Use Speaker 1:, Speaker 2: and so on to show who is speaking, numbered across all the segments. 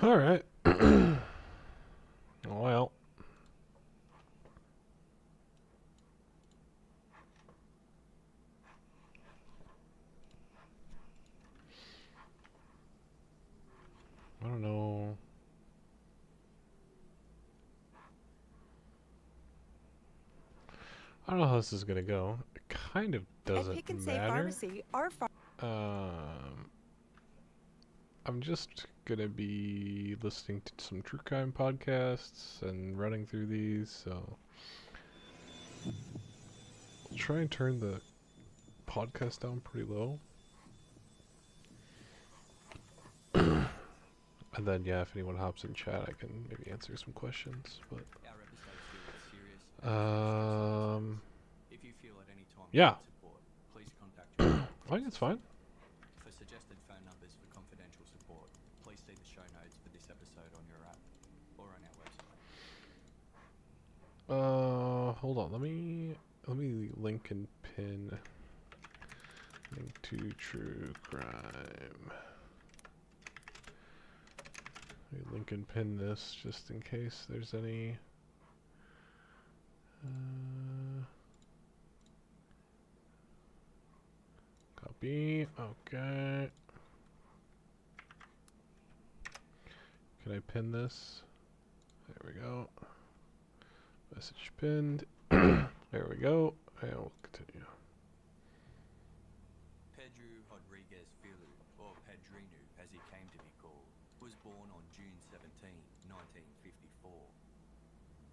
Speaker 1: All right. Well, I don't know. I don't know how this is gonna go. It kind of
Speaker 2: At
Speaker 1: doesn't
Speaker 2: Pick and Save
Speaker 1: matter.
Speaker 2: Pharmacy, our
Speaker 1: Um, I'm just gonna be listening to some true crime podcasts and running through these. So I'll try and turn the podcast down pretty low. And then, yeah, if anyone hops in chat, I can maybe answer some questions. But,
Speaker 3: Our episodes deal with serious and
Speaker 1: um,
Speaker 3: If you feel at any time you
Speaker 1: yeah,
Speaker 3: need support, please contact your local
Speaker 1: I think it's
Speaker 3: crisis
Speaker 1: fine.
Speaker 3: line. For suggested phone numbers for confidential support, please see the show notes for this episode on your app or on our website.
Speaker 1: Hold on. Let me link and pin link to true crime. Let me link and pin this just in case there's any. Copy. Okay. Can I pin this? There we go. Message pinned. There we go. And we'll continue.
Speaker 3: Pedro Rodriguez Filho, or Pedrinho as he came to be called, was born on June 17, 1954.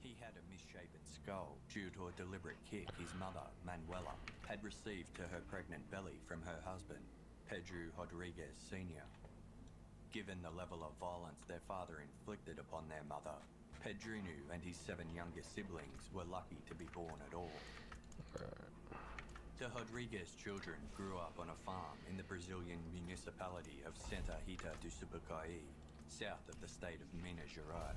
Speaker 3: He had a misshapen skull due to a deliberate kick his mother, Manuela, had received to her pregnant belly from her husband, Pedro Rodriguez Sr. Given the level of violence their father inflicted upon their mother, Pedrinho and his 7 younger siblings were lucky to be born at all. The Rodriguez children grew up on a farm in the Brazilian municipality of Santa Rita do Sapucaí, south of the state of Minas Gerais.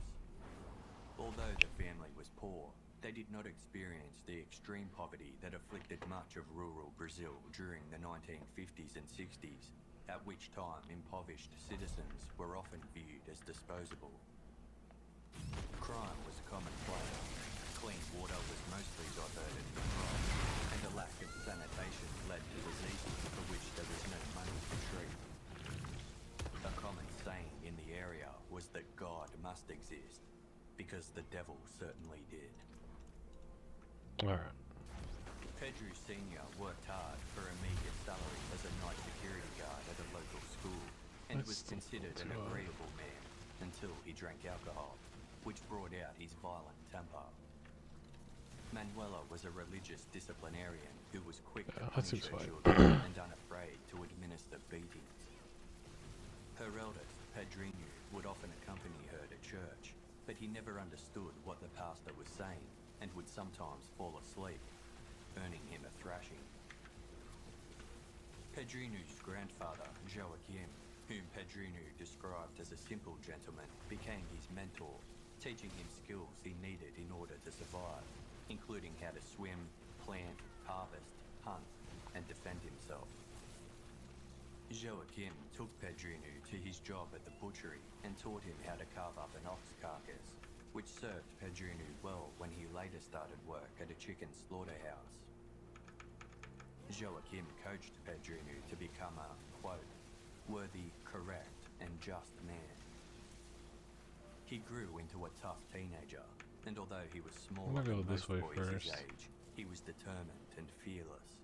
Speaker 3: Although the family was poor, they did not experience the extreme poverty that afflicted much of rural Brazil during the 1950s and 60s, at which time impoverished citizens were often viewed as disposable. Crime was commonplace. Clean water was mostly diverted for crops, and a lack of sanitation led to diseases for which there was no money to treat. A common saying in the area was that God must exist, because the devil certainly did.
Speaker 1: Alright.
Speaker 3: Pedro Sr. worked hard for a meagre salary as a night security guard at a local school, and was considered an agreeable man until he drank alcohol, which brought out his violent temper. Manuela was a religious disciplinarian who was quick to punish her children and unafraid to administer beatings. Her eldest, Pedrinho, would often accompany her to church, but he never understood what the pastor was saying and would sometimes fall asleep, earning him a thrashing. Pedrinho's grandfather, Joaquim, whom Pedrinho described as a simple gentleman, became his mentor, teaching him skills he needed in order to survive, including how to swim, plant, harvest, hunt, and defend himself. Joaquim took Pedrinho to his job at the butchery and taught him how to carve up an ox carcass, which served Pedrinho well when he later started work at a chicken slaughterhouse. Joaquim coached Pedrinho to become a, quote, worthy, correct, and just man. He grew into a tough teenager, and although he was smaller than most boys his age, he was determined and fearless.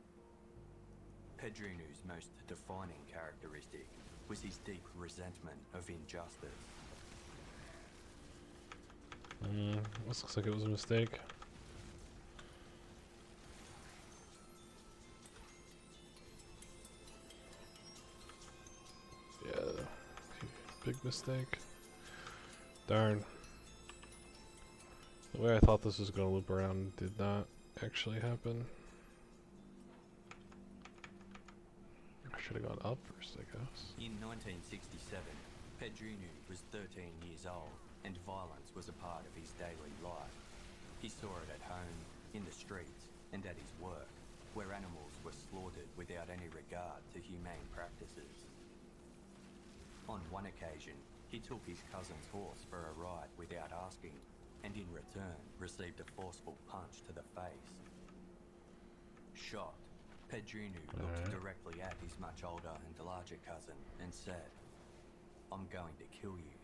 Speaker 3: Pedrinho's most defining characteristic was his deep resentment of injustice.
Speaker 1: This looks like it was a mistake. Yeah, big mistake. Darn. The way I thought this was going to loop around did not actually happen. I should have gone up first, I guess.
Speaker 3: In 1967, Pedrinho was 13 years old, and violence was a part of his daily life. He saw it at home, in the streets, and at his work, where animals were slaughtered without any regard to humane practices. On one occasion, He took his cousin's horse for a ride without asking, and in return received a forceful punch to the face. Shocked, Pedrinu looked directly at his much older and larger cousin and said, "I'm going to kill you."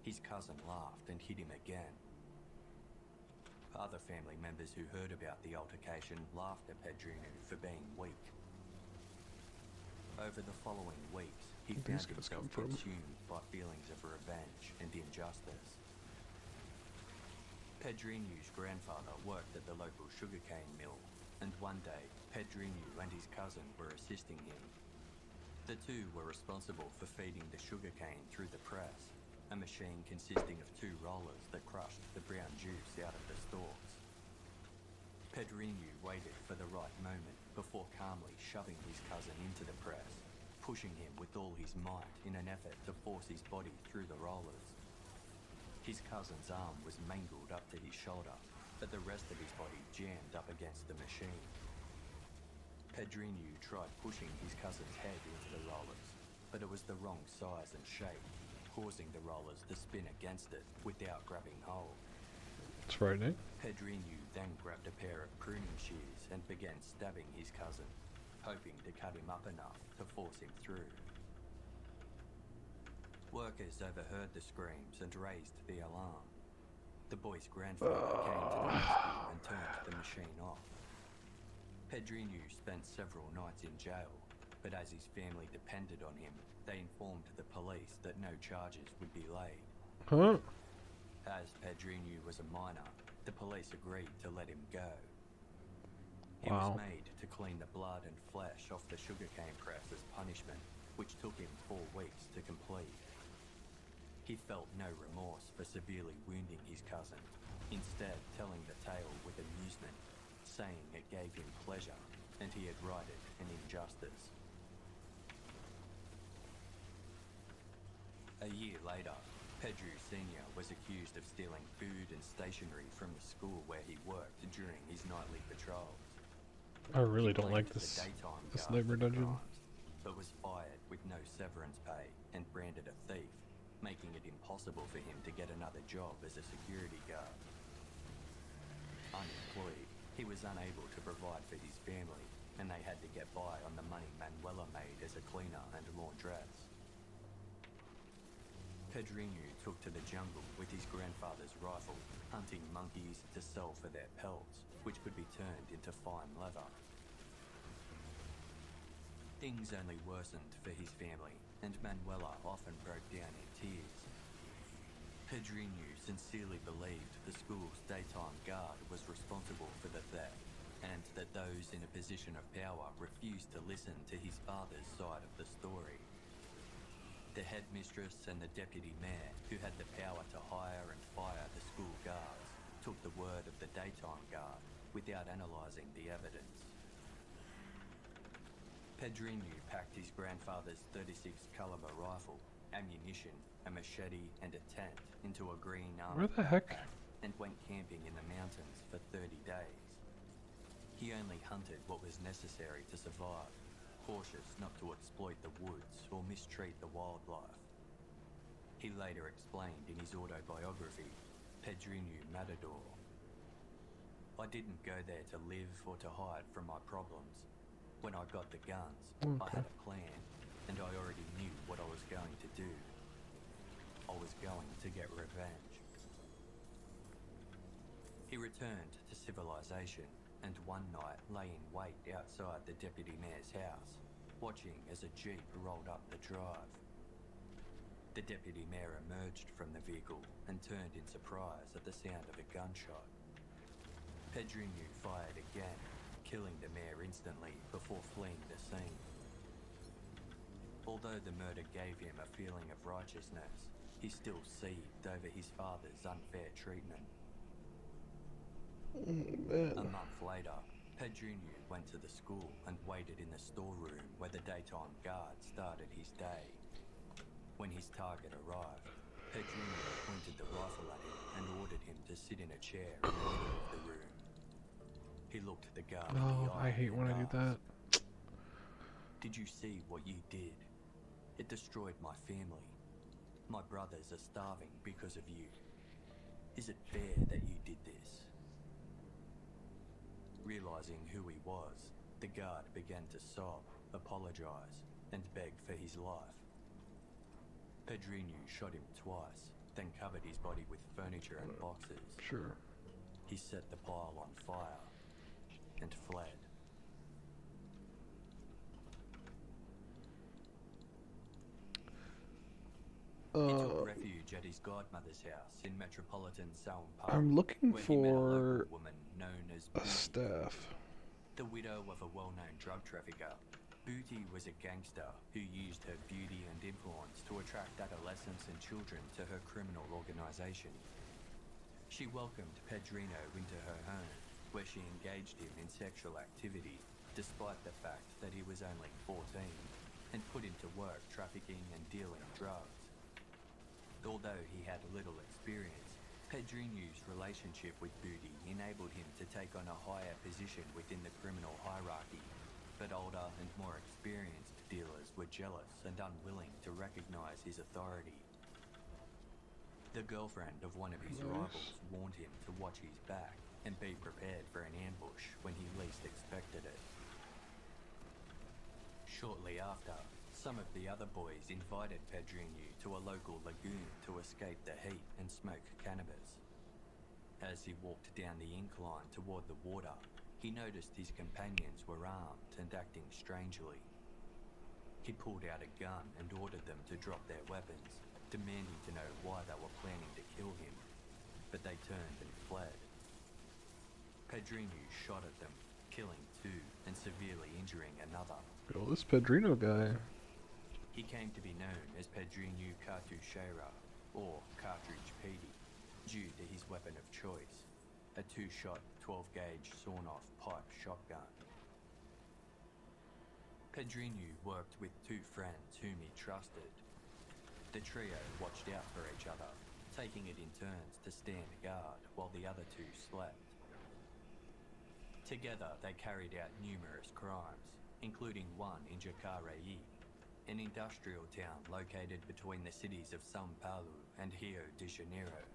Speaker 3: His cousin laughed and hit him again. Other family members who heard about the altercation laughed at Pedrinu for being weak. Over the following weeks, he found himself consumed by feelings of revenge and injustice. Pedrinu's grandfather worked at the local sugarcane mill, and one day, Pedrinu and his cousin were assisting him. The two were responsible for feeding the sugarcane through the press, a machine consisting of two rollers that crushed the brown juice out of the stalks. Pedrinu waited for the right moment before calmly shoving his cousin into the press, pushing him with all his might in an effort to force his body through the rollers. His cousin's arm was mangled up to his shoulder, but the rest of his body jammed up against the machine. Pedrinu tried pushing his cousin's head into the rollers, but it was the wrong size and shape, causing the rollers to spin against it without grabbing hold.
Speaker 1: It's frightening.
Speaker 3: Pedrinu then grabbed a pair of pruning shears and began stabbing his cousin, hoping to cut him up enough to force him through. Workers overheard the screams and raised the alarm. The boy's grandfather came to the rescue and turned the machine off. Pedrinu spent several nights in jail, but as his family depended on him, they informed the police that no charges would be laid.
Speaker 1: Huh?
Speaker 3: As Pedrinu was a minor, the police agreed to let him go. He was made to clean the blood and flesh off the sugarcane press as punishment, which took him 4 weeks to complete. He felt no remorse for severely wounding his cousin, instead telling the tale with amusement, saying it gave him pleasure and he had righted an injustice. A year later, Pedro Sr. was accused of stealing food and stationery from the school where he worked during his nightly patrols.
Speaker 1: I really don't like this labor dungeon.
Speaker 3: But was fired with no severance pay and branded a thief, making it impossible for him to get another job as a security guard. Unemployed, he was unable to provide for his family, and they had to get by on the money Manuela made as a cleaner and laundress. Pedrinu took to the jungle with his grandfather's rifle, hunting monkeys to sell for their pelts, which could be turned into fine leather. Things only worsened for his family, and Manuela often broke down in tears. Pedrinu sincerely believed the school's daytime guard was responsible for the theft, and that those in a position of power refused to listen to his father's side of the story. The headmistress and the deputy mayor, who had the power to hire and fire the school guards, took the word of the daytime guard without analysing the evidence. Pedrinu packed his grandfather's .36 caliber rifle, ammunition, a machete and a tent into a green armored
Speaker 1: Where the heck?
Speaker 3: backpack and went camping in the mountains for 30 days. He only hunted what was necessary to survive, cautious not to exploit the woods or mistreat the wildlife. He later explained in his autobiography, Pedrinu Matador, "I didn't go there to live or to hide from my problems. When I got the guns, I had a plan, and I already knew what I was going to do. I was going to get revenge." He returned to civilization, and one night lay in wait outside the deputy mayor's house, watching as a jeep rolled up the drive. The deputy mayor emerged from the vehicle and turned in surprise at the sound of a gunshot. Pedrinu fired again, killing the mayor instantly before fleeing the scene. Although the murder gave him a feeling of righteousness, he still seethed over his father's unfair treatment. A month later, Pedrinu went to the school and waited in the storeroom where the daytime guard started his day. When his target arrived, Pedrinu pointed the rifle at him and ordered him to sit in a chair in the middle of the room. He looked the guard in the eye
Speaker 1: I hate when I do that.
Speaker 3: "Did you see what you did? It destroyed my family. My brothers are starving because of you. Is it fair that you did this? Realizing who he was, the guard began to sob, apologize, and beg for his life. Pedrinho shot him twice, then covered his body with furniture and boxes.
Speaker 1: Sure.
Speaker 3: He set the pile on fire and fled. He took refuge at his godmother's house in metropolitan Sao Paulo.
Speaker 1: I'm looking
Speaker 3: where he met a
Speaker 1: for
Speaker 3: local woman known as
Speaker 1: a
Speaker 3: Booty,
Speaker 1: staff.
Speaker 3: the widow of a well-known drug trafficker. Booty was a gangster who used her beauty and influence to attract adolescents and children to her criminal organization. She welcomed Pedrinho into her home, where she engaged him in sexual activity, despite the fact that he was only 14, and put him to work trafficking and dealing drugs. Although he had little experience, Pedrinho's relationship with Booty enabled him to take on a higher position within the criminal hierarchy, but older and more experienced dealers were jealous and unwilling to recognize his authority. The girlfriend of one of his rivals warned him to watch his back and be prepared for an ambush when he least expected it. Shortly after, some of the other boys invited Pedrinho to a local lagoon to escape the heat and smoke cannabis. As he walked down the incline toward the water, he noticed his companions were armed and acting strangely. He pulled out a gun and ordered them to drop their weapons, demanding to know why they were planning to kill him, but they turned and fled. Pedrinho shot at them, killing two and severely injuring another.
Speaker 1: Oh, this Pedrinho guy.
Speaker 3: He came to be known as Pedrinho Cartucheira, or Cartridge Petey, due to his weapon of choice, a 2-shot, 12-gauge sawn-off pipe shotgun. Pedrinho worked with 2 friends whom he trusted. The trio watched out for each other, taking it in turns to stand guard while the other 2 slept. Together they carried out numerous crimes, including one in Jacareí, an industrial town located between the cities of São Paulo and Rio de Janeiro.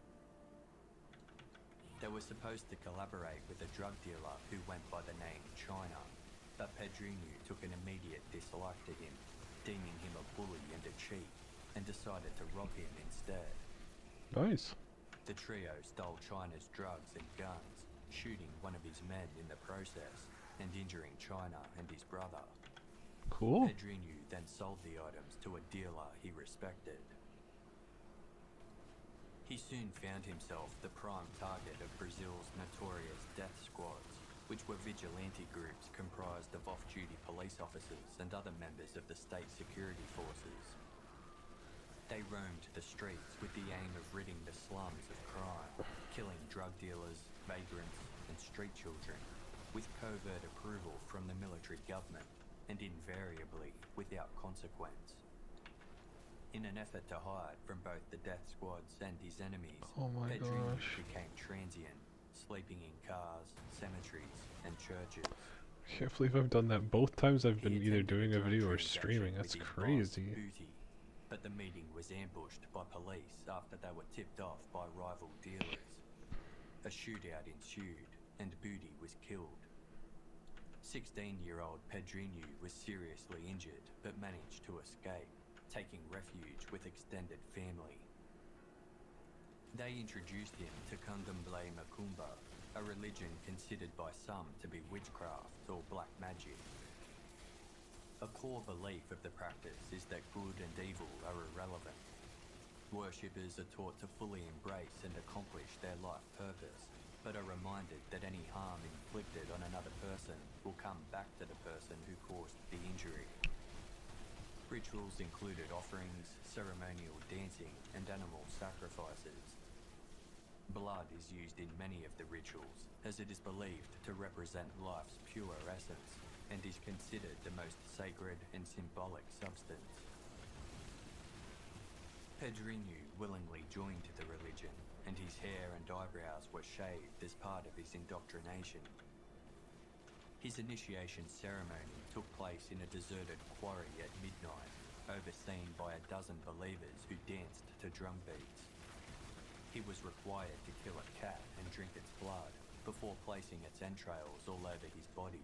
Speaker 3: They were supposed to collaborate with a drug dealer who went by the name China, but Pedrinho took an immediate dislike to him, deeming him a bully and a cheat, and decided to rob him instead.
Speaker 1: Nice.
Speaker 3: The trio stole China's drugs and guns, shooting one of his men in the process, and injuring China and his brother.
Speaker 1: Cool.
Speaker 3: Pedrinho then sold the items to a dealer he respected. He soon found himself the prime target of Brazil's notorious death squads, which were vigilante groups comprised of off-duty police officers and other members of the state security forces. They roamed the streets with the aim of ridding the slums of crime, killing drug dealers, vagrants, and street children, with covert approval from the military government, and invariably without consequence. In an effort to hide from both the death squads and his enemies,
Speaker 1: Oh my
Speaker 3: Pedrinho
Speaker 1: gosh.
Speaker 3: became transient, sleeping in cars, cemeteries, and churches.
Speaker 1: I can't believe I've done that both times I've
Speaker 3: He
Speaker 1: been either
Speaker 3: attended
Speaker 1: doing a
Speaker 3: drug
Speaker 1: video or
Speaker 3: transaction
Speaker 1: streaming.
Speaker 3: with
Speaker 1: That's
Speaker 3: his boss,
Speaker 1: crazy.
Speaker 3: Booty, but the meeting was ambushed by police after they were tipped off by rival dealers. A shootout ensued, and Booty was killed. 16-year-old Pedrinho was seriously injured, but managed to escape, taking refuge with extended family. They introduced him to Candomblé Macumba, a religion considered by some to be witchcraft or black magic. A core belief of the practice is that good and evil are irrelevant. Worshippers are taught to fully embrace and accomplish their life purpose, but are reminded that any harm inflicted on another person will come back to the person who caused the injury. Rituals included offerings, ceremonial dancing, and animal sacrifices. Blood is used in many of the rituals, as it is believed to represent life's pure essence, and is considered the most sacred and symbolic substance. Pedrinho willingly joined the religion, and his hair and eyebrows were shaved as part of his indoctrination. His initiation ceremony took place in a deserted quarry at midnight, overseen by a dozen believers who danced to drum beats. He was required to kill a cat and drink its blood before placing its entrails all over his body.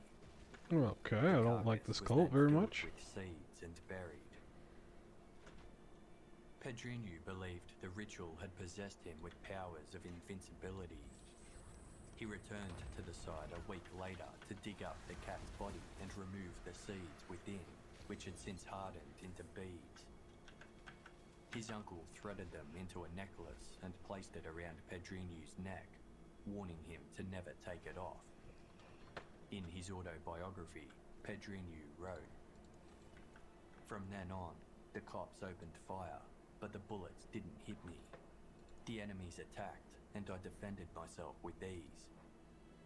Speaker 1: Okay,
Speaker 3: The
Speaker 1: I don't like
Speaker 3: carcass
Speaker 1: this
Speaker 3: was
Speaker 1: cult
Speaker 3: then
Speaker 1: very
Speaker 3: filled
Speaker 1: much.
Speaker 3: with seeds and buried. Pedrinho believed the ritual had possessed him with powers of invincibility. He returned to the site a week later to dig up the cat's body and remove the seeds within, which had since hardened into beads. His uncle threaded them into a necklace and placed it around Pedrinho's neck, warning him to never take it off. In his autobiography, Pedrinho wrote, "From then on, the cops opened fire, but the bullets didn't hit me. The enemies attacked, and I defended myself with ease.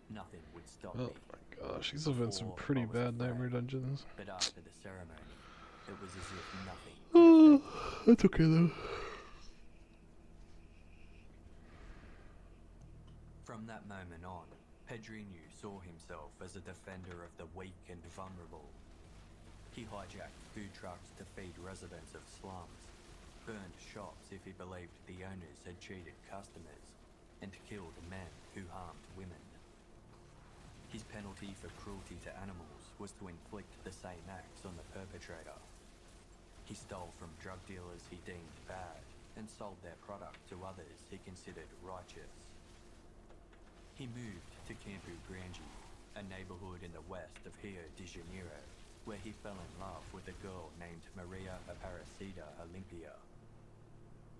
Speaker 3: Nothing would stop
Speaker 1: Oh
Speaker 3: me.
Speaker 1: my gosh, these have been some
Speaker 3: Before,
Speaker 1: pretty
Speaker 3: I was
Speaker 1: bad
Speaker 3: afraid,
Speaker 1: nightmare dungeons.
Speaker 3: But after the ceremony, it was as if nothing could affect me."
Speaker 1: That's okay though.
Speaker 3: From that moment on, Pedrinho saw himself as a defender of the weak and vulnerable. He hijacked food trucks to feed residents of slums, burned shops if he believed the owners had cheated customers, and killed men who harmed women. His penalty for cruelty to animals was to inflict the same acts on the perpetrator. He stole from drug dealers he deemed bad and sold their product to others he considered righteous. He moved to Campo Grande, a neighborhood in the west of Rio de Janeiro, where he fell in love with a girl named Maria Aparecida Olympia.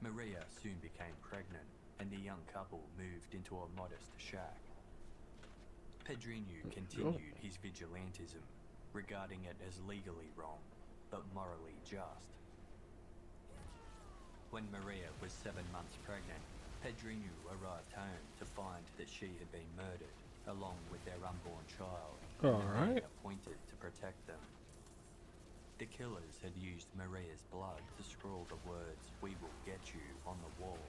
Speaker 3: Maria soon became pregnant, and the young couple moved into a modest shack. Pedrinho continued his vigilantism, regarding it as legally wrong, but morally just. When Maria was 7 months pregnant, Pedrinho arrived home to find that she had been murdered, along with their unborn child, and the man appointed to protect them. The killers had used Maria's blood to scrawl the words, "We will get you," on the wall.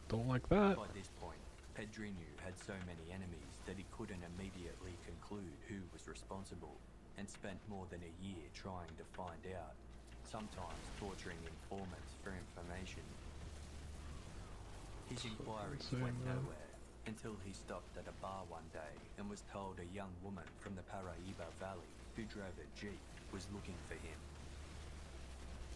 Speaker 1: Don't like that.
Speaker 3: By this point, Pedrinho had so many enemies that he couldn't immediately conclude who was responsible, and spent more than a year trying to find out, sometimes torturing informants for information. His inquiries went nowhere until he stopped at a bar one day and was told a young woman from the Paraíba Valley who drove a jeep was looking for him.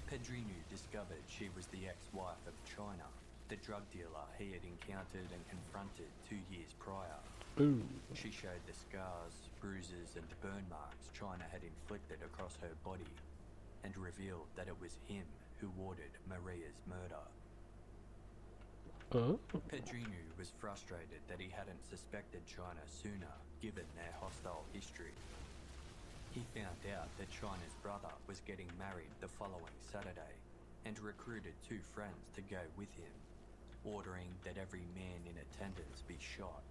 Speaker 3: Pedrinho discovered she was the ex-wife of China, the drug dealer he had encountered and confronted 2 years prior.
Speaker 1: Ooh.
Speaker 3: She showed the scars, bruises and burn marks China had inflicted across her body, and revealed that it was him who ordered Maria's murder. Pedrinho was frustrated that he hadn't suspected China sooner, given their hostile history. He found out that China's brother was getting married the following Saturday, and recruited 2 friends to go with him, ordering that every man in attendance be shot.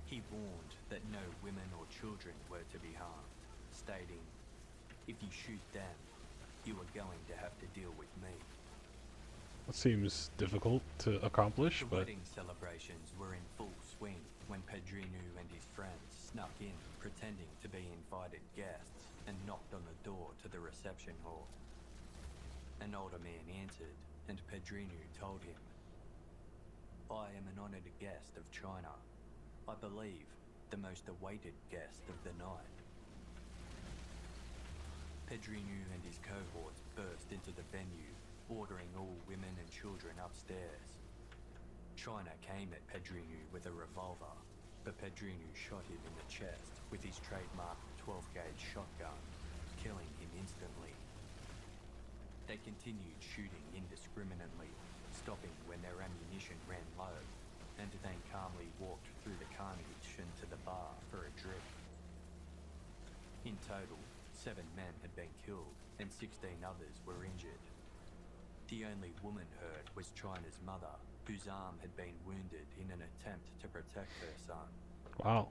Speaker 3: He warned that no women or children were to be harmed, stating, "If you shoot them, you are going to have to deal with me."
Speaker 1: That seems difficult to accomplish,
Speaker 3: The
Speaker 1: but
Speaker 3: wedding celebrations were in full swing when Pedrinho and his friends snuck in, pretending to be invited guests, and knocked on the door to the reception hall. An older man answered, and Pedrinho told him, "I am an honored guest of China. I believe the most awaited guest of the night." Pedrinho and his cohorts burst into the venue, ordering all women and children upstairs. China came at Pedrinho with a revolver, but Pedrinho shot him in the chest with his trademark 12-gauge shotgun, killing him instantly. They continued shooting indiscriminately, stopping when their ammunition ran low, and then calmly walked through the carnage into the bar for a drink. In total, 7 men had been killed and 16 others were injured. The only woman hurt was China's mother, whose arm had been wounded in an attempt to protect her son.
Speaker 1: wow.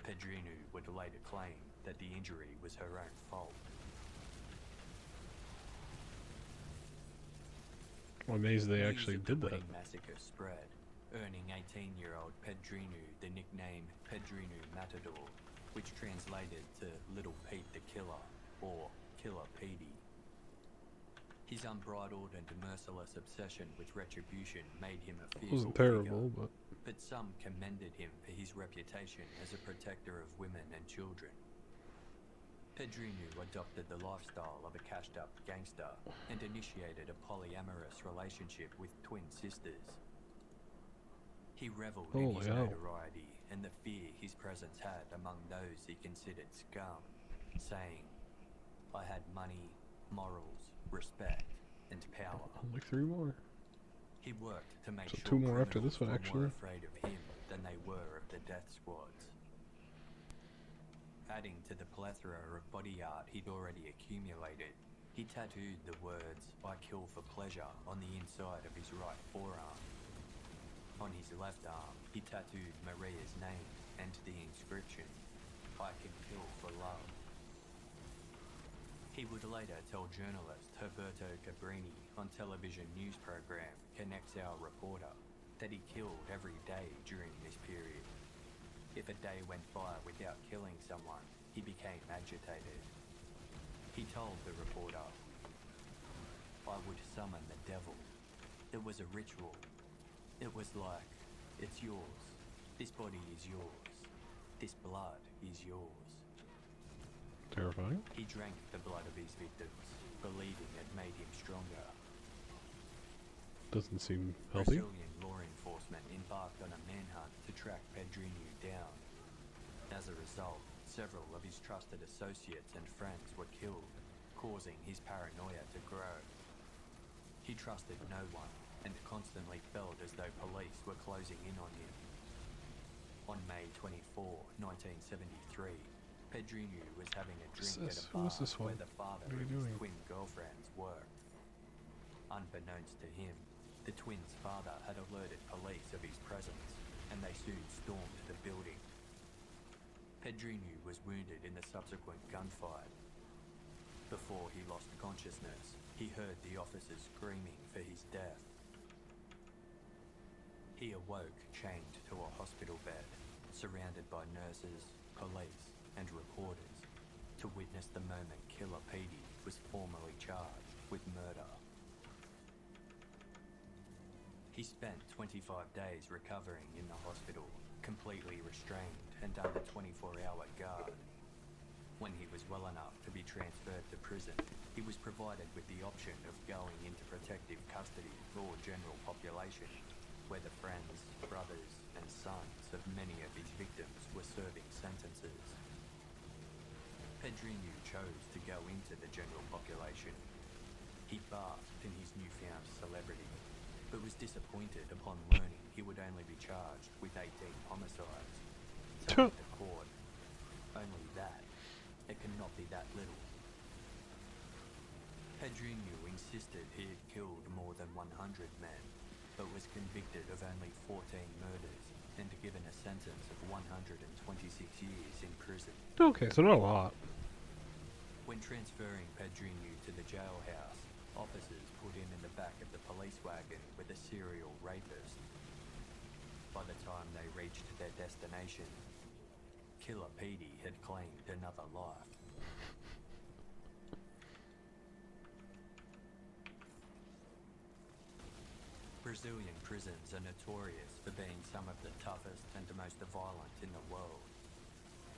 Speaker 3: Pedrinho would later claim that the injury was her own fault.
Speaker 1: I'm amazed they
Speaker 3: News
Speaker 1: actually
Speaker 3: of
Speaker 1: did
Speaker 3: the
Speaker 1: that.
Speaker 3: wedding massacre spread, earning 18-year-old Pedrinho the nickname Pedrinho Matador, which translated to Little Pete the Killer, or Killer Petey. His unbridled and merciless obsession with retribution made him a
Speaker 1: It
Speaker 3: fearful
Speaker 1: wasn't terrible,
Speaker 3: figure,
Speaker 1: but
Speaker 3: but some commended him for his reputation as a protector of women and children. Pedrinho adopted the lifestyle of a cashed-up gangster and initiated a polyamorous relationship with twin sisters. He revelled in his
Speaker 1: Holy hell.
Speaker 3: notoriety and the fear his presence had among those he considered scum, saying, "I had money, morals, respect, and power."
Speaker 1: only 3 more.
Speaker 3: He worked to make
Speaker 1: So
Speaker 3: sure
Speaker 1: 2 more after
Speaker 3: criminals
Speaker 1: this one,
Speaker 3: were
Speaker 1: actually.
Speaker 3: more afraid of him than they were of the death squads. Adding to the plethora of body art he'd already accumulated, he tattooed the words, "I kill for pleasure," on the inside of his right forearm. On his left arm, he tattooed Maria's name and the inscription, "I can kill for love." He would later tell journalist Herberto Cabrini on television news program Connects Our Reporter that he killed every day during this period. If a day went by without killing someone, he became agitated. He told the reporter, "I would summon the devil. It was a ritual. It was like, it's yours. This body is yours. This blood is yours."
Speaker 1: Terrifying.
Speaker 3: He drank the blood of his victims, believing it made him stronger.
Speaker 1: Doesn't seem healthy.
Speaker 3: Brazilian law enforcement embarked on a manhunt to track Pedrinho down. As a result, several of his trusted associates and friends were killed, causing his paranoia to grow. He trusted no one and constantly felt as though police were closing in on him. On May 24, 1973, Pedrinho was having a drink at a
Speaker 1: Who
Speaker 3: bar
Speaker 1: is this one?
Speaker 3: where the father
Speaker 1: What are
Speaker 3: of
Speaker 1: you
Speaker 3: his
Speaker 1: doing?
Speaker 3: twin girlfriends worked. Unbeknownst to him, the twins' father had alerted police of his presence, and they soon stormed the building. Pedrinho was wounded in the subsequent gunfight. Before he lost consciousness, he heard the officers screaming for his death. He awoke chained to a hospital bed, surrounded by nurses, police, and reporters, to witness the moment Killer Petey was formally charged with murder. He spent 25 days recovering in the hospital, completely restrained and under 24-hour guard. When he was well enough to be transferred to prison, he was provided with the option of going into protective custody or general population, where the friends, brothers, and sons of many of his victims were serving sentences. Pedrinho chose to go into the general population. He basked in his newfound celebrity, but was disappointed upon learning he would only be charged with 18 homicides. Telling the court, "Only that. It cannot be that little." Pedrinho insisted he had killed more than 100 men, but was convicted of only 14 murders and given a sentence of 126 years in prison.
Speaker 1: Okay, so not a lot.
Speaker 3: When transferring Pedrinho to the jailhouse, officers put him in the back of the police wagon with a serial rapist. By the time they reached their destination, Killer Petey had claimed another life. Brazilian prisons are notorious for being some of the toughest and the most violent in the world.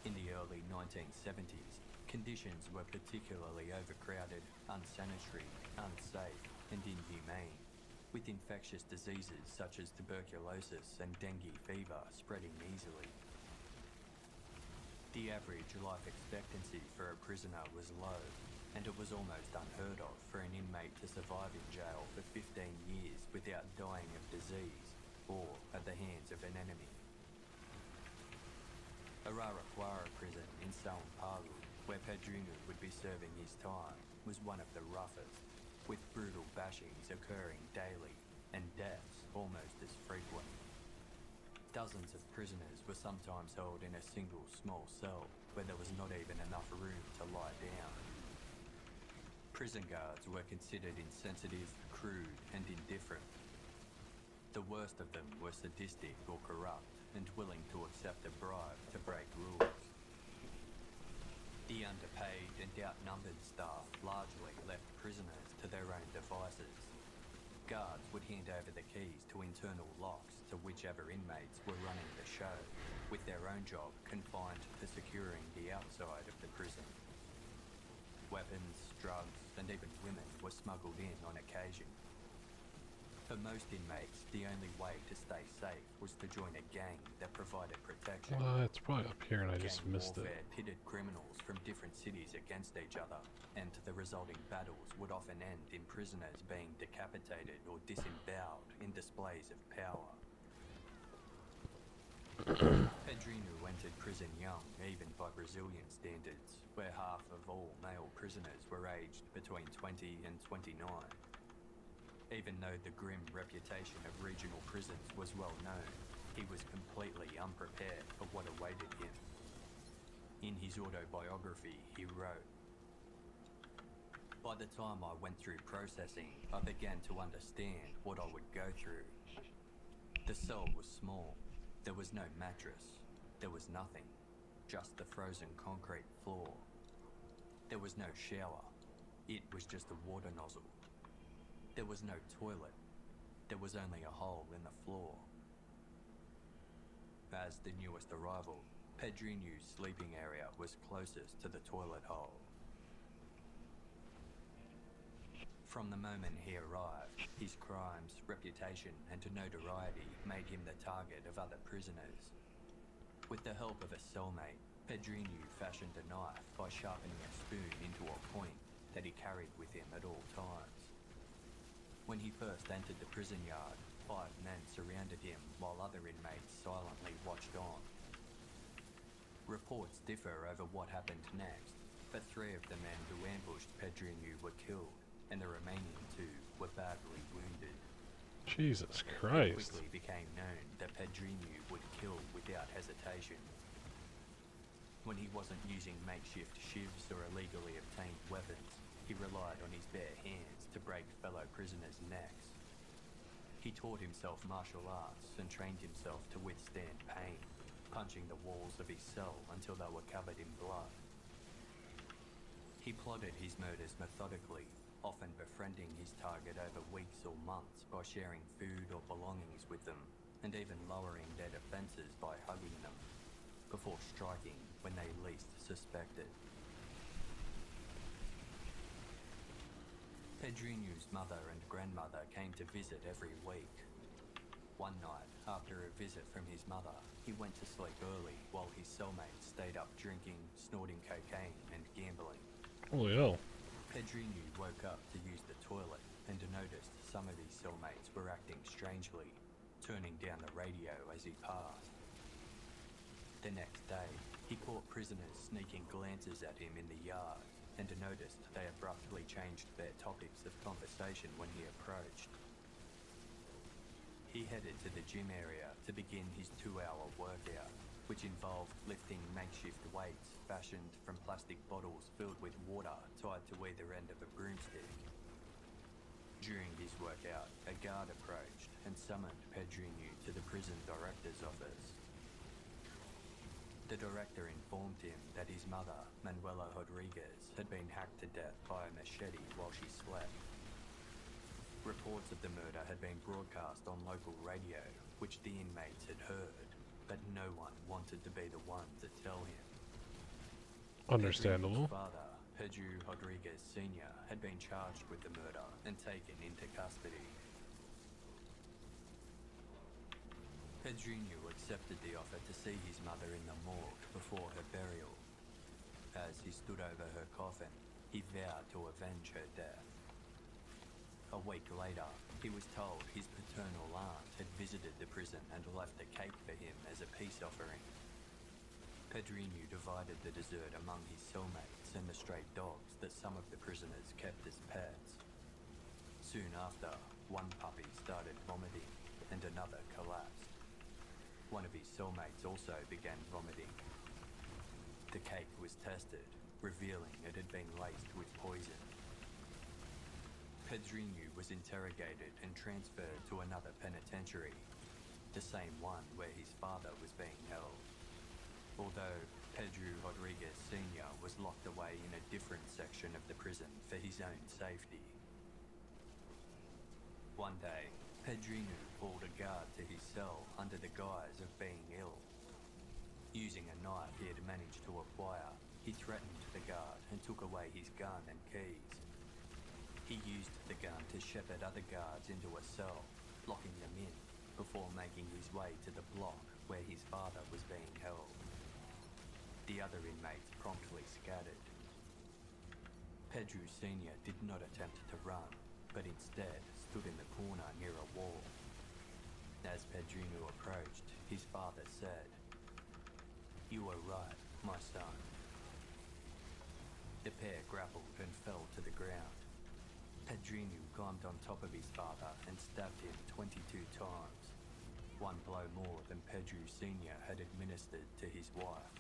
Speaker 3: In the early 1970s, conditions were particularly overcrowded, unsanitary, unsafe, and inhumane, with infectious diseases such as tuberculosis and dengue fever spreading easily. The average life expectancy for a prisoner was low, and it was almost unheard of for an inmate to survive in jail for 15 years without dying of disease or at the hands of an enemy. Araraquara prison in São Paulo, where Pedrinho would be serving his time, was one of the roughest, with brutal bashings occurring daily and deaths almost as frequent. Dozens of prisoners were sometimes held in a single small cell where there was not even enough room to lie down. Prison guards were considered insensitive, crude, and indifferent. The worst of them were sadistic or corrupt and willing to accept a bribe to break rules. The underpaid and outnumbered staff largely left prisoners to their own devices. Guards would hand over the keys to internal locks to whichever inmates were running the show, with their own job confined to securing the outside of the prison. Weapons, drugs, and even women were smuggled in on occasion. For most inmates, the only way to stay safe was to join a gang that provided protection.
Speaker 1: Well, it's probably up here and I just
Speaker 3: Gang
Speaker 1: missed it.
Speaker 3: warfare pitted criminals from different cities against each other, and the resulting battles would often end in prisoners being decapitated or disemboweled in displays of power. Pedrinho entered prison young, even by Brazilian standards, where half of all male prisoners were aged between 20 and 29. Even though the grim reputation of regional prisons was well known, he was completely unprepared for what awaited him. In his autobiography, he wrote, "By the time I went through processing, I began to understand what I would go through. The cell was small. There was no mattress. There was nothing. Just the frozen concrete floor. There was no shower. It was just a water nozzle. There was no toilet. There was only a hole in the floor." As the newest arrival, Pedrinho's sleeping area was closest to the toilet hole. From the moment he arrived, his crimes, reputation, and notoriety made him the target of other prisoners. With the help of a cellmate, Pedrinho fashioned a knife by sharpening a spoon into a point that he carried with him at all times. When he first entered the prison yard, 5 men surrounded him while other inmates silently watched on. Reports differ over what happened next, but 3 of the men who ambushed Pedrinho were killed, and the remaining 2 were badly wounded.
Speaker 1: Jesus
Speaker 3: It
Speaker 1: Christ.
Speaker 3: quickly became known that Pedrinho would kill without hesitation. When he wasn't using makeshift shivs or illegally obtained weapons, he relied on his bare hands to break fellow prisoners' necks. He taught himself martial arts and trained himself to withstand pain, punching the walls of his cell until they were covered in blood. He plotted his murders methodically, often befriending his target over weeks or months by sharing food or belongings with them, and even lowering their defenses by hugging them, before striking when they least suspected. Pedrinho's mother and grandmother came to visit every week. One night, after a visit from his mother, he went to sleep early while his cellmates stayed up drinking, snorting cocaine, and gambling.
Speaker 1: Holy hell.
Speaker 3: Pedrinho woke up to use the toilet and noticed some of his cellmates were acting strangely, turning down the radio as he passed. The next day, he caught prisoners sneaking glances at him in the yard and noticed they abruptly changed their topics of conversation when he approached. He headed to the gym area to begin his 2-hour workout, which involved lifting makeshift weights fashioned from plastic bottles filled with water tied to either end of a broomstick. During his workout, a guard approached and summoned Pedrinho to the prison director's office. The director informed him that his mother, Manuela Rodriguez, had been hacked to death by a machete while she slept. Reports of the murder had been broadcast on local radio, which the inmates had heard, but no one wanted to be the one to tell him.
Speaker 1: Understandable.
Speaker 3: Pedrinho's father, Pedro Rodriguez Sr., had been charged with the murder and taken into custody. Pedrinho accepted the offer to see his mother in the morgue before her burial. As he stood over her coffin, he vowed to avenge her death. A week later, he was told his paternal aunt had visited the prison and left a cake for him as a peace offering. Pedrinho divided the dessert among his cellmates and the stray dogs that some of the prisoners kept as pets. Soon after, one puppy started vomiting and another collapsed. One of his cellmates also began vomiting. The cake was tested, revealing it had been laced with poison. Pedrinho was interrogated and transferred to another penitentiary, the same one where his father was being held. Although Pedro Rodriguez Sr. was locked away in a different section of the prison for his own safety. One day, Pedrino called a guard to his cell under the guise of being ill. Using a knife he had managed to acquire, he threatened the guard and took away his gun and keys. He used the gun to shepherd other guards into a cell, locking them in, before making his way to the block where his father was being held. The other inmates promptly scattered. Pedro Sr. did not attempt to run, but instead stood in the corner near a wall. As Pedrino approached, his father said, "You were right, my son." The pair grappled and fell to the ground. Pedrino climbed on top of his father and stabbed him 22 times, one blow more than Pedro Sr. had administered to his wife.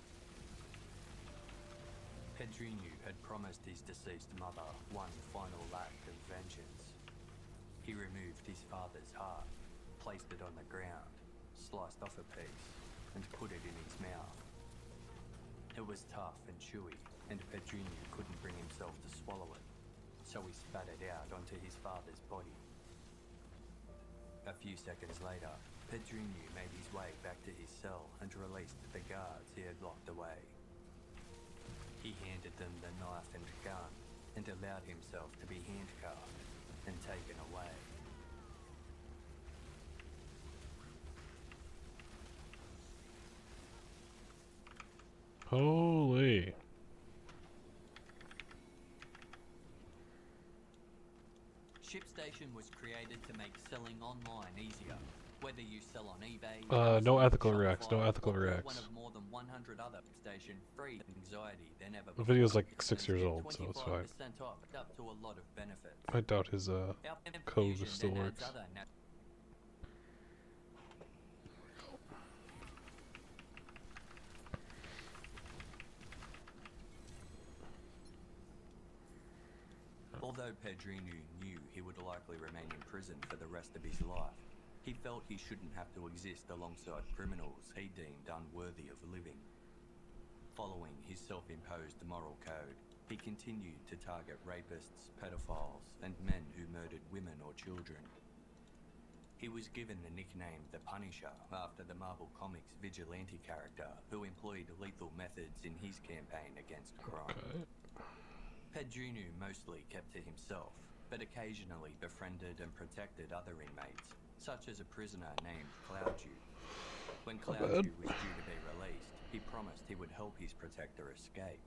Speaker 3: Pedrino had promised his deceased mother one final act of vengeance. He removed his father's heart, placed it on the ground, sliced off a piece, and put it in his mouth. It was tough and chewy, and Pedrino couldn't bring himself to swallow it, so he spat it out onto his father's body. A few seconds later, Pedrino made his way back to his cell and released the guards he had locked away. He handed them the knife and gun and allowed himself to be handcuffed and taken away.
Speaker 1: Holy.
Speaker 3: ShipStation was created to make selling online easier. Whether you sell on eBay,
Speaker 1: No
Speaker 3: Amazon,
Speaker 1: ethical reacts, no
Speaker 3: Shopify,
Speaker 1: ethical
Speaker 3: or
Speaker 1: reacts.
Speaker 3: one of more than 100 other ShipStation free anxiety than ever
Speaker 1: The
Speaker 3: before.
Speaker 1: video's like 6
Speaker 3: And
Speaker 1: years
Speaker 3: get
Speaker 1: old, so it's fine.
Speaker 3: 25% off, up to a lot of benefits.
Speaker 1: I doubt his
Speaker 3: Our
Speaker 1: code
Speaker 3: Fusion
Speaker 1: still
Speaker 3: then adds
Speaker 1: works.
Speaker 3: other nat- Although Pedrino knew he would likely remain in prison for the rest of his life, he felt he shouldn't have to exist alongside criminals he deemed unworthy of living. Following his self-imposed moral code, he continued to target rapists, pedophiles, and men who murdered women or children. He was given the nickname The Punisher after the Marvel Comics vigilante character who employed lethal methods in his campaign against crime.
Speaker 1: Okay.
Speaker 3: Pedrino mostly kept to himself, but occasionally befriended and protected other inmates, such as a prisoner named Clouddew. When Clouddew was due to be released, he promised he would help his protector escape.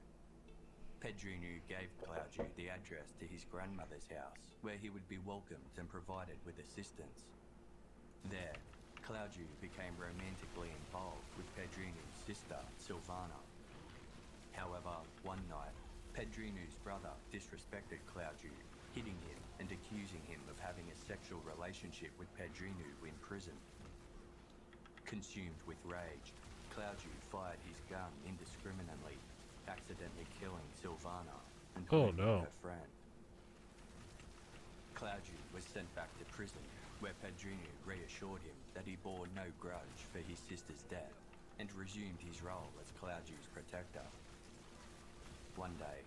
Speaker 3: Pedrino gave Clouddew the address to his grandmother's house, where he would be welcomed and provided with assistance. There, Clouddew became romantically involved with Pedrino's sister, Sylvana. However, one night, Pedrino's brother disrespected Clouddew, hitting him and accusing him of having a sexual relationship with Pedrino in prison. Consumed with rage, Clouddew fired his gun indiscriminately, accidentally killing Sylvana and wounding her friend. Clouddew was sent back to prison, where Pedrino reassured him that he bore no grudge for his sister's death and resumed his role as Clouddew's protector. One day,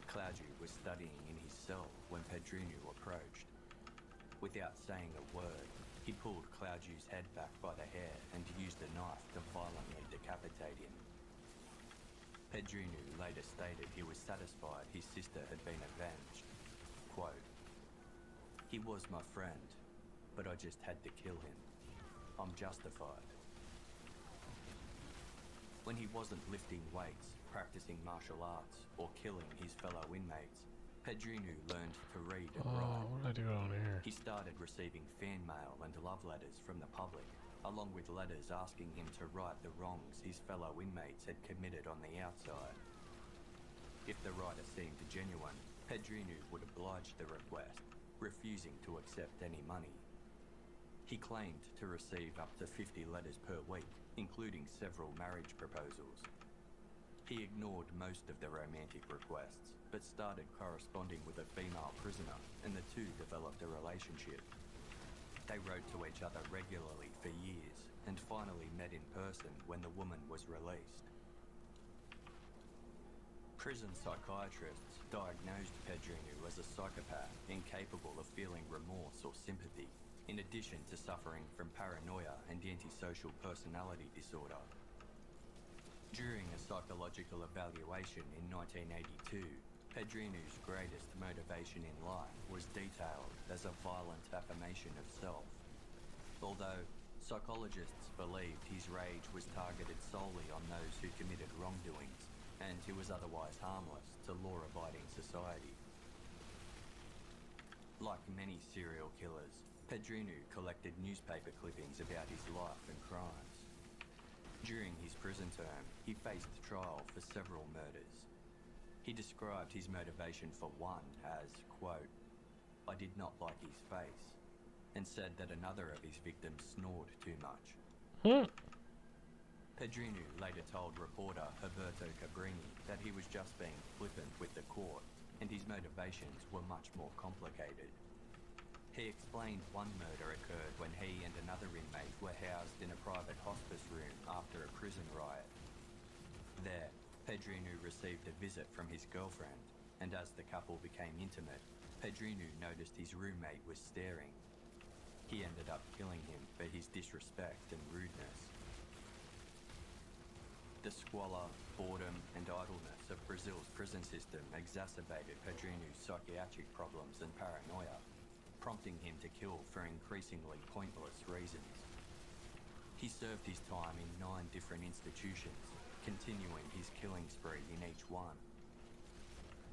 Speaker 3: Clouddew was studying in his cell when Pedrino approached. Without saying a word, he pulled Clouddew's head back by the hair and used a knife to violently decapitate him. Pedrino later stated he was satisfied his sister had been avenged. Quote, "He was my friend, but I just had to kill him. I'm justified." When he wasn't lifting weights, practicing martial arts, or killing his fellow inmates, Pedrino learned to read and write.
Speaker 1: What did I do on here?
Speaker 3: He started receiving fan mail and love letters from the public, along with letters asking him to right the wrongs his fellow inmates had committed on the outside. If the writer seemed genuine, Pedrino would oblige the request, refusing to accept any money. He claimed to receive up to 50 letters per week, including several marriage proposals. He ignored most of the romantic requests, but started corresponding with a female prisoner, and the two developed a relationship. They wrote to each other regularly for years, and finally met in person when the woman was released. Prison psychiatrists diagnosed Pedrino Pedrinu as a psychopath incapable of feeling remorse or sympathy, in addition to suffering from paranoia and antisocial personality disorder. During a psychological evaluation in 1982, Pedrinu's greatest motivation in life was detailed as a violent affirmation of self. Although psychologists believed his rage was targeted solely on those who committed wrongdoings, and he was otherwise harmless to law-abiding society. Like many serial killers, Pedrinu collected newspaper clippings about his life and crimes. During his prison term, he faced trial for several murders. He described his motivation for one as, quote, "I did not like his face," and said that another of his victims snored too much. Pedrinu later told reporter Herberto Cabrini that he was just being flippant with the court, and his motivations were much more complicated. He explained one murder occurred when he and another inmate were housed in a private hospice room after a prison riot. There, Pedrinu received a visit from his girlfriend, and as the couple became intimate, Pedrinu noticed his roommate was staring. He ended up killing him for his disrespect and rudeness. The squalor, boredom, and idleness of Brazil's prison system exacerbated Pedrinu's psychiatric problems and paranoia, prompting him to kill for increasingly pointless reasons. He served his time in 9 different institutions, continuing his killing spree in each one.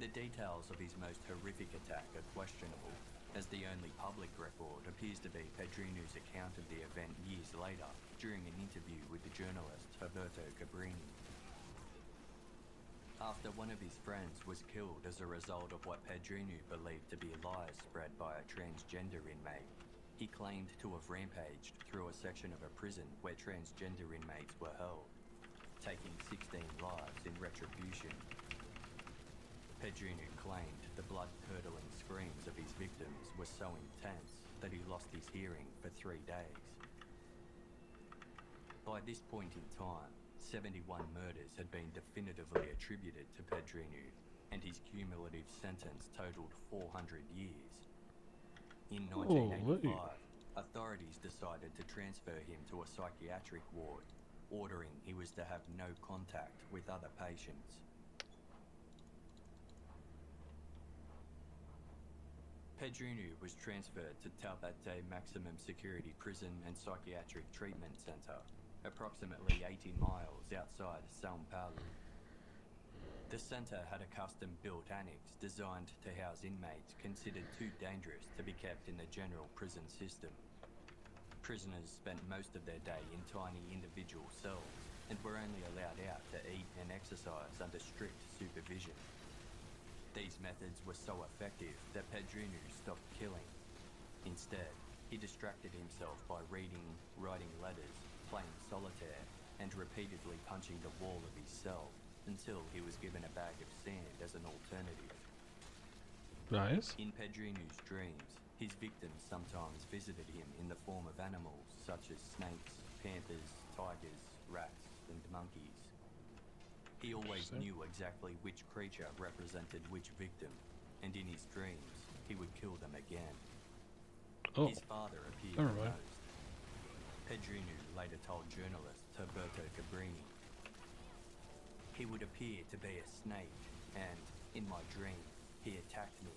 Speaker 3: The details of his most horrific attack are questionable, as the only public record appears to be Pedrinu's account of the event years later, during an interview with the journalist Herberto Cabrini. After one of his friends was killed as a result of what Pedrinu believed to be lies spread by a transgender inmate, he claimed to have rampaged through a section of a prison where transgender inmates were held, taking 16 lives in retribution. Pedrinu claimed the blood-curdling screams of his victims were so intense that he lost his hearing for 3 days. By this point in time, 71 murders had been definitively attributed to Pedrinu, and his cumulative sentence totaled 400 years. In 1985, authorities decided to transfer him to a psychiatric ward, ordering he was to have no contact with other patients. Pedrinu was transferred to Taubaté Maximum Security Prison and Psychiatric Treatment Center, approximately 80 miles outside São Paulo. The center had a custom-built annex designed to house inmates considered too dangerous to be kept in the general prison system. Prisoners spent most of their day in tiny individual cells and were only allowed out to eat and exercise under strict supervision. These methods were so effective that Pedrinu stopped killing. Instead, he distracted himself by reading, writing letters, playing solitaire, and repeatedly punching the wall of his cell until he was given a bag of sand as an alternative.
Speaker 1: Nice.
Speaker 3: In Pedrinu's dreams, his victims sometimes visited him in the form of animals such as snakes, panthers, tigers, rats, and monkeys. He always knew exactly which creature represented which victim, and in his dreams, he would kill them again.
Speaker 1: Oh,
Speaker 3: His father appeared
Speaker 1: never mind.
Speaker 3: amazed. Pedrinu later told journalist Herberto Cabrini, "He would appear to be a snake, and, in my dream, he attacked me,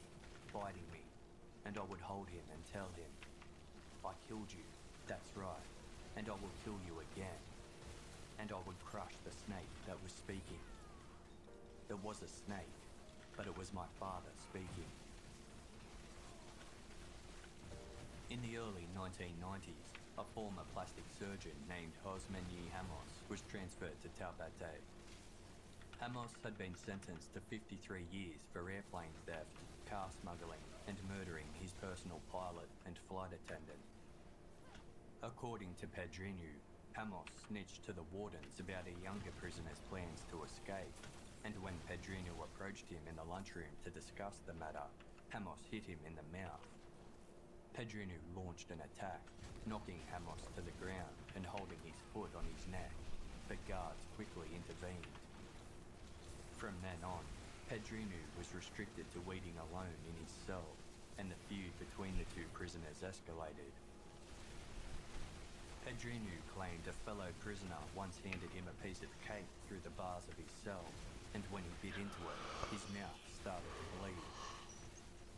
Speaker 3: biting me, and I would hold him and tell him, 'I killed you, that's right, and I will kill you again.' And I would crush the snake that was speaking. It was a snake, but it was my father speaking." In the early 1990s, a former plastic surgeon named Osmani Ramos was transferred to Taubaté. Ramos had been sentenced to 53 years for airplane theft, car smuggling, and murdering his personal pilot and flight attendant. According to Pedrinu, Ramos snitched to the wardens about a younger prisoner's plans to escape, and when Pedrinu approached him in the lunchroom to discuss the matter, Ramos hit him in the mouth. Pedrinu launched an attack, knocking Ramos to the ground and holding his foot on his neck, but guards quickly intervened. From then on, Pedrinu was restricted to eating alone escalated. Pedrinho claimed a fellow prisoner once handed him a piece of cake through the bars of his cell, and when he bit into it, his mouth started to bleed.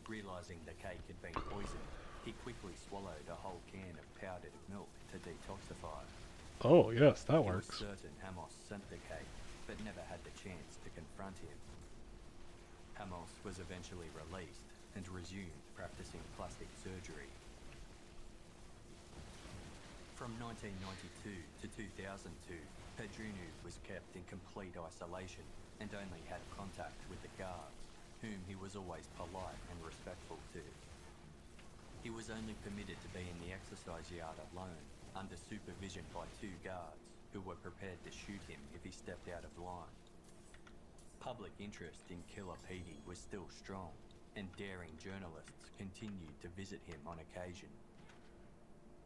Speaker 3: Realising the cake had been poisoned, he quickly swallowed a whole can of powdered milk to detoxify.
Speaker 1: Oh, yes, that
Speaker 3: He was
Speaker 1: works.
Speaker 3: certain Hamos sent the cake, but never had the chance to confront him. Hamos was eventually released and resumed practicing plastic surgery. From 1992 to 2002, Pedrinho was kept in complete isolation and only had contact with the guards, whom he was always polite and respectful to. He was only permitted to be in the exercise yard alone, under supervision by 2 guards, who were prepared to shoot him if he stepped out of line. Public interest in Killer Petey was still strong, and daring journalists continued to visit him on occasion.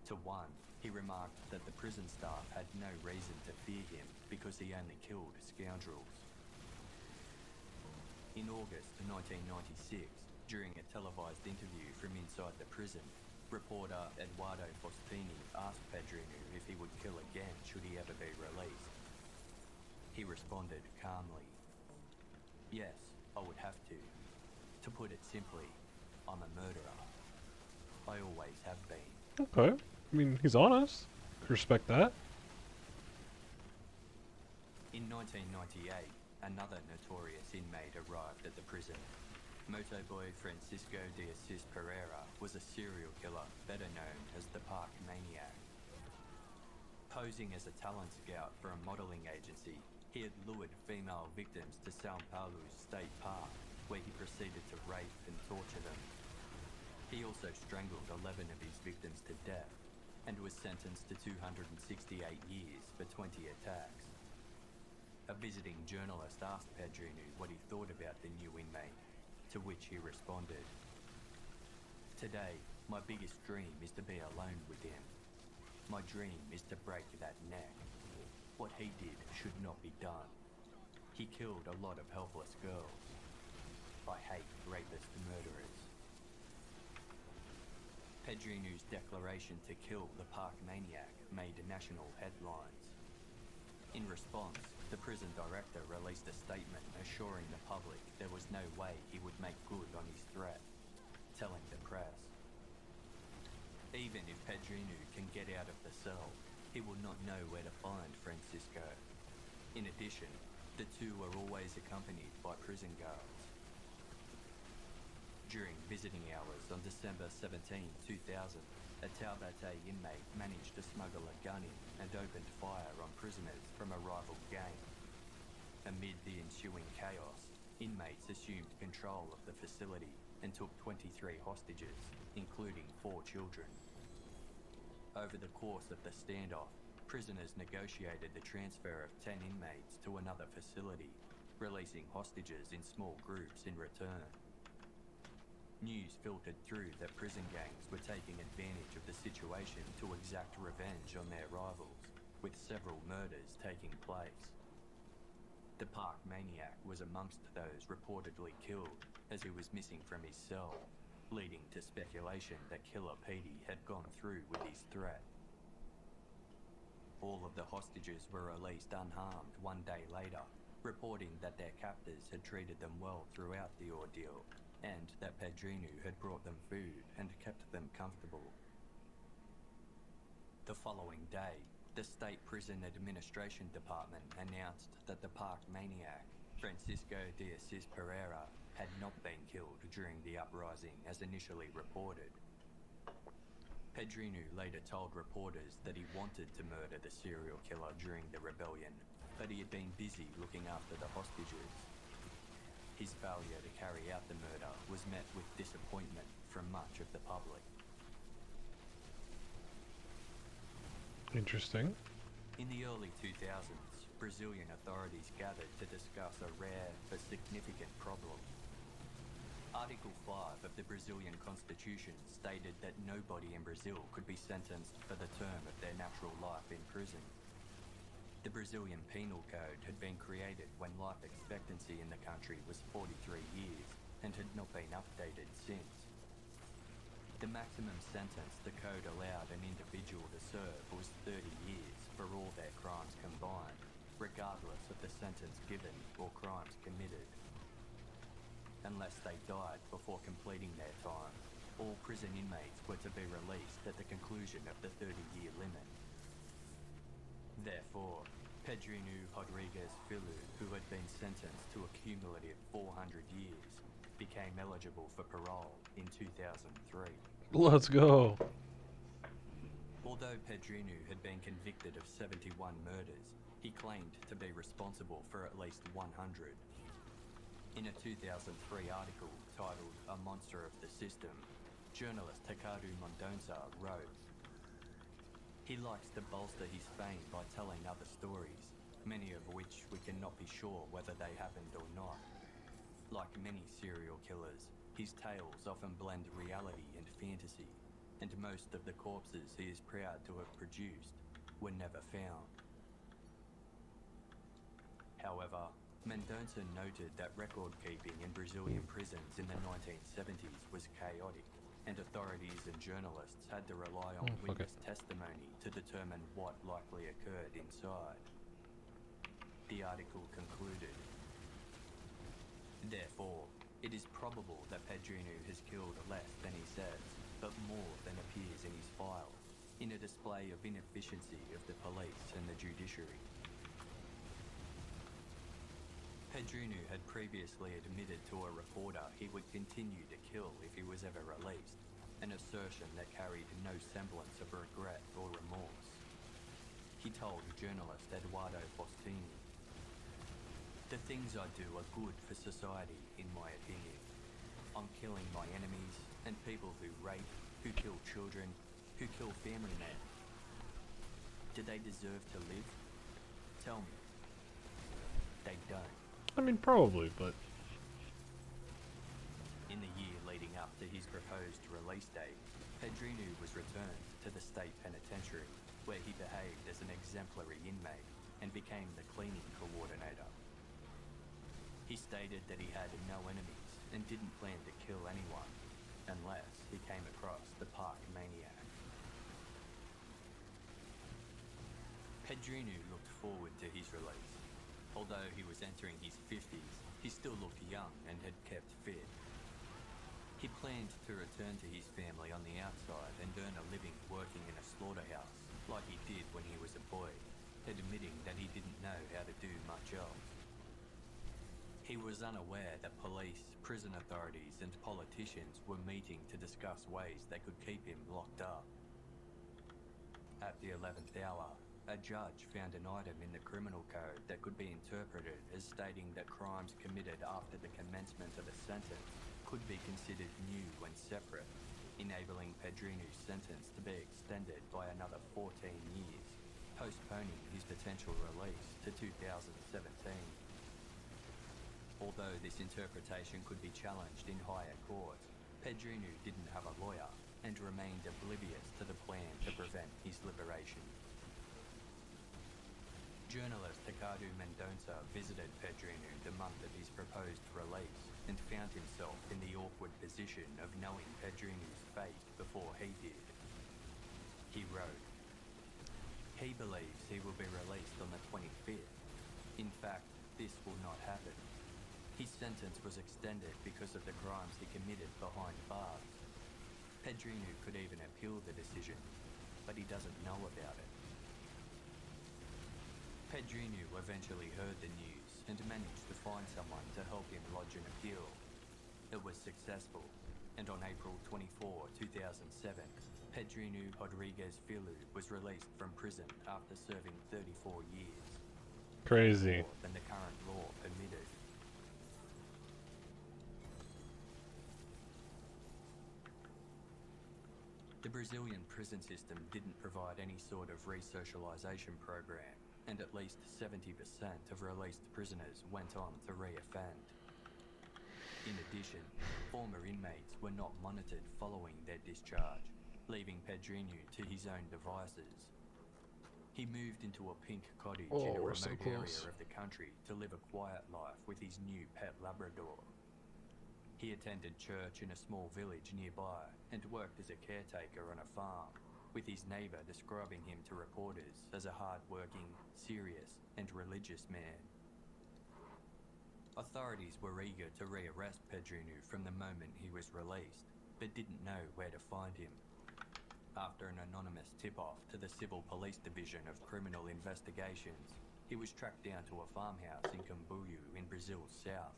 Speaker 3: To one, he remarked that the prison staff had no reason to fear him because he only killed scoundrels. In August 1996, during a televised interview from inside the prison, reporter Eduardo Fostini asked Pedrinho if he would kill again should he ever be released. He responded calmly, "Yes, I would have to. To put it simply, I'm a murderer. I always have been."
Speaker 1: Okay. I mean, he's honest. Respect that.
Speaker 3: In 1998, another notorious inmate arrived at the prison. Motoboy Francisco de Assis Pereira was a serial killer, better known as the Park Maniac. Posing as a talent scout for a modelling agency, he had lured female victims to São Paulo's State Park, where he proceeded to rape and torture them. He also strangled 11 of his victims to death, and was sentenced to 268 years for 20 attacks. A visiting journalist asked Pedrinho what he thought about the new inmate, to which he responded, "Today, my biggest dream is to be alone with him. My dream is to break that neck. What he did should not be done. He killed a lot of helpless girls. I hate rapist murderers." Pedrinho's declaration to kill the Park Maniac made national headlines. In response, the prison director released a statement assuring the public there was no way he would make good on his threat, telling the press, "Even if Pedrinho can get out of the cell, he will not know where to find Francisco. In addition, the two are always accompanied by prison guards." During visiting hours on December 17, 2000, a Taubaté inmate managed to smuggle a gun in and opened fire on prisoners from a rival gang. Amid the ensuing chaos, inmates assumed control of the facility and took 23 hostages, including 4 children. Over the course of the standoff, prisoners negotiated the transfer of 10 inmates to another facility, releasing hostages in small groups in return. News filtered through that prison gangs were taking advantage of the situation to exact revenge on their rivals, with several murders taking place. The Park Maniac was amongst those reportedly killed, as he was missing from his cell, leading to speculation that Killer Petey had gone through with his threat. All of the hostages were released unharmed one day later, reporting that their captors had treated them well throughout the ordeal, and that Pedrinho had brought them food and kept them comfortable. The following day, the State Prison Administration Department announced that the Park Maniac, Francisco de Assis Pereira, had not been killed during the uprising as initially reported. Pedrinho later told reporters that he wanted to murder the serial killer during the rebellion, but he had been busy looking after the hostages. His failure to carry out the murder was met with disappointment from much of the public.
Speaker 1: Interesting.
Speaker 3: In the early 2000s, Brazilian authorities gathered to discuss a rare but significant problem. Article 5 of the Brazilian Constitution stated that nobody in Brazil could be sentenced for the term of their natural life in prison. The Brazilian Penal Code had been created when life expectancy in the country was 43 years and had not been updated since. The maximum sentence the code allowed an individual to serve was 30 years for all their crimes combined, regardless of the sentence given or crimes committed. Unless they died before completing their time, all prison inmates were to be released at the conclusion of the 30-year limit. Therefore, Pedrinho Rodrigues Filho, who had been sentenced to a cumulative 400 years, became eligible for parole in 2003.
Speaker 1: Let's go.
Speaker 3: Although Pedrinho had been convicted of 71 murders, he claimed to be responsible for at least 100. In a 2003 article titled "A Monster of the System," journalist Ricardo Mendonça wrote, "He likes to bolster his fame by telling other stories, many of which we cannot be sure whether they happened or not. Like many serial killers, his tales often blend reality and fantasy, and most of the corpses he is proud to have produced were never found." However, Mendonça noted that record-keeping in Brazilian prisons in the 1970s was chaotic, and authorities and journalists had to rely on witness testimony to determine what likely occurred inside. The article concluded, "Therefore, it is probable that Pedrinho has killed less than he says, but more than appears in his files, in a display of inefficiency of the police and the judiciary." Pedrinho had previously admitted to a reporter he would continue to kill if he was ever released, an assertion that carried no semblance of regret or remorse. He told journalist Eduardo Faustini, "The things I do are good for society, in my opinion. I'm killing my enemies and people who rape, who kill children, who kill family men. Do they deserve to live? Tell me." They don't.
Speaker 1: I mean, probably, but...
Speaker 3: In the year leading up to his proposed release date, Pedrinho was returned to the state penitentiary, where he behaved as an exemplary inmate and became the cleaning coordinator. He stated that he had no enemies and didn't plan to kill anyone, unless he came across the park maniac. Pedrinho looked forward to his release. Although he was entering his 50s, he still looked young and had kept fit. He planned to return to his family on the outside and earn a living working in a slaughterhouse, like he did when he was a boy, admitting that he didn't know how to do much else. He was unaware that police, prison authorities and politicians were meeting to discuss ways they could keep him locked up. At the 11th hour, a judge found an item in the criminal code that could be interpreted as stating that crimes committed after the commencement of a sentence could be considered new and separate, enabling Pedrinho's sentence to be extended by another 14 years, postponing his potential release to 2017. Although this interpretation could be challenged in higher courts, Pedrinho didn't have a lawyer and remained oblivious to the plan to prevent his liberation. Journalist Ricardo Mendonça visited Pedrinho the month of his proposed release and found himself in the awkward position of knowing Pedrinho's fate before he did. He wrote, "He believes he will be released on the 25th. In fact, this will not happen. His sentence was extended because of the crimes he committed behind bars. Pedrinho could even appeal the decision, but he doesn't know about it." Pedrinho eventually heard the news and managed to find someone to help him lodge an appeal. It was successful, and on April 24, 2007, Pedrinho Rodrigues Filho was released from prison after serving 34 years.
Speaker 1: Crazy.
Speaker 3: More than the current law permitted. The Brazilian prison system didn't provide any sort of resocialization program, and at least 70% of released prisoners went on to re-offend. In addition, former inmates were not monitored following their discharge, leaving Pedrinho to his own devices. He moved into a pink cottage in a remote area of the country to live a quiet life with his new pet Labrador. He attended church in a small village nearby and worked as a caretaker on a farm, with his neighbour describing him to reporters as a hard-working, serious and religious man. Authorities were eager to rearrest Pedrinu from the moment he was released, but didn't know where to find him. After an anonymous tip-off to the Civil Police Division of Criminal Investigations, he was tracked down to a farmhouse in Cambuyu in Brazil's south.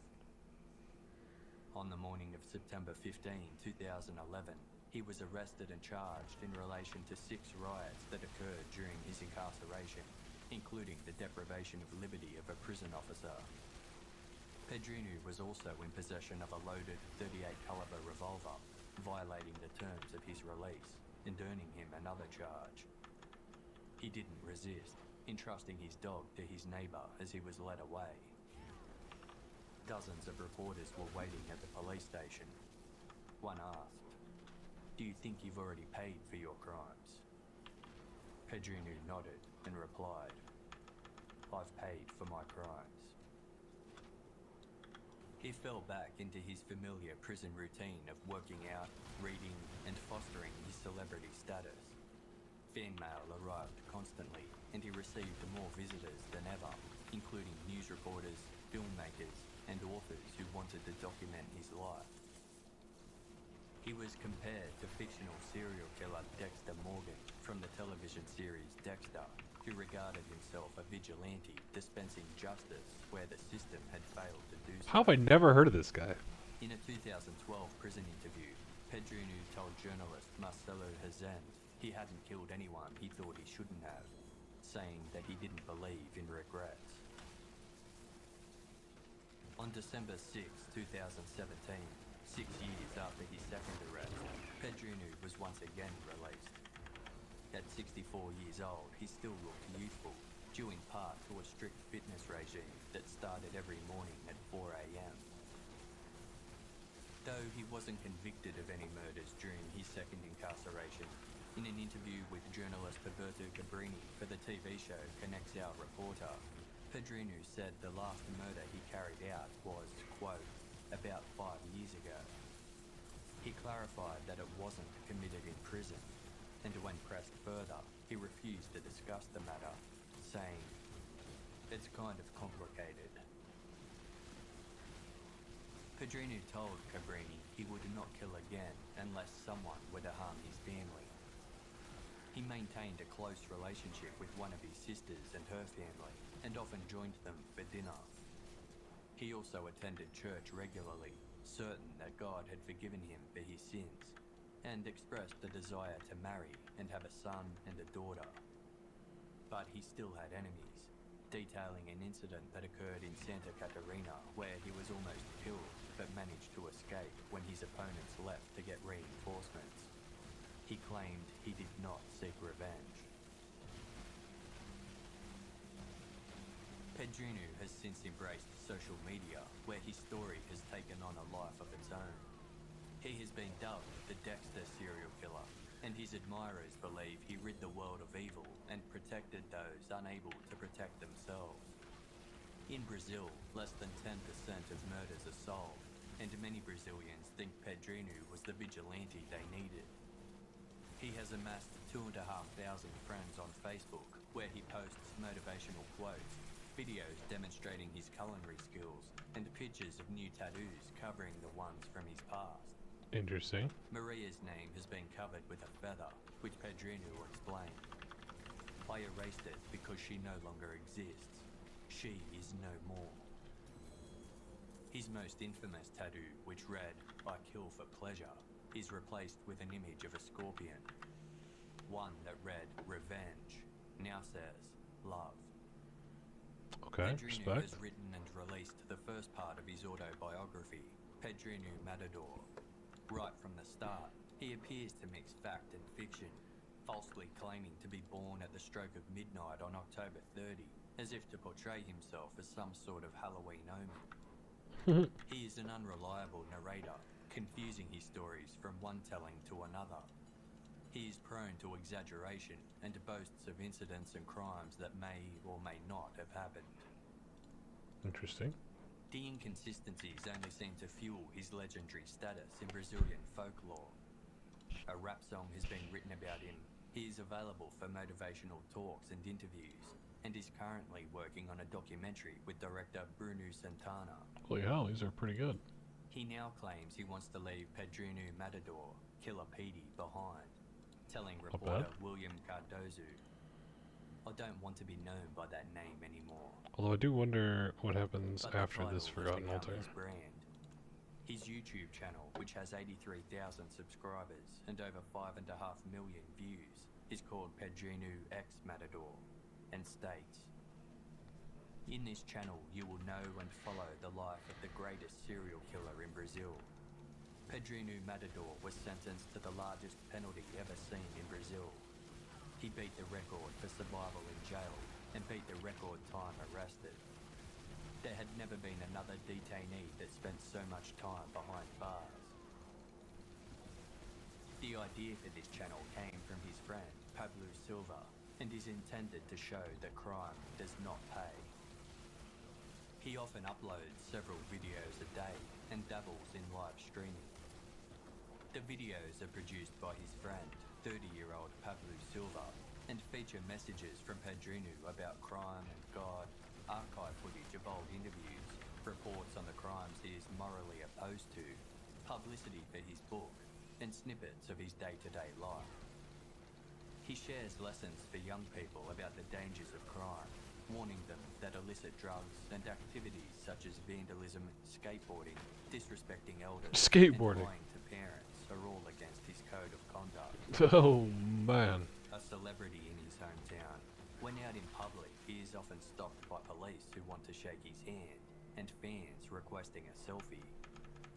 Speaker 3: On the morning of September 15, 2011, he was arrested and charged in relation to 6 riots that occurred during his incarceration, including the deprivation of liberty of a prison officer. Pedrinu was also in possession of a loaded .38 caliber revolver, violating the terms of his release and earning him another charge. He didn't resist, entrusting his dog to his neighbour as he was led away. Dozens of reporters were waiting at the police station. One asked, "Do you think you've already paid for your crimes?" Pedrinu nodded and replied, "I've paid for my crimes." He fell back into his familiar prison routine of working out, reading, and fostering his celebrity status. Fan mail arrived constantly, and he received more visitors than ever, including news reporters, filmmakers, and authors who wanted to document his life. He was compared to fictional serial killer Dexter Morgan from the television series Dexter, who regarded himself a vigilante dispensing justice where the system had failed to do so.
Speaker 1: How have I never heard of this guy?
Speaker 3: In a 2012 prison interview, Pedrinu told journalist Marcelo Rezende he hadn't killed anyone he thought he shouldn't have, saying that he didn't believe in regrets. On December 6, 2017, 6 years after his second arrest, Pedrinu was once again released. At 64 years old, he still looked youthful, due in part to a strict fitness regime that started every morning at 4 a.m. Though he wasn't convicted of any murders during his second incarceration, in an interview with journalist Roberto Cabrini for the TV show Conexão Reporter, Pedrinu said the last murder he carried out was, quote, about 5 years ago. He clarified that it wasn't committed in prison, and when pressed further, he refused to discuss the matter, saying, "It's kind of complicated." Pedrinu told Cabrini he would not kill again unless someone were to harm his family. He maintained a close relationship with one of his sisters and her family, and often joined them for dinner. He also attended church regularly, certain that God had forgiven him for his sins, and expressed the desire to marry and have a son and a daughter. But he still had enemies, detailing an incident that occurred in Santa Catarina where he was almost killed but managed to escape when his opponents left to get reinforcements. He claimed he did not seek revenge. Pedrinu has since embraced social media, where his story has taken on a life of its own. He has been dubbed the Dexter serial killer, and his admirers believe he rid the world of evil and protected those unable to protect themselves. In Brazil, less than 10% of murders are solved, and many Brazilians think Pedrinu was the vigilante they needed. He has amassed 2,500 friends on Facebook, where he posts motivational quotes, videos demonstrating his culinary skills, and pictures of new tattoos covering the ones from his past.
Speaker 1: Interesting.
Speaker 3: Maria's name has been covered with a feather, which Pedrinu explained. "I erased it because she no longer exists. She is no more." His most infamous tattoo, which read, "I kill for pleasure," is replaced with an image of a scorpion. One that read, "Revenge," now says, "Love."
Speaker 1: Okay,
Speaker 3: Pedrinu
Speaker 1: respect.
Speaker 3: has written and released the first part of his autobiography, Pedrinu Matador. Right from the start, he appears to mix fact and fiction, falsely claiming to be born at the stroke of midnight on October 30, as if to portray himself as some sort of Halloween omen. He is an unreliable narrator, confusing his stories from one telling to another. He is prone to exaggeration and boasts of incidents and crimes that may or may not have happened.
Speaker 1: Interesting.
Speaker 3: The inconsistencies only seem to fuel his legendary status in Brazilian folklore. A rap song has been written about him. He is available for motivational talks and interviews, and is currently working on a documentary with director Bruno Santana.
Speaker 1: Holy hell, these are pretty good.
Speaker 3: He now claims he wants to leave Pedrinho Matador, Killer Petey, behind, telling reporter William Cardozo, "I don't want to be known by that name anymore."
Speaker 1: Although I do wonder what happens
Speaker 3: But
Speaker 1: after
Speaker 3: the
Speaker 1: this
Speaker 3: title has
Speaker 1: Forgotten
Speaker 3: become
Speaker 1: Altar.
Speaker 3: his brand. His YouTube channel, which has 83,000 subscribers and over 5.5 million views, is called Pedrinho X Matador, and states, "In this channel you will know and follow the life of the greatest serial killer in Brazil. Pedrinho Matador was sentenced to the largest penalty ever seen in Brazil. He beat the record for survival in jail and beat the record time arrested. There had never been another detainee that spent so much time behind bars." The idea for this channel came from his friend Pablo Silva and is intended to show that crime does not pay. He often uploads several videos a day and dabbles in live streaming. The videos are produced by his friend, 30-year-old Pablo Silva, and feature messages from Pedrinho about crime and God, archive footage of old interviews, reports on the crimes he is morally opposed to, publicity for his book, and snippets of his day-to-day life. He shares lessons for young people about the dangers of crime, warning them that illicit drugs and activities such as vandalism, skateboarding, disrespecting elders,
Speaker 1: Skateboarding.
Speaker 3: and lying to parents are all against his code of conduct.
Speaker 1: Oh man.
Speaker 3: A celebrity in his hometown, when out in public, he is often stopped by police who want to shake his hand, and fans requesting a selfie.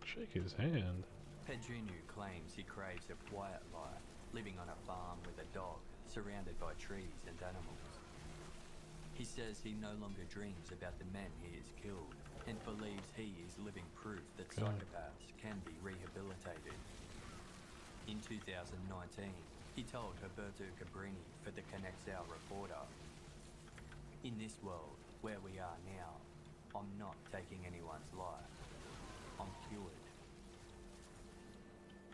Speaker 1: Shake his hand.
Speaker 3: Pedrinho claims he craves a quiet life, living on a farm with a dog, surrounded by trees and animals. He says he no longer dreams about the men he has killed, and believes he is living proof that psychopaths can be rehabilitated. In 2019, he told Roberto Cabrini for the Conexão reporter, "In this world, where we are now, I'm not taking anyone's life. I'm cured."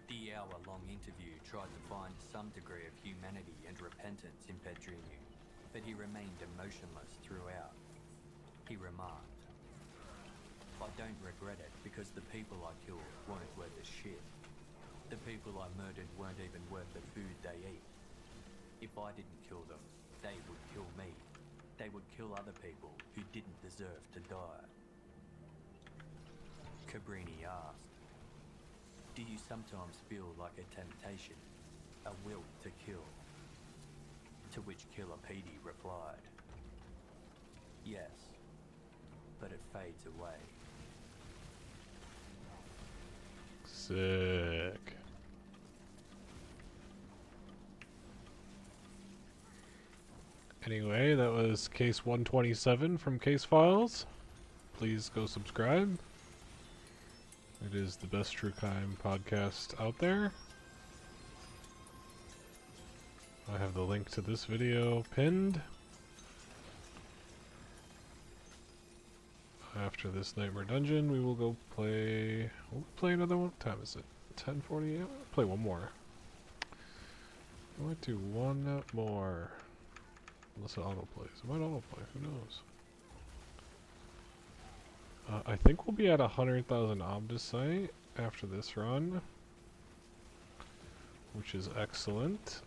Speaker 3: The hour-long interview tried to find some degree of humanity and repentance in Pedrinho, but he remained emotionless throughout. He remarked, "I don't regret it because the people I killed weren't worth a shit. The people I murdered weren't even worth the food they eat. If I didn't kill them, they would kill me. They would kill other people who didn't deserve to die." Cabrini asked, "Do you sometimes feel like a temptation, a will to kill?" To which Killer Petey replied, "Yes, but it fades away."
Speaker 1: Sick. Anyway, that was case 127 from Case Files. Please go subscribe. It is the best true crime podcast out there. I have the link to this video pinned. After this Nightmare Dungeon, we will go play... We'll play another one. What time is it? 10:48? I'll play one more. I might do one more. Unless it autoplays. It might autoplay. Who knows? I think we'll be at 100,000 Omnisite after this run, which is excellent.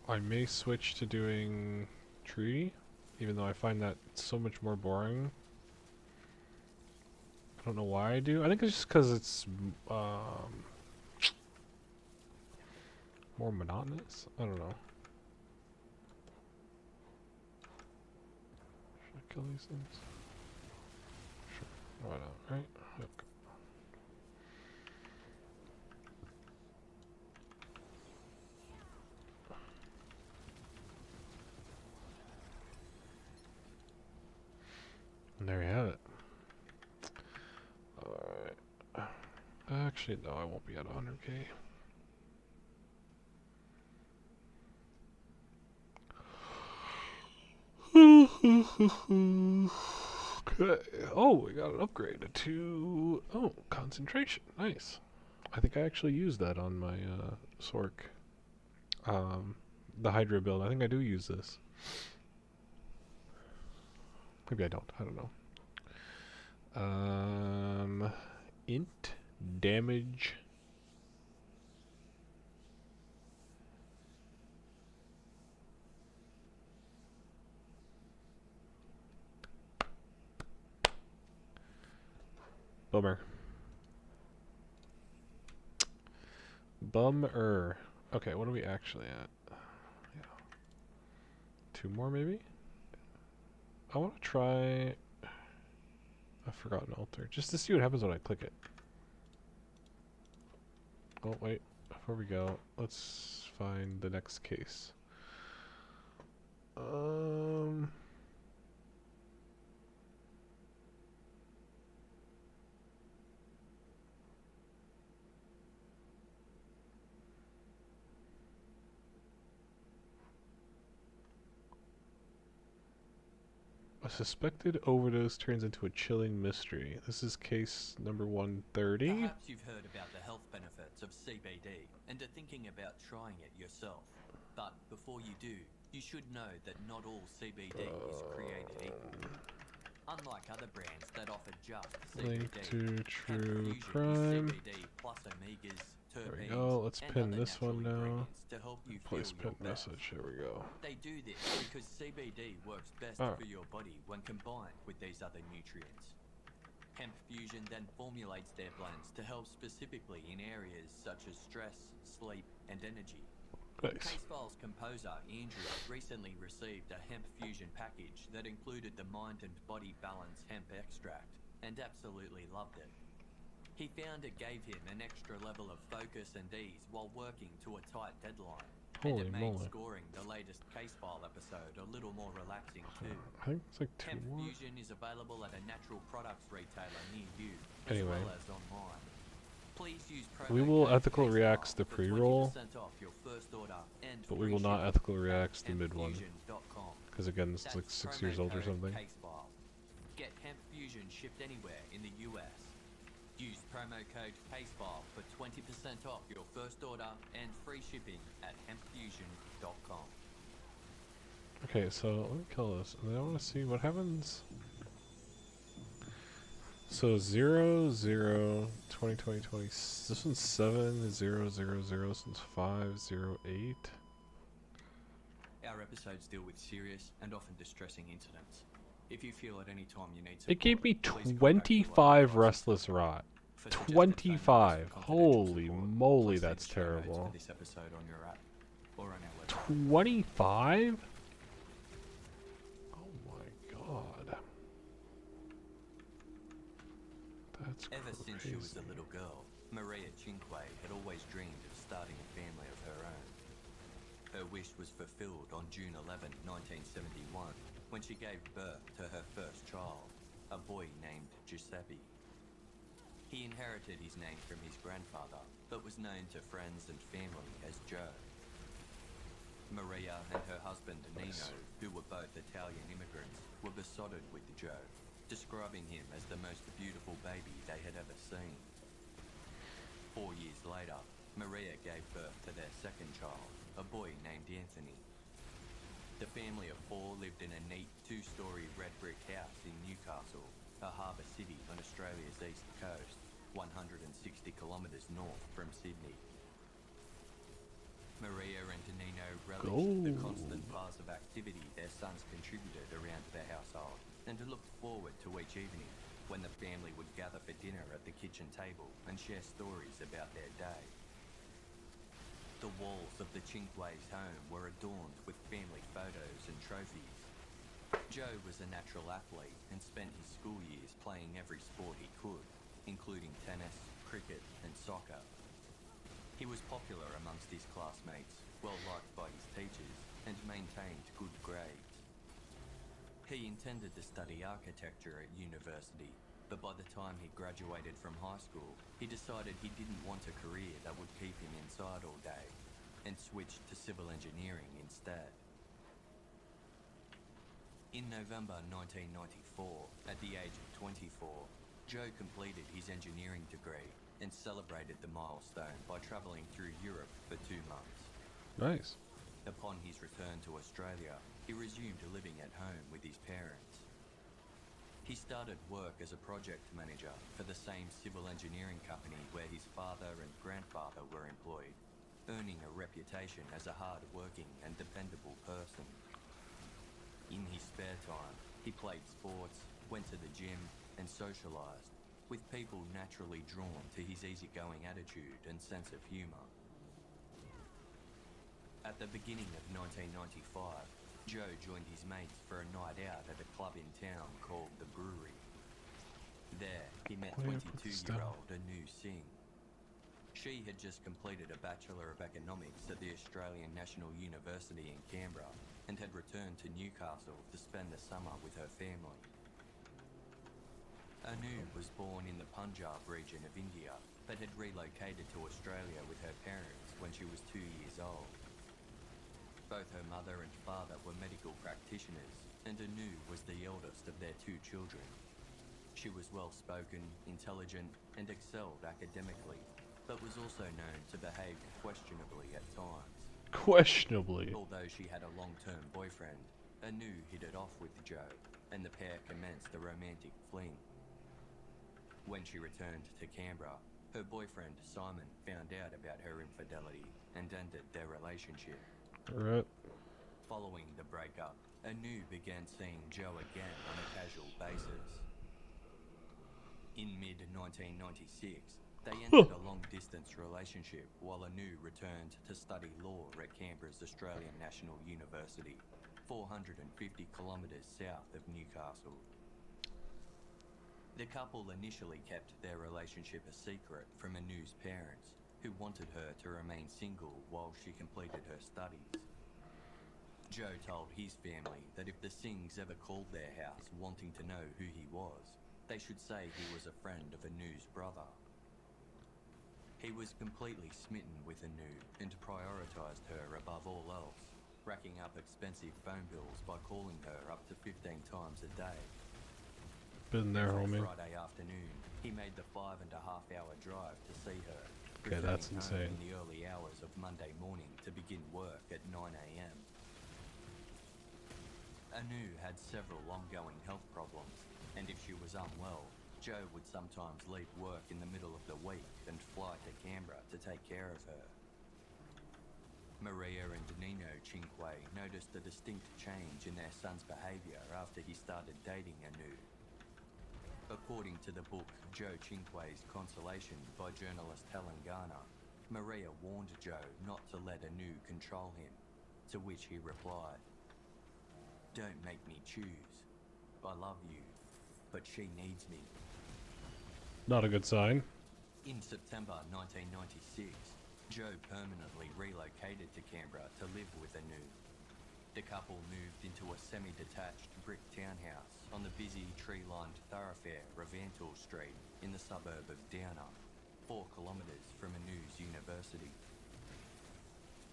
Speaker 1: I may switch to doing tree, even though I find that so much more boring. I don't know why I do. I think it's just because it's more monotonous. I don't know. Should I kill these things? Sure. Why not, right? Okay. And there you have it. Alright. Actually, no, I won't be at 100k. Okay. Oh, we got an upgrade to concentration. Nice. I think I actually used that on my Sork. The Hydra build. I think I do use this. Maybe I don't. I don't know. Int damage. Bummer. Bummer. Okay, what are we actually at? Yeah. 2 more maybe? I want to try a Forgotten Altar, just to see what happens when I click it. Oh, wait. Before we go, let's find the next case. A suspected overdose turns into a chilling mystery. This is case number 130.
Speaker 3: Perhaps you've heard about the health benefits of CBD and are thinking about trying it yourself. But before you do, you should know that not all CBD is created equal. Unlike other brands that offer just
Speaker 1: Link
Speaker 3: CBD,
Speaker 1: to True
Speaker 3: Hemp Fusion
Speaker 1: Crime.
Speaker 3: is CBD plus omegas,
Speaker 1: There we
Speaker 3: terpenes,
Speaker 1: go. Let's
Speaker 3: and
Speaker 1: pin
Speaker 3: other
Speaker 1: this one
Speaker 3: natural
Speaker 1: now.
Speaker 3: ingredients to help you
Speaker 1: Place
Speaker 3: feel
Speaker 1: pin
Speaker 3: your best.
Speaker 1: message. There we go.
Speaker 3: They do this because CBD works best
Speaker 1: Oh.
Speaker 3: for your body when combined with these other nutrients. Hemp Fusion then formulates their blends to help specifically in areas such as stress, sleep, and energy.
Speaker 1: Nice.
Speaker 3: Casefile's composer, Andrew, recently received a Hemp Fusion package that included the Mind and Body Balance hemp extract, and absolutely loved it. He found it gave him an extra level of focus and ease while working to a tight deadline, and
Speaker 1: Holy
Speaker 3: it made
Speaker 1: moly.
Speaker 3: scoring the latest Casefile episode a little more relaxing too.
Speaker 1: I think it's like 2
Speaker 3: Hemp
Speaker 1: more.
Speaker 3: Fusion is available at a natural products retailer near you,
Speaker 1: Anyway.
Speaker 3: as well as online. Please use promo
Speaker 1: We will
Speaker 3: code
Speaker 1: ethical
Speaker 3: CASEFILE
Speaker 1: reacts the
Speaker 3: for
Speaker 1: pre-roll,
Speaker 3: 20% off your first order and
Speaker 1: but we
Speaker 3: free
Speaker 1: will not
Speaker 3: shipping
Speaker 1: ethical
Speaker 3: at
Speaker 1: reacts the mid one.
Speaker 3: hempfusion.com.
Speaker 1: Because again, this is like
Speaker 3: That's
Speaker 1: 6
Speaker 3: promo
Speaker 1: years old or
Speaker 3: code
Speaker 1: something.
Speaker 3: CASEFILE. Get Hemp Fusion shipped anywhere in the US. Use promo code CASEFILE for 20% off your first order and free shipping at hempfusion.com.
Speaker 1: Okay, so let me kill this, and then I want to see what happens. So 0, 0, 20, 20, 20. This one's 7, 0, 0, 0. This one's 5, 0, 8.
Speaker 3: Our episodes deal with serious and often distressing incidents. If you feel at any time you need
Speaker 1: It gave me
Speaker 3: support, please contact your
Speaker 1: 25
Speaker 3: local
Speaker 1: restless rot.
Speaker 3: For suggested
Speaker 1: 25.
Speaker 3: phone numbers for confidential
Speaker 1: Holy
Speaker 3: support,
Speaker 1: moly,
Speaker 3: please see
Speaker 1: that's
Speaker 3: the show notes
Speaker 1: terrible.
Speaker 3: For this episode on your app or on our website.
Speaker 1: 25? Oh my god. That's
Speaker 3: Ever
Speaker 1: crazy.
Speaker 3: since she was a little girl, Maria Cinque had always dreamed of starting a family of her own. Her wish was fulfilled on June 11, 1971, when she gave birth to her first child, a boy named Giuseppe. He inherited his name from his grandfather, but was known to friends and family as Joe. Maria and her husband
Speaker 1: Nice.
Speaker 3: Nino, who were both Italian immigrants, were besotted with Joe, describing him as the most beautiful baby they had ever seen. 4 years later, Maria gave birth to their second child, a boy named Anthony. The family of 4 lived in a neat 2-story red brick house in Newcastle, a harbour city on Australia's east coast, 160 kilometres north from Sydney. Maria and Nino relished the constant buzz of activity their sons contributed around their household, and looked forward to each evening when the family would gather for dinner at the kitchen table and share stories about their day. The walls of the Cinque's home were adorned with family photos and trophies. Joe was a natural athlete and spent his school years playing every sport he could, including tennis, cricket and soccer. He was popular amongst his classmates, well liked by his teachers, and maintained good grades. He intended to study architecture at university, but by the time he graduated from high school, he decided he didn't want a career that would keep him inside all day, and switched to civil engineering instead. In November 1994, at the age of 24, Joe completed his engineering degree and celebrated the milestone by travelling through Europe for 2 months.
Speaker 1: Nice.
Speaker 3: Upon his return to Australia, he resumed living at home with his parents. He started work as a project manager for the same civil engineering company where his father and grandfather were employed, earning a reputation as a hard-working and dependable person. In his spare time, he played sports, went to the gym, and socialised, with people naturally drawn to his easygoing attitude and sense of humour. At the beginning of 1995, Joe joined his mates for a night out at a club in town called The Brewery. There, he met
Speaker 1: Where did I put this down?
Speaker 3: 22-year-old Anu Singh. She had just completed a Bachelor of Economics at the Australian National University in Canberra and had returned to Newcastle to spend the summer with her family. Anu was born in the Punjab region of India, but had relocated to Australia with her parents when she was 2 years old. Both her mother and father were medical practitioners, and Anu was the eldest of their 2 children. She was well-spoken, intelligent, and excelled academically, but was also known to behave questionably at times.
Speaker 1: Questionably.
Speaker 3: Although she had a long-term boyfriend, Anu hit it off with Joe, and the pair commenced a romantic fling. When she returned to Canberra, her boyfriend Simon found out about her infidelity and ended their relationship.
Speaker 1: Alright.
Speaker 3: Following the breakup, Anu began seeing Joe again on a casual basis. In mid-1996, they ended a long-distance relationship while Anu returned to study law at Canberra's Australian National University, 450 kilometres south of Newcastle. The couple initially kept their relationship a secret from Anu's parents, who wanted her to remain single while she completed her studies. Joe told his family that if the Singhs ever called their house wanting to know who he was, they should say he was a friend of Anu's brother. He was completely smitten with Anu and prioritised her above all else, racking up expensive phone bills by calling her up to 15 times a day.
Speaker 1: Been there,
Speaker 3: Every
Speaker 1: homie.
Speaker 3: Friday afternoon, he made the 5.5-hour drive to see her.
Speaker 1: Okay, that's
Speaker 3: returning home
Speaker 1: insane.
Speaker 3: in the early hours of Monday morning to begin work at 9 a.m. Anu had several ongoing health problems, and if she was unwell, Joe would sometimes leave work in the middle of the week and fly to Canberra to take care of her. Maria and Nino Chinque noticed a distinct change in their son's behaviour after he started dating Anu. According to the book Joe Chinque's Consolation by journalist Helen Garner, Maria warned Joe not to let Anu control him, to which he replied, "Don't make me choose. I love you, but she needs me."
Speaker 1: Not a good sign.
Speaker 3: In September 1996, Joe permanently relocated to Canberra to live with Anu. The couple moved into a semi-detached brick townhouse on the busy tree-lined thoroughfare Revantal Street in the suburb of Downer, 4 kilometres from Anu's university.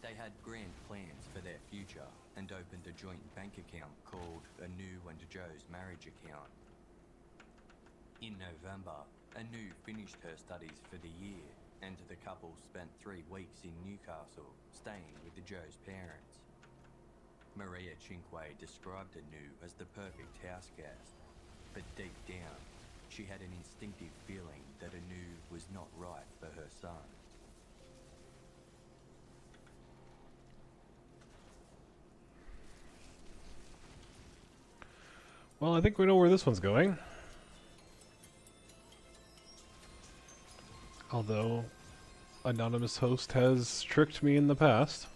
Speaker 3: They had grand plans for their future and opened a joint bank account called Anu and Joe's marriage account. In November, Anu finished her studies for the year, and the couple spent 3 weeks in Newcastle, staying with Joe's parents. Maria Chinque described Anu as the perfect house guest, but deep down, she had an instinctive feeling that Anu was not right for her son.
Speaker 1: Well, I think we know where this one's going. Although, anonymous host has tricked me in the past.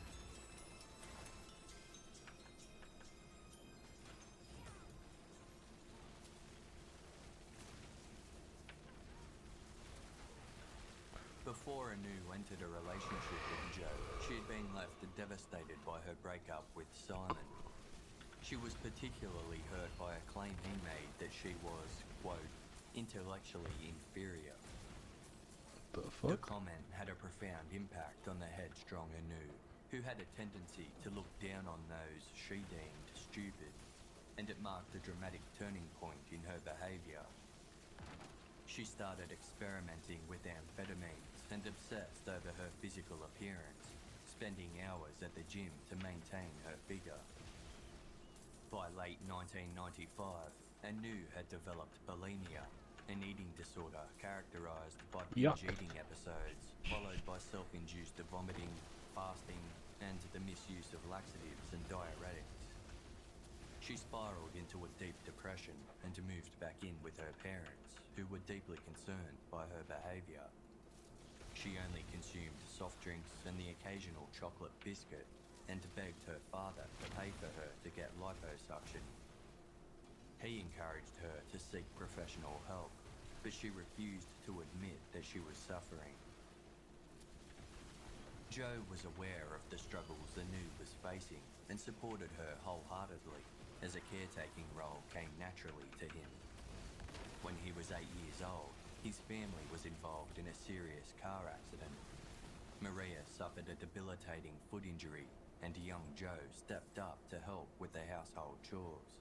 Speaker 3: Before Anu entered a relationship with Joe, she had been left devastated by her breakup with Simon. She was particularly hurt by a claim he made that she was, quote, intellectually inferior.
Speaker 1: The
Speaker 3: The
Speaker 1: fuck?
Speaker 3: comment had a profound impact on the headstrong Anu, who had a tendency to look down on those she deemed stupid. and it marked a dramatic turning point in her behaviour. She started experimenting with amphetamines and obsessed over her physical appearance, spending hours at the gym to maintain her figure. By late 1995, Anu had developed bulimia, an eating disorder characterized by binge eating episodes, followed by self-induced vomiting, fasting, and the misuse of laxatives and diuretics. She spiraled into a deep depression and moved back in with her parents, who were deeply concerned by her behaviour. She only consumed soft drinks and the occasional chocolate biscuit, and begged her father to pay for her to get liposuction. He encouraged her to seek professional help, but she refused to admit that she was suffering. Joe was aware of the struggles Anu was facing and supported her wholeheartedly, as a caretaking role came naturally to him. When he was 8 years old, his family was involved in a serious car accident. Maria suffered a debilitating foot injury, and young Joe stepped up to help with the household chores.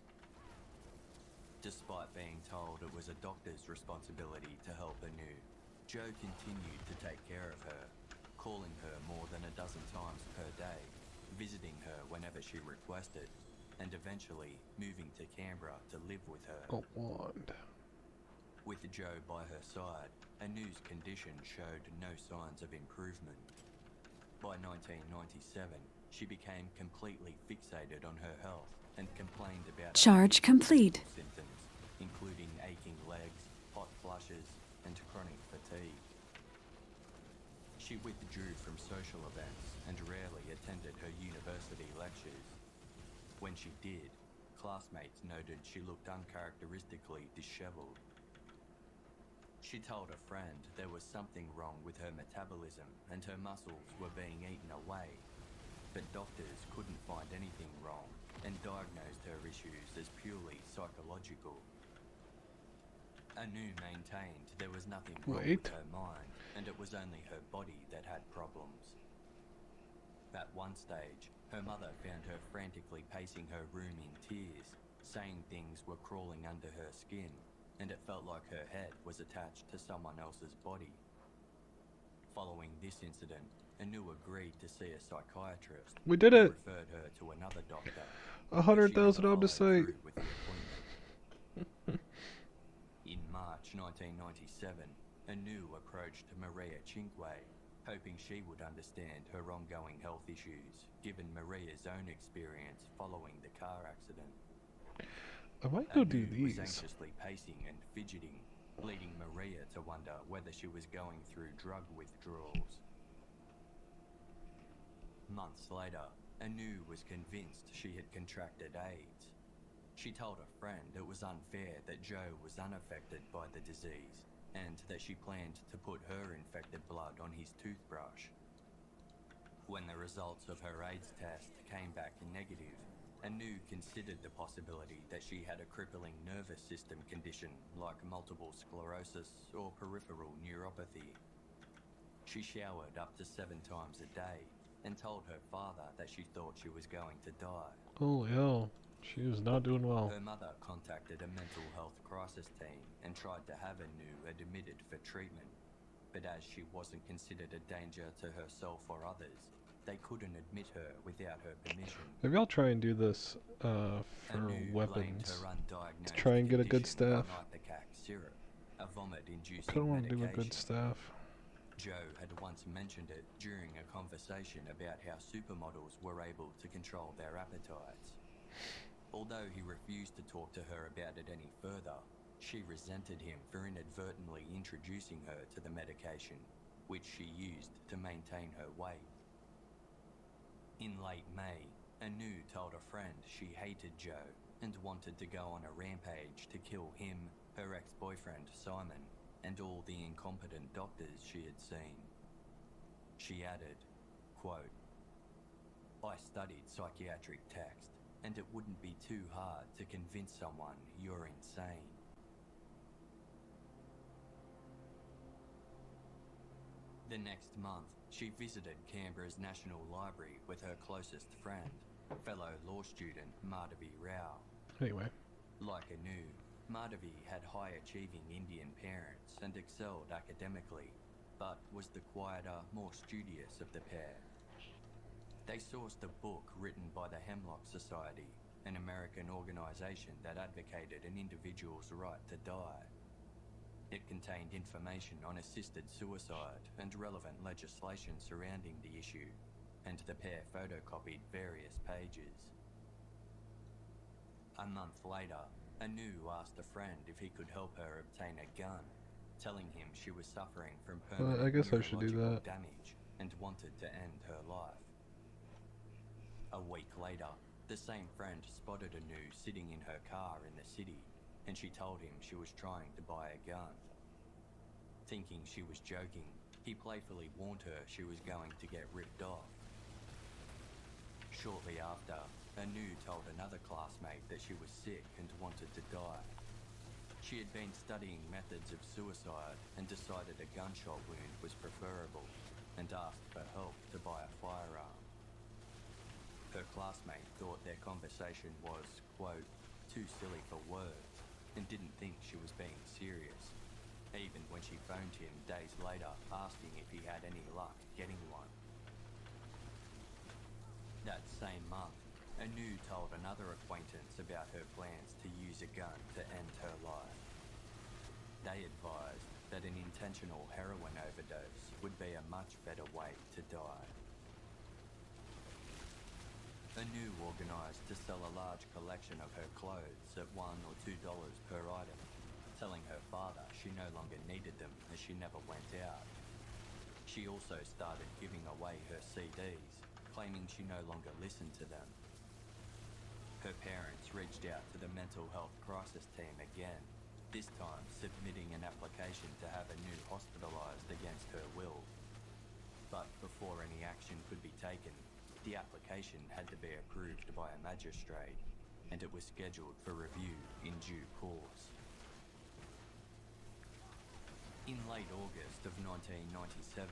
Speaker 3: Despite being told it was a doctor's responsibility to help Anu, Joe continued to take care of her, calling her more than a dozen times per day, visiting her whenever she requested, and eventually moving to Canberra to live with her.
Speaker 1: A wand.
Speaker 3: With Joe by her side, Anu's condition showed no signs of improvement. By 1997, she became completely fixated on her health and complained about
Speaker 2: Charge complete.
Speaker 3: symptoms, including aching legs, hot flushes, and chronic fatigue. She withdrew from social events and rarely attended her university lectures. When she did, classmates noted she looked uncharacteristically disheveled. She told a friend there was something wrong with her metabolism and her muscles were being eaten away, but doctors couldn't find anything wrong and diagnosed her issues as purely psychological. Anu maintained there was nothing wrong with her mind, and it was only her body that had problems. At one stage, her mother found her frantically pacing her room in tears, saying things were crawling under her skin, and it felt like her head was attached to someone else's body. Following this incident, Anu agreed to see a psychiatrist.
Speaker 1: We did it!
Speaker 3: Referred her to another doctor.
Speaker 1: 100,000 on the site.
Speaker 3: With the appointment. In March 1997, Anu approached Maria Chinque, hoping she would understand her ongoing health issues, given Maria's own experience following the car accident.
Speaker 1: I might go do
Speaker 3: Anu was
Speaker 1: these.
Speaker 3: anxiously pacing and fidgeting, leading Maria to wonder whether she was going through drug withdrawals. Months later, Anu was convinced she had contracted AIDS. She told a friend it was unfair that Joe was unaffected by the disease, and that she planned to put her infected blood on his toothbrush. When the results of her AIDS test came back negative, Anu considered the possibility that she had a crippling nervous system condition like multiple sclerosis or peripheral neuropathy. She showered up to 7 times a day and told her father that she thought she was going to die.
Speaker 1: Holy hell. She was not doing well.
Speaker 3: Her mother contacted a mental health crisis team and tried to have Anu admitted for treatment, but as she wasn't considered a danger to herself or others, they couldn't admit her without her permission.
Speaker 1: Maybe I'll try and do this for
Speaker 3: Anu
Speaker 1: weapons.
Speaker 3: blamed her undiagnosed
Speaker 1: To try and get a good
Speaker 3: condition
Speaker 1: staff.
Speaker 3: on ipecac syrup, a vomit-inducing
Speaker 1: Kinda wanna do a
Speaker 3: medication.
Speaker 1: good staff.
Speaker 3: Joe had once mentioned it during a conversation about how supermodels were able to control their appetites. Although he refused to talk to her about it any further, she resented him for inadvertently introducing her to the medication, which she used to maintain her weight. In late May, Anu told a friend she hated Joe and wanted to go on a rampage to kill him, her ex-boyfriend Simon, and all the incompetent doctors she had seen. She added, quote, "I studied psychiatric text, and it wouldn't be too hard to convince someone you're insane." The next month, she visited Canberra's National Library with her closest friend, fellow law student Madhavi Rao,
Speaker 1: Anyway.
Speaker 3: Like Anu, Madhavi had high-achieving Indian parents and excelled academically, but was the quieter, more studious of the pair. They sourced a book written by the Hemlock Society, an American organization that advocated an individual's right to die. It contained information on assisted suicide and relevant legislation surrounding the issue, and the pair photocopied various pages. A month later, Anu asked a friend if he could help her obtain a gun, telling him she was suffering from permanent
Speaker 1: I guess I should do
Speaker 3: neurological
Speaker 1: that.
Speaker 3: damage and wanted to end her life. A week later, the same friend spotted Anu sitting in her car in the city, and she told him she was trying to buy a gun. Thinking she was joking, he playfully warned her she was going to get ripped off. Shortly after, Anu told another classmate that she was sick and wanted to die. She had been studying methods of suicide and decided a gunshot wound was preferable, and asked for help to buy a firearm. Her classmate thought their conversation was, quote, too silly for words, and didn't think she was being serious, even when she phoned him days later asking if he had any luck getting one. That same month, Anu told another acquaintance about her plans to use a gun to end her life. They advised that an intentional heroin overdose would be a much better way to die. Anu organised to sell a large collection of her clothes at $1 or $2 per item, telling her father she no longer needed them as she never went out. She also started giving away her CDs, claiming she no longer listened to them. Her parents reached out to the mental health crisis team again, this time submitting an application to have Anu hospitalised against her will. But before any action could be taken, the application had to be approved by a magistrate, and it was scheduled for review in due course. In late August of 1997,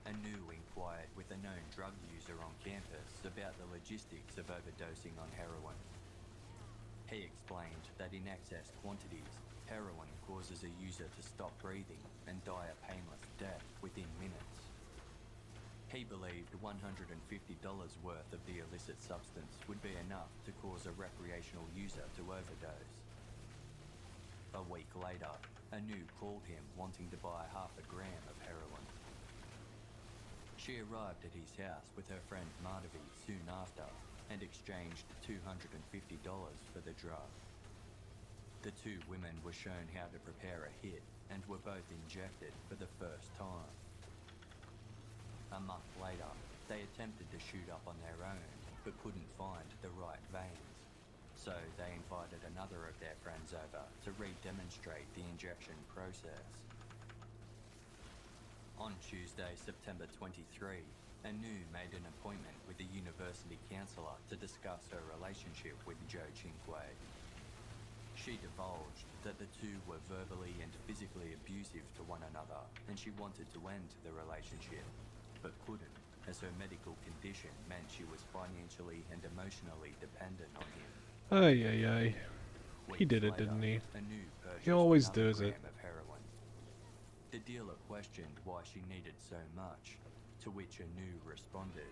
Speaker 3: Anu inquired with a known drug user on campus about the logistics of overdosing on heroin. He explained that in excess quantities, heroin causes a user to stop breathing and die a painless death within minutes. He believed $150 worth of the illicit substance would be enough to cause a recreational user to overdose. A week later, Anu called him wanting to buy half a gram of heroin. She arrived at his house with her friend Madhavi soon after and exchanged $250 for the drug. The two women were shown how to prepare a hit and were both injected for the first time. A month later, they attempted to shoot up on their own, but couldn't find the right veins. So they invited another of their friends over to re-demonstrate the injection process. On Tuesday, September 23, Anu made an appointment with the university counsellor to discuss her relationship with Joe Chinquay. She divulged that the two were verbally and physically abusive to one another, and she wanted to end the relationship, but couldn't, as her medical condition meant she was financially and emotionally dependent on him.
Speaker 1: Ay, ay, ay. He
Speaker 3: Weeks
Speaker 1: did it,
Speaker 3: later,
Speaker 1: didn't he?
Speaker 3: Anu
Speaker 1: He
Speaker 3: purchased
Speaker 1: always
Speaker 3: another
Speaker 1: does it.
Speaker 3: gram of heroin. The dealer questioned why she needed so much, to which Anu responded,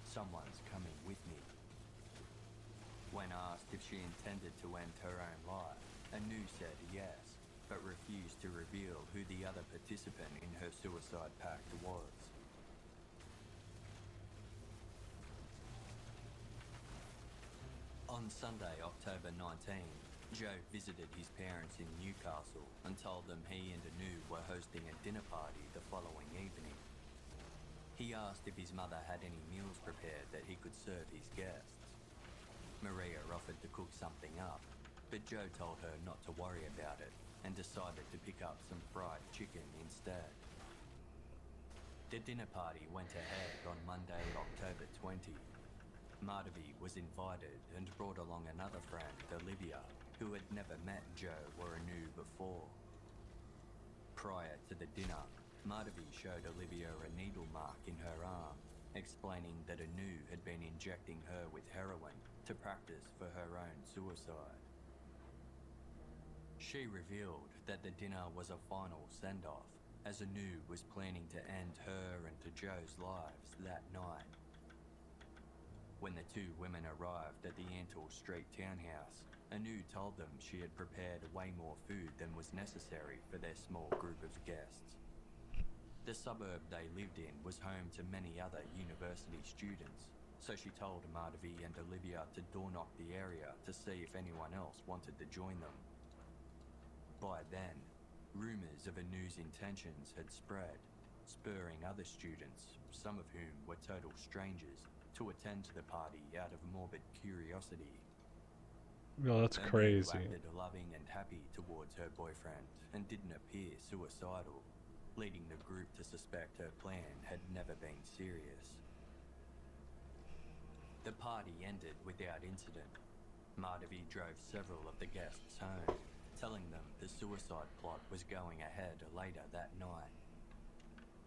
Speaker 3: "Someone's coming with me." When asked if she intended to end her own life, Anu said yes, but refused to reveal who the other participant in her suicide pact was. On Sunday, October 19, Joe visited his parents in Newcastle and told them he and Anu were hosting a dinner party the following evening. He asked if his mother had any meals prepared that he could serve his guests. Maria offered to cook something up, but Joe told her not to worry about it and decided to pick up some fried chicken instead. The dinner party went ahead on Monday, October 20. Madhavi was invited and brought along another friend, Olivia, who had never met Joe or Anu before. Prior to the dinner, Madhavi showed Olivia a needle mark in her arm, explaining that Anu had been injecting her with heroin to practice for her own suicide. She revealed that the dinner was a final send-off, as Anu was planning to end her and to Joe's lives that night. When the two women arrived at the Antle Street townhouse, Anu told them she had prepared way more food than was necessary for their small group of guests. The suburb they lived in was home to many other university students, so she told Madhavi and Olivia to door knock the area to see if anyone else wanted to join them. By then, rumours of Anu's intentions had spread, spurring other students, some of whom were total strangers, to attend to the party out of morbid curiosity.
Speaker 1: No, that's
Speaker 3: Anu
Speaker 1: crazy.
Speaker 3: acted loving and happy towards her boyfriend and didn't appear suicidal, leading the group to suspect her plan had never been serious. The party ended without incident. Madhavi drove several of the guests home, telling them the suicide plot was going ahead later that night.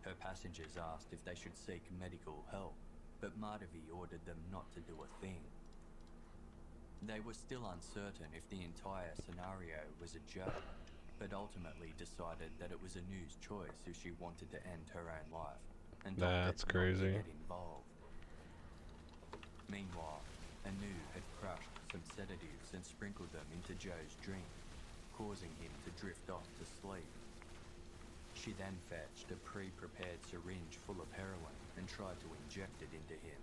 Speaker 3: Her passengers asked if they should seek medical help, but Madhavi ordered them not to do a thing. They were still uncertain if the entire scenario was a joke, but ultimately decided that it was Anu's choice if she wanted to end her own life, and
Speaker 1: That's
Speaker 3: opted not
Speaker 1: crazy.
Speaker 3: to get involved. Meanwhile, Anu had crushed some sedatives and sprinkled them into Joe's drink, causing him to drift off to sleep. She then fetched a pre-prepared syringe full of heroin and tried to inject it into him,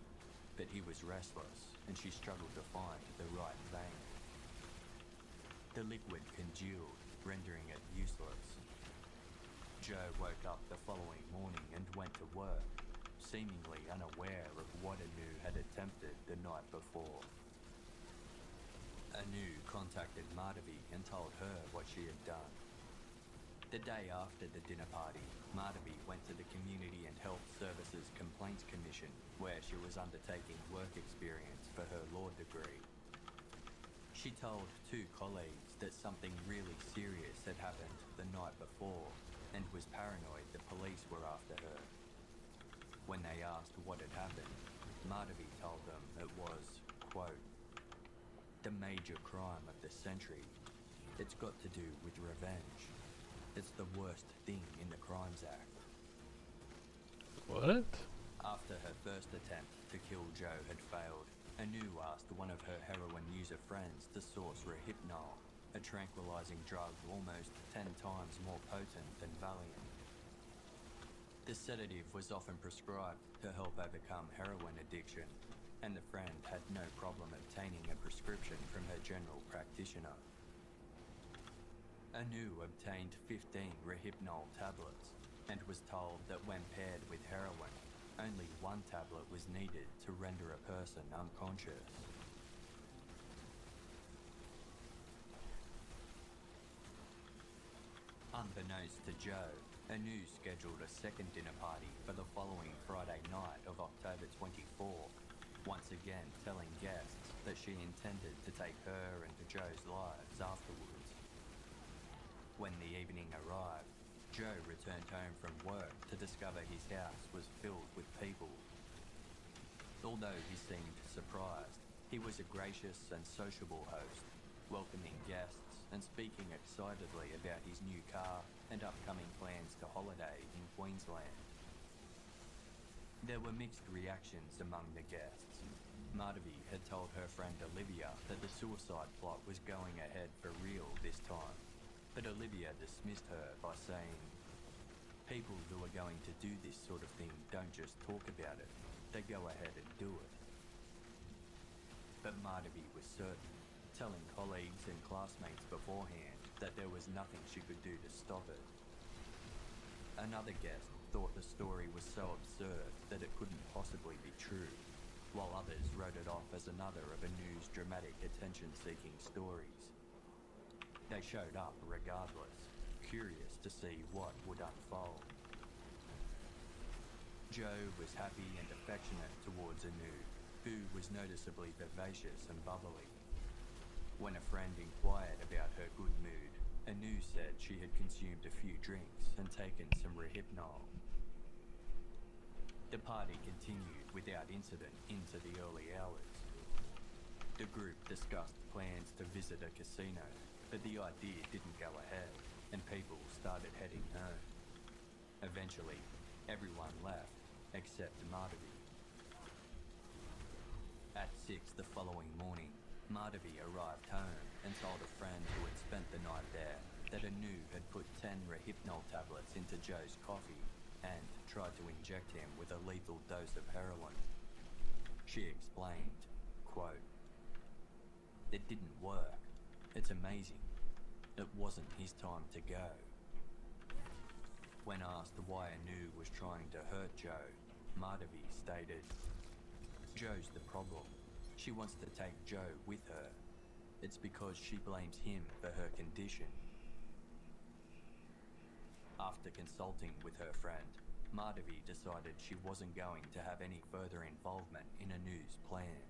Speaker 3: but he was restless and she struggled to find the right vein. The liquid congealed, rendering it useless. Joe woke up the following morning and went to work, seemingly unaware of what Anu had attempted the night before. Anu contacted Madhavi and told her what she had done. The day after the dinner party, Madhavi went to the Community and Health Services Complaints Commission, where she was undertaking work experience for her law degree. She told two colleagues that something really serious had happened the night before and was paranoid the police were after her. When they asked what had happened, Madhavi told them it was, quote, "the major crime of the century. It's got to do with revenge. It's the worst thing in the Crimes Act."
Speaker 1: What?
Speaker 3: After her first attempt to kill Joe had failed, Anu asked one of her heroin user friends to source Rohypnol, a tranquilizing drug almost 10 times more potent than Valium. The sedative was often prescribed to help overcome heroin addiction, and the friend had no problem obtaining a prescription from her general practitioner. Anu obtained 15 Rohypnol tablets and was told that when paired with heroin, only one tablet was needed to render a person unconscious. Unbeknownst to Joe, Anu scheduled a second dinner party for the following Friday night of October 24, once again telling guests that she intended to take her and Joe's lives afterwards. When the evening arrived, Joe returned home from work to discover his house was filled with people. Although he seemed surprised, he was a gracious and sociable host, welcoming guests and speaking excitedly about his new car and upcoming plans to holiday in Queensland. There were mixed reactions among the guests. Madhavi had told her friend Olivia that the suicide plot was going ahead for real this time, but Olivia dismissed her by saying, "People who are going to do this sort of thing don't just talk about it, they go ahead and do it." But Madhavi was certain, telling colleagues and classmates beforehand that there was nothing she could do to stop it. Another guest thought the story was so absurd that it couldn't possibly be true, while others wrote it off as another of Anu's dramatic attention-seeking stories. They showed up regardless, curious to see what would unfold. Joe was happy and affectionate towards Anu, who was noticeably vivacious and bubbly. When a friend inquired about her good mood, Anu said she had consumed a few drinks and taken some Rohypnol. The party continued without incident into the early hours. The group discussed plans to visit a casino, but the idea didn't go ahead, and people started heading home. Eventually, everyone left, except Madhavi. At 6 the following morning, Madhavi arrived home and told a friend who had spent the night there that Anu had put 10 Rohypnol tablets into Joe's coffee and tried to inject him with a lethal dose of heroin. She explained, quote, "It didn't work. It's amazing. It wasn't his time to go." When asked why Anu was trying to hurt Joe, Madhavi stated, "Joe's the problem. She wants to take Joe with her. It's because she blames him for her condition." After consulting with her friend, Madhavi decided she wasn't going to have any further involvement in Anu's plan.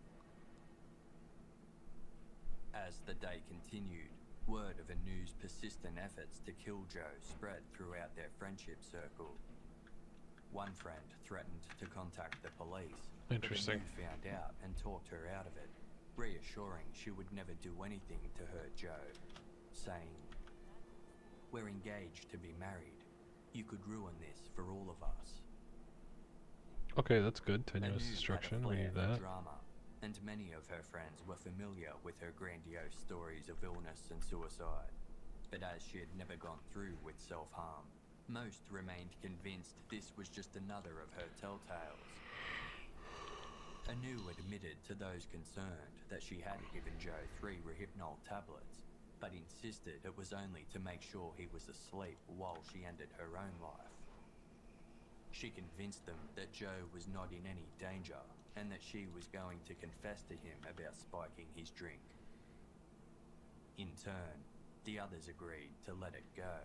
Speaker 3: As the day continued, word of Anu's persistent efforts to kill Joe spread throughout their friendship circle. One friend threatened to contact the police,
Speaker 1: Interesting.
Speaker 3: but Anu found out and talked her out of it, reassuring she would never do anything to hurt Joe, saying, "We're engaged to be married. You could ruin this for all of us."
Speaker 1: Okay, that's good. Tenuous
Speaker 3: Anu had a
Speaker 1: destruction. We
Speaker 3: flair
Speaker 1: need
Speaker 3: for
Speaker 1: that.
Speaker 3: drama, and many of her friends were familiar with her grandiose stories of illness and suicide. But as she had never gone through with self-harm, most remained convinced this was just another of her telltales. Anu admitted to those concerned that she had given Joe 3 Rohypnol tablets, but insisted it was only to make sure he was asleep while she ended her own life. She convinced them that Joe was not in any danger and that she was going to confess to him about spiking his drink. In turn, the others agreed to let it go.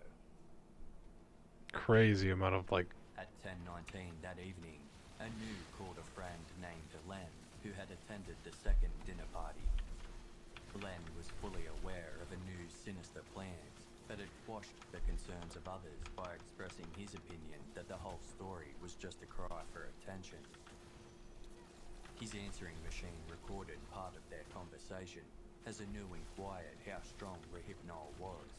Speaker 1: Crazy amount of like.
Speaker 3: At 10:19 that evening, Anu called a friend named Len, who had attended the second dinner party. Len was fully aware of Anu's sinister plans, but had quashed the concerns of others by expressing his opinion that the whole story was just a cry for attention. His answering machine recorded part of their conversation as Anu inquired how strong Rohypnol was.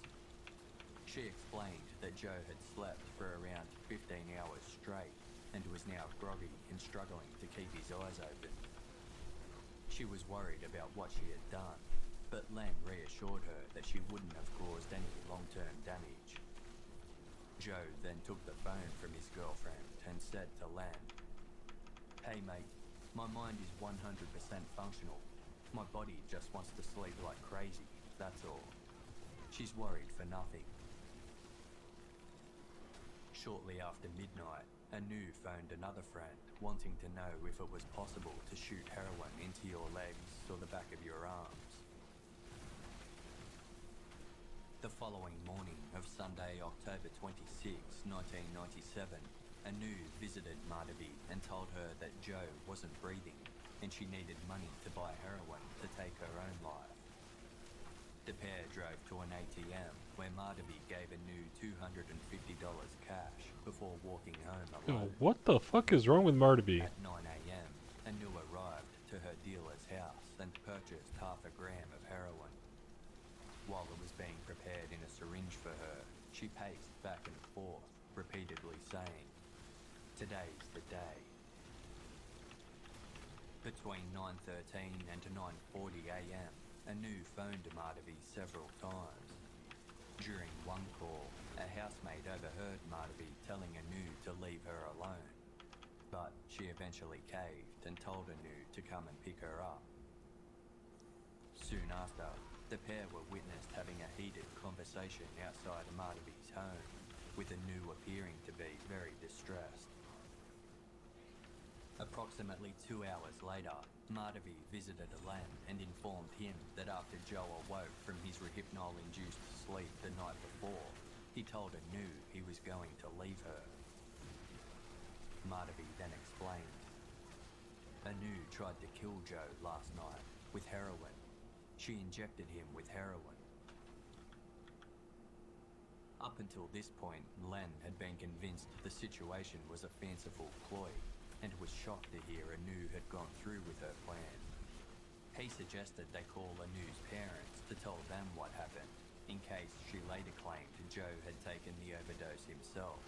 Speaker 3: She explained that Joe had slept for around 15 hours straight and was now groggy and struggling to keep his eyes open. She was worried about what she had done, but Len reassured her that she wouldn't have caused any long-term damage. Joe then took the phone from his girlfriend and said to Len, "Hey mate, my mind is 100% functional. My body just wants to sleep like crazy, that's all." She's worried for nothing. Shortly after midnight, Anu phoned another friend, wanting to know if it was possible to shoot heroin into your legs or the back of your arms. The following morning of Sunday, October 26, 1997, Anu visited Madhavi and told her that Joe wasn't breathing and she needed money to buy heroin to take her own life. The pair drove to an ATM where Madhavi gave Anu $250 cash before walking home
Speaker 1: Yo,
Speaker 3: alone.
Speaker 1: what the fuck is wrong with Martaby?
Speaker 3: At 9 a.m, Anu arrived to her dealer's house and purchased half a gram of heroin. While it was being prepared in a syringe for her, she paced back and forth, repeatedly saying, "Today's the day." Between 9:13 and 9:40 a.m, Anu phoned Madhavi several times. During one call, a housemaid overheard Madhavi telling Anu to leave her alone, but she eventually caved and told Anu to come and pick her up. Soon after, the pair were witnessed having a heated conversation outside Madhavi's home, with Anu appearing to be very distressed. Approximately 2 hours later, Madhavi visited Len and informed him that after Joe awoke from his Rohypnol-induced sleep the night before, he told Anu he was going to leave her. Madhavi then explained, "Anu tried to kill Joe last night with heroin. She injected him with heroin." Up until this point, Len had been convinced the situation was a fanciful ploy and was shocked to hear Anu had gone through with her plan. He suggested they call Anu's parents to tell them what happened, in case she later claimed Joe had taken the overdose himself.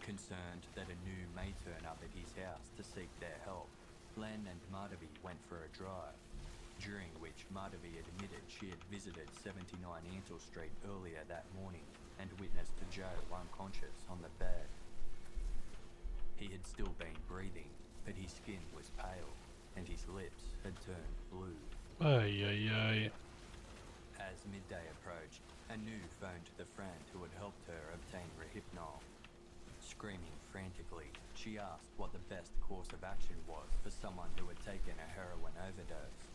Speaker 3: Concerned that Anu may turn up at his house to seek their help, Len and Madhavi went for a drive, during which Madhavi admitted she had visited 79 Antle Street earlier that morning and witnessed Joe unconscious on the bed. He had still been breathing, but his skin was pale, and his lips had turned blue.
Speaker 1: Ay, ay, ay.
Speaker 3: As midday approached, Anu phoned the friend who had helped her obtain Rohypnol. Screaming frantically, she asked what the best course of action was for someone who had taken a heroin overdose.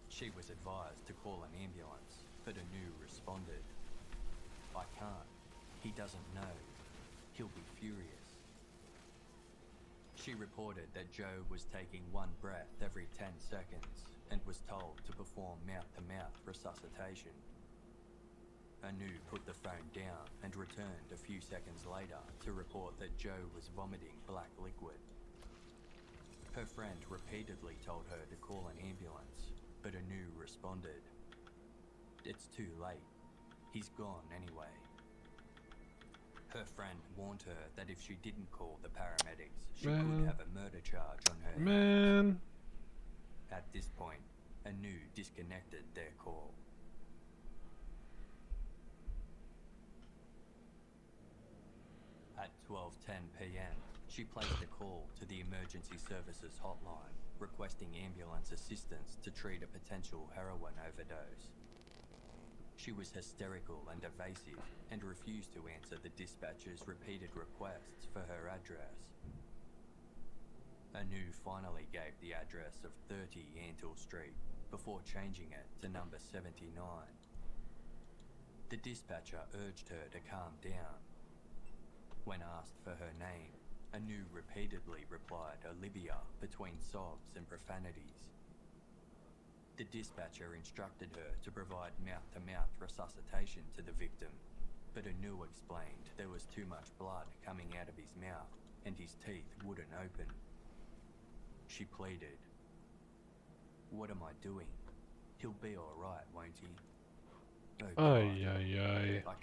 Speaker 3: She was advised to call an ambulance, but Anu responded, "I can't. He doesn't know. He'll be furious." She reported that Joe was taking one breath every 10 seconds and was told to perform mouth-to-mouth resuscitation. Anu put the phone down and returned a few seconds later to report that Joe was vomiting black liquid. Her friend repeatedly told her to call an ambulance, but Anu responded, "It's too late. He's gone anyway." Her friend warned her that if she didn't call the paramedics, she could have a murder charge on her hands. At this point, Anu disconnected their call. At 12:10 p.m, she placed a call to the emergency services hotline, requesting ambulance assistance to treat a potential heroin overdose. She was hysterical and evasive and refused to answer the dispatcher's repeated requests for her address. Anu finally gave the address of 30 Antle Street before changing it to number 79. The dispatcher urged her to calm down. When asked for her name, Anu repeatedly replied Olivia between sobs and profanities. The dispatcher instructed her to provide mouth-to-mouth resuscitation to the victim, but Anu explained there was too much blood coming out of his mouth and his teeth wouldn't open. She pleaded, "What am I doing? He'll be alright, won't he? Oh God,
Speaker 1: Ay, ay, ay.
Speaker 3: I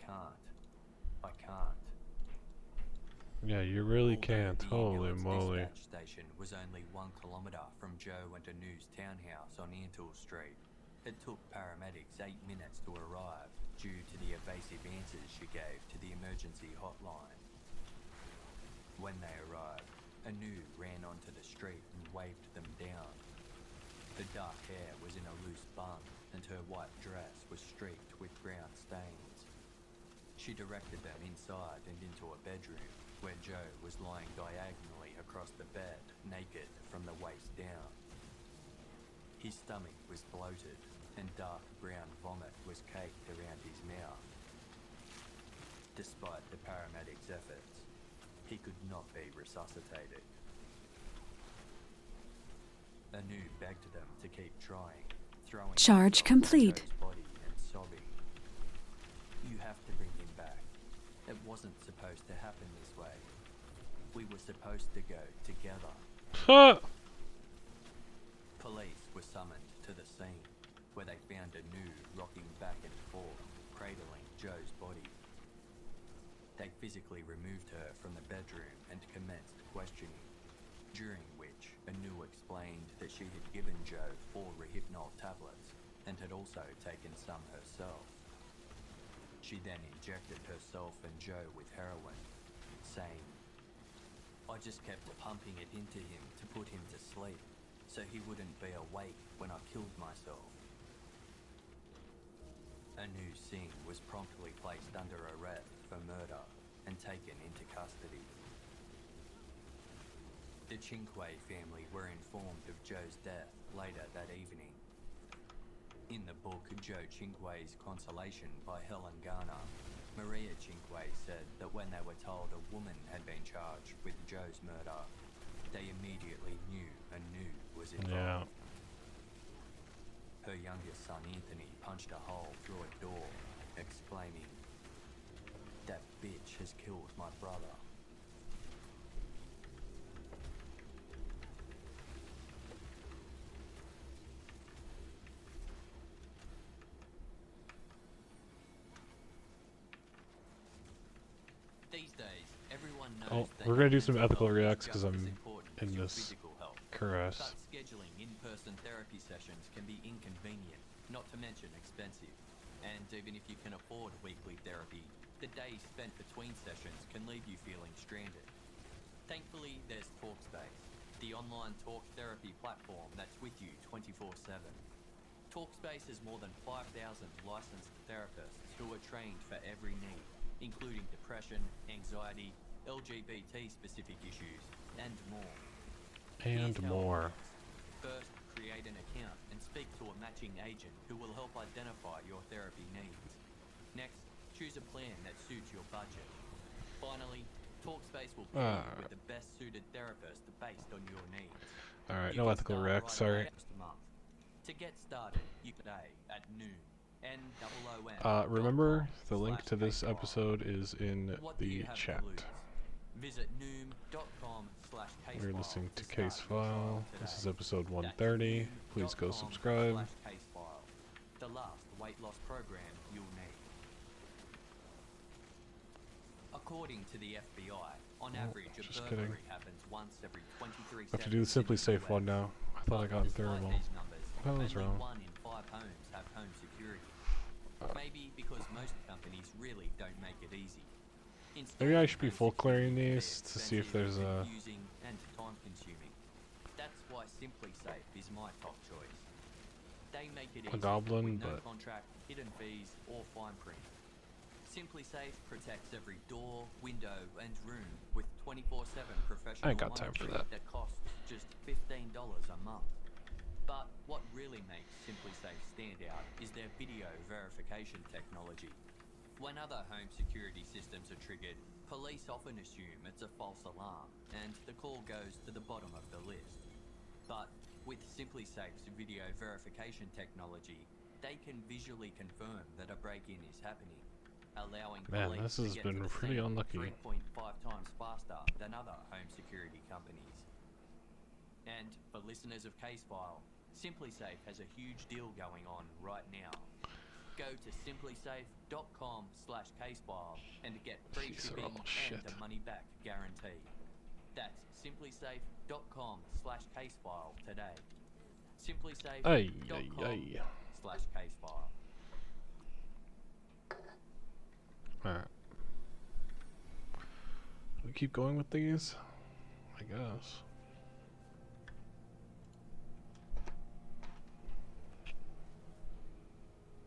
Speaker 3: can't.
Speaker 1: Yeah, you really
Speaker 3: Although
Speaker 1: can't.
Speaker 3: the
Speaker 1: Holy
Speaker 3: ambulance
Speaker 1: moly.
Speaker 3: dispatch station was only 1 kilometre from Joe and Anu's townhouse on Antle Street, it took paramedics 8 minutes to arrive due to the evasive answers she gave to the emergency hotline. When they arrived, Anu ran onto the street and waved them down. Her dark hair was in a loose bun and her white dress was streaked with brown stains. She directed them inside and into a bedroom, where Joe was lying diagonally across the bed, naked from the waist down. His stomach was bloated, and dark brown vomit was caked around his mouth. Despite the paramedics' efforts, he could not be resuscitated. Anu begged them to keep trying, throwing
Speaker 2: Charge
Speaker 3: himself on
Speaker 2: complete.
Speaker 3: Joe's body and sobbing. "You have to bring him back. It wasn't supposed to happen this way. We were supposed to go together."
Speaker 1: Huh!
Speaker 3: Police were summoned to the scene, where they found Anu rocking back and forth, cradling Joe's body. They physically removed her from the bedroom and commenced questioning, during which Anu explained that she had given Joe 4 Rohypnol tablets and had also taken some herself. She then injected herself and Joe with heroin, saying, "I just kept pumping it into him to put him to sleep, so he wouldn't be awake when I killed myself." Anu Singh was promptly placed under arrest for murder and taken into custody. The Chinquay family were informed of Joe's death later that evening. In the book Joe Chinquay's Consolation by Helen Garner, Maria Chinquay said that when they were told a woman had been charged with Joe's murder, they immediately knew Anu was involved.
Speaker 1: Yeah.
Speaker 3: Her youngest son Anthony punched a hole through a door, exclaiming, "That bitch has killed my brother." knows that
Speaker 1: we're gonna do
Speaker 3: your
Speaker 1: some
Speaker 3: mental
Speaker 1: ethical
Speaker 3: health is
Speaker 1: reacts because
Speaker 3: just as
Speaker 1: I'm
Speaker 3: important as
Speaker 1: in
Speaker 3: your
Speaker 1: this
Speaker 3: physical health.
Speaker 1: caress.
Speaker 3: But scheduling in-person therapy sessions can be inconvenient, not to mention expensive. And even if you can afford weekly therapy, the days spent between sessions can leave you feeling stranded. Thankfully, there's Talkspace, the online talk therapy platform that's with you 24/7. Talkspace has more than 5,000 licensed therapists who are trained for every need, including depression, anxiety, LGBT-specific issues, and more.
Speaker 1: And
Speaker 3: Here's how it
Speaker 1: more.
Speaker 3: works. First, create an account and speak to a matching agent who will help identify your therapy needs. Next, choose a plan that suits your budget. Finally, Talkspace will pair you with the best suited therapist based on your needs.
Speaker 1: Alright,
Speaker 3: You
Speaker 1: no
Speaker 3: can
Speaker 1: ethical
Speaker 3: start
Speaker 1: react,
Speaker 3: right
Speaker 1: sorry.
Speaker 3: away next month. To get started, you can today at noon.
Speaker 1: Remember, the link to this episode is in the chat.
Speaker 3: Visit noom.com/casefile.
Speaker 1: We're listening to
Speaker 3: start
Speaker 1: Case
Speaker 3: your trial
Speaker 1: File.
Speaker 3: today.
Speaker 1: This is episode
Speaker 3: That's
Speaker 1: 130. Please go subscribe.
Speaker 3: noom.com/casefile. The last weight loss program you'll need. According to the FBI, on average, a
Speaker 1: just
Speaker 3: burglary
Speaker 1: kidding.
Speaker 3: happens once every 23
Speaker 1: I have to do the
Speaker 3: seconds
Speaker 1: Simply
Speaker 3: in the
Speaker 1: Safe
Speaker 3: US.
Speaker 1: one now. I thought I got
Speaker 3: Despite
Speaker 1: thermal.
Speaker 3: these numbers,
Speaker 1: I was
Speaker 3: only
Speaker 1: wrong.
Speaker 3: 1 in 5 homes have home security. Maybe because most companies really don't make it easy.
Speaker 1: Maybe I should be
Speaker 3: Installing
Speaker 1: full
Speaker 3: home
Speaker 1: clearing
Speaker 3: security
Speaker 1: these
Speaker 3: is
Speaker 1: to see if
Speaker 3: expensive,
Speaker 1: there's a...
Speaker 3: confusing, and time-consuming. That's why SimpliSafe is my top choice. They make it easy
Speaker 1: goblin,
Speaker 3: with no
Speaker 1: but-
Speaker 3: contract, hidden fees, or fine print. SimpliSafe protects every door, window, and room with 24/7 professional
Speaker 1: I ain't got time for
Speaker 3: monitoring
Speaker 1: that.
Speaker 3: costs just $15 a month. But what really makes SimpliSafe stand out is their video verification technology. When other home security systems are triggered, police often assume it's a false alarm, and the call goes to the bottom of the list. But with SimpliSafe's video verification technology, they can visually confirm that a break-in is happening, allowing
Speaker 1: Man,
Speaker 3: police
Speaker 1: this
Speaker 3: to
Speaker 1: has
Speaker 3: get
Speaker 1: been
Speaker 3: to the
Speaker 1: pretty
Speaker 3: scene
Speaker 1: unlucky.
Speaker 3: 3.5 times faster than other home security companies. And for listeners of Casefile, SimpliSafe has a huge deal going on right now. Go to simplysafe.com/casefile and get free
Speaker 1: These are
Speaker 3: shipping
Speaker 1: all shit.
Speaker 3: and a money-back guarantee. That's simplysafe.com/casefile today.
Speaker 1: Ay, ay, ay.
Speaker 3: simplysafe.com/casefile.
Speaker 1: Alright. We keep going with these? I guess.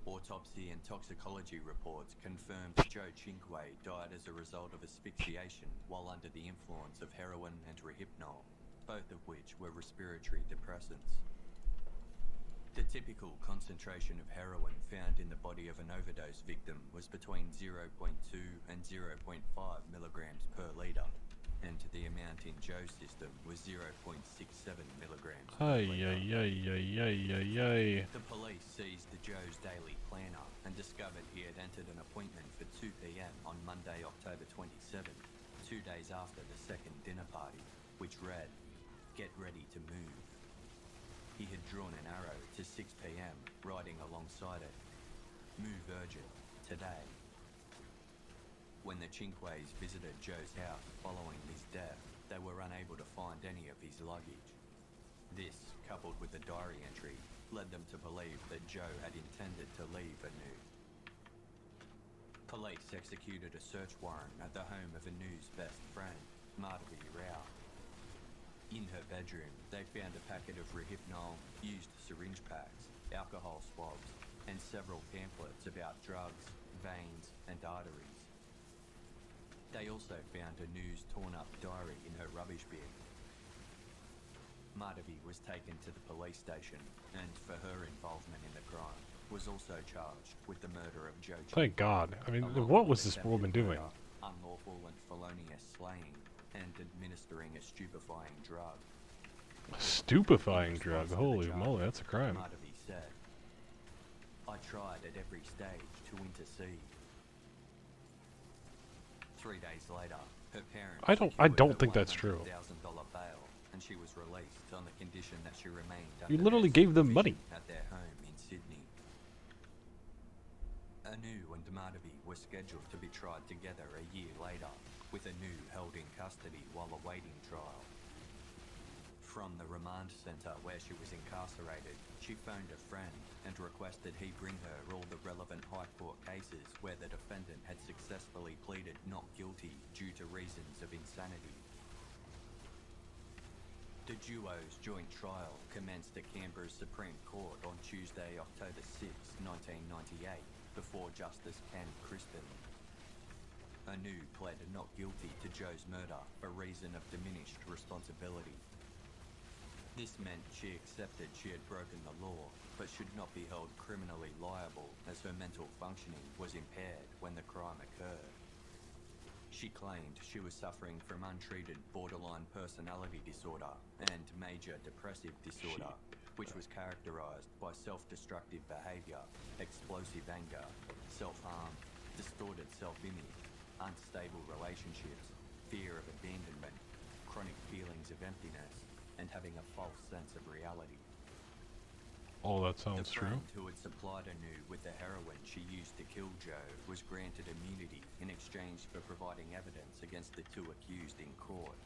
Speaker 3: Autopsy and toxicology reports confirmed Joe Cinque died as a result of asphyxiation while under the influence of heroin and Rohypnol, both of which were respiratory depressants. The typical concentration of heroin found in the body of an overdose victim was between 0.2 and 0.5 milligrams per litre, and the amount in Joe's system was 0.67 milligrams per
Speaker 1: Ay,
Speaker 3: litre.
Speaker 1: ay, ay, ay, ay, ay, ay.
Speaker 3: The police seized Joe's daily planner and discovered he had entered an appointment for 2 p.m. on Monday, October 27, 2 days after the second dinner party, which read, "Get ready to move." He had drawn an arrow to 6 p.m., writing alongside it, "Move urgent, today." When the Cinques visited Joe's house following his death, they were unable to find any of his luggage. This, coupled with the diary entry, led them to believe that Joe had intended to leave anew. Police executed a search warrant at the home of Anu's best friend, Madhavi Rao. In her bedroom, they found a packet of Rohypnol, used syringe packs, alcohol swabs, and several pamphlets about drugs, veins, and arteries. They also found Anu's torn-up diary in her rubbish bin. Madhavi was taken to the police station and, for her involvement in the crime, was also charged with the murder of Joe
Speaker 1: Thank
Speaker 3: Cinque,
Speaker 1: God. I mean,
Speaker 3: along
Speaker 1: what
Speaker 3: with
Speaker 1: was this
Speaker 3: attempted
Speaker 1: woman doing?
Speaker 3: murder, unlawful and felonious slaying, and administering a stupefying drug.
Speaker 1: Stupefying
Speaker 3: In
Speaker 1: drug.
Speaker 3: response to the
Speaker 1: Holy
Speaker 3: charges,
Speaker 1: moly, that's a crime.
Speaker 3: Madhavi said, "I tried at every stage to intercede." 3 days later, her parents
Speaker 1: I
Speaker 3: secured
Speaker 1: don't
Speaker 3: her
Speaker 1: think that's true.
Speaker 3: $100,000 bail, and she was released on the condition that she remained
Speaker 1: You
Speaker 3: under
Speaker 1: literally
Speaker 3: their
Speaker 1: gave them money.
Speaker 3: supervision at their home in Sydney. Anu and Madhavi were scheduled to be tried together a year later, with Anu held in custody while awaiting trial. From the remand centre where she was incarcerated, she phoned a friend and requested he bring her all the relevant High Court cases where the defendant had successfully pleaded not guilty due to reasons of insanity. The duo's joint trial commenced at Canberra's Supreme Court on Tuesday, October 6, 1998, before Justice Ken Crispin. Anu pled not guilty to Joe's murder for reason of diminished responsibility. This meant she accepted she had broken the law, but should not be held criminally liable as her mental functioning was impaired when the crime occurred. She claimed she was suffering from untreated borderline personality disorder and major depressive disorder, which was characterized by self-destructive behavior, explosive anger, self-harm, distorted self-image, unstable relationships, fear of abandonment, chronic feelings of emptiness, and having a false sense of reality.
Speaker 1: All that sounds
Speaker 3: The
Speaker 1: true.
Speaker 3: friend who had supplied Anu with the heroin she used to kill Joe was granted immunity in exchange for providing evidence against the two accused in court.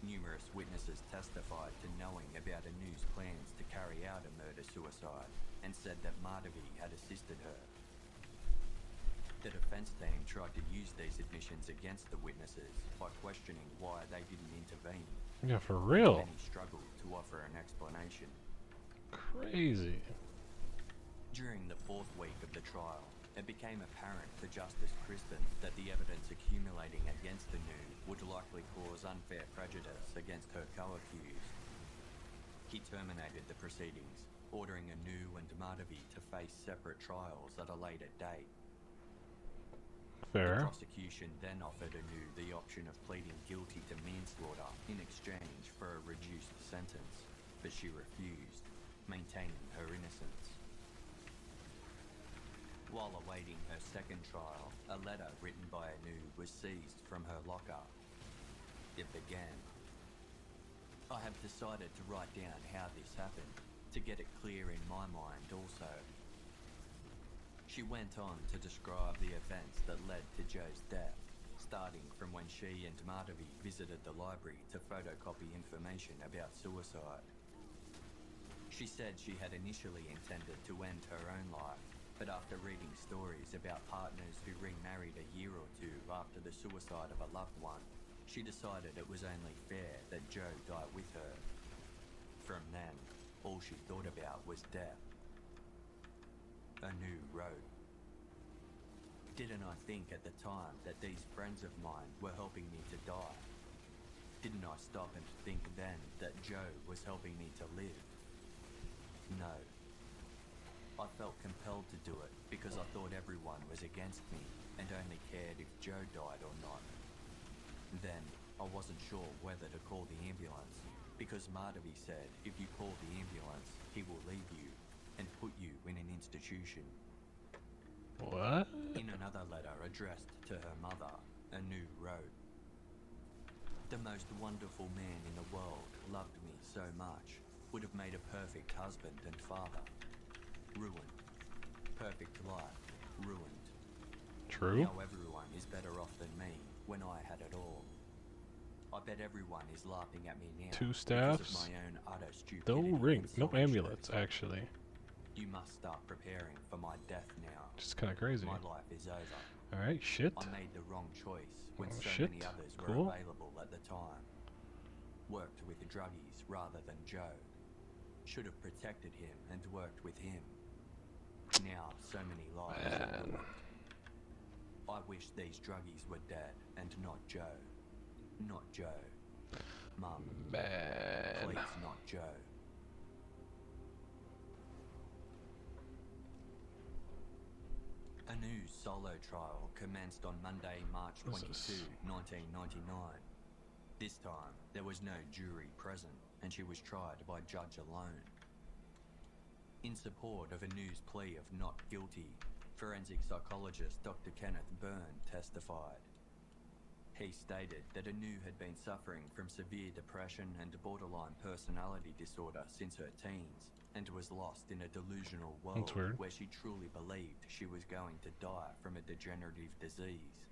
Speaker 3: Numerous witnesses testified to knowing about Anu's plans to carry out a murder-suicide and said that Madhavi had assisted her. The defense team tried to use these admissions against the witnesses by questioning why they didn't intervene.
Speaker 1: Yeah, for real.
Speaker 3: Many struggled to offer an explanation.
Speaker 1: Crazy.
Speaker 3: During the fourth week of the trial, it became apparent to Justice Crispin that the evidence accumulating against Anu would likely cause unfair prejudice against her co-accused. He terminated the proceedings, ordering Anu and Madhavi to face separate trials at a later date. The
Speaker 1: Fair.
Speaker 3: prosecution then offered Anu the option of pleading guilty to manslaughter in exchange for a reduced sentence, but she refused, maintaining her innocence. While awaiting her second trial, a letter written by Anu was seized from her locker. It began, "I have decided to write down how this happened, to get it clear in my mind also." She went on to describe the events that led to Joe's death, starting from when she and Madhavi visited the library to photocopy information about suicide. She said she had initially intended to end her own life, but after reading stories about partners who remarried a year or two after the suicide of a loved one, she decided it was only fair that Joe die with her. From then, all she thought about was death. Anu wrote, "Didn't I think at the time that these friends of mine were helping me to die? Didn't I stop and think then that Joe was helping me to live? No. I felt compelled to do it because I thought everyone was against me and only cared if Joe died or not. Then I wasn't sure whether to call the ambulance because Madhavi said if you call the ambulance, he will leave you and put you in an institution."
Speaker 1: What?
Speaker 3: In another letter addressed to her mother, Anu wrote, "The most wonderful man in the world loved me so much, would have made a perfect husband and father. Ruined. Perfect life. Ruined.
Speaker 1: True.
Speaker 3: Now everyone is better off than me when I had it all. I bet everyone is laughing at me now
Speaker 1: Two
Speaker 3: because
Speaker 1: staffs.
Speaker 3: of my own utter stupidity
Speaker 1: No
Speaker 3: and
Speaker 1: ring. No
Speaker 3: solitary.
Speaker 1: ambulance, actually.
Speaker 3: You must start preparing for my death now.
Speaker 1: Just kind of crazy.
Speaker 3: My life is over.
Speaker 1: Alright, shit.
Speaker 3: I made the wrong choice when
Speaker 1: Oh,
Speaker 3: so
Speaker 1: shit.
Speaker 3: many others were
Speaker 1: Cool.
Speaker 3: available at the time. Worked with druggies rather than Joe. Should have protected him and worked with him. Now so many lives are
Speaker 1: Man.
Speaker 3: ruined. I wish these druggies were dead and not Joe. Not Joe. Mum,
Speaker 1: Man.
Speaker 3: please not Joe." Anu's solo trial commenced on Monday, March
Speaker 1: What's
Speaker 3: 22,
Speaker 1: this?
Speaker 3: 1999. This time, there was no jury present, and she was tried by judge alone. In support of Anu's plea of not guilty, forensic psychologist Dr. Kenneth Byrne testified. He stated that Anu had been suffering from severe depression and borderline personality disorder since her teens, and was lost in a delusional world
Speaker 1: That's weird.
Speaker 3: where she truly believed she was going to die from a degenerative disease.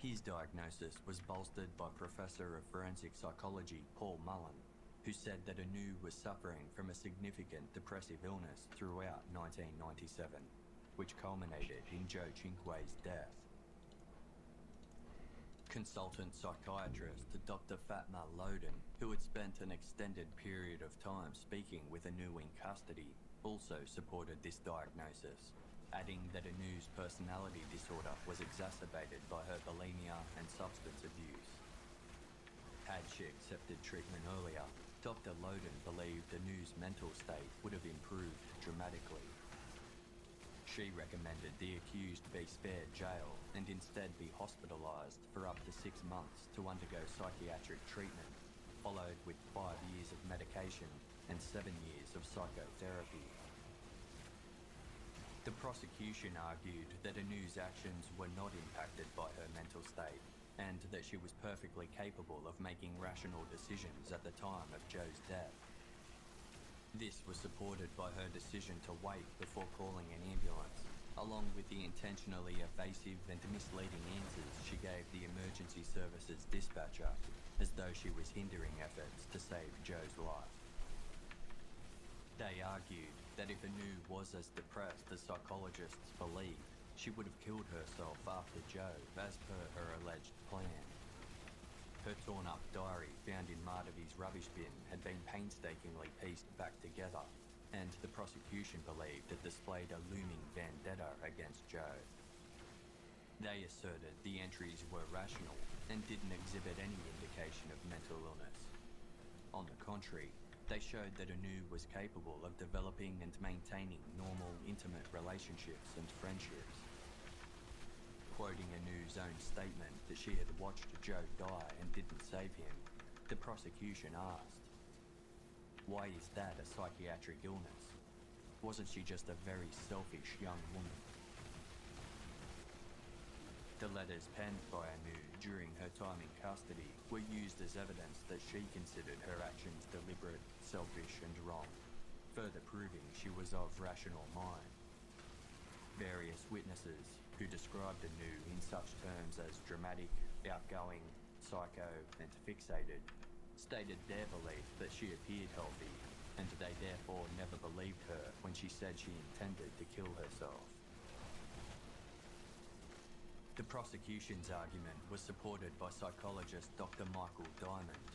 Speaker 3: His diagnosis was bolstered by Professor of Forensic Psychology Paul Mullen, who said that Anu was suffering from a significant depressive illness throughout 1997, which culminated in Joe Chinque's death. Consultant psychiatrist Dr. Fatma Loden, who had spent an extended period of time speaking with Anu in custody, also supported this diagnosis, adding that Anu's personality disorder was exacerbated by her bulimia and substance abuse. Had she accepted treatment earlier, Dr. Loden believed Anu's mental state would have improved dramatically. She recommended the accused be spared jail and instead be hospitalised for up to 6 months to undergo psychiatric treatment, followed with 5 years of medication and 7 years of psychotherapy. The prosecution argued that Anu's actions were not impacted by her mental state and that she was perfectly capable of making rational decisions at the time of Joe's death. This was supported by her decision to wait before calling an ambulance, along with the intentionally evasive and misleading answers she gave the emergency services dispatcher, as though she was hindering efforts to save Joe's life. They argued that if Anu was as depressed as psychologists believed, she would have killed herself after Joe, as per her alleged plan. Her torn-up diary found in Madhavi's rubbish bin had been painstakingly pieced back together, and the prosecution believed it displayed a looming vendetta against Joe. They asserted the entries were rational and didn't exhibit any indication of mental illness. On the contrary, they showed that Anu was capable of developing and maintaining normal, intimate relationships and friendships. Quoting Anu's own statement that she had watched Joe die and didn't save him, the prosecution asked, "Why is that a psychiatric illness? Wasn't she just a very selfish young woman?" The letters penned by Anu during her time in custody were used as evidence that she considered her actions deliberate, selfish and wrong, further proving she was of rational mind. Various witnesses, who described Anu in such terms as dramatic, outgoing, psycho and fixated, stated their belief that she appeared healthy, and they therefore never believed her when she said she intended to kill herself. The prosecution's argument was supported by psychologist Dr. Michael Diamond.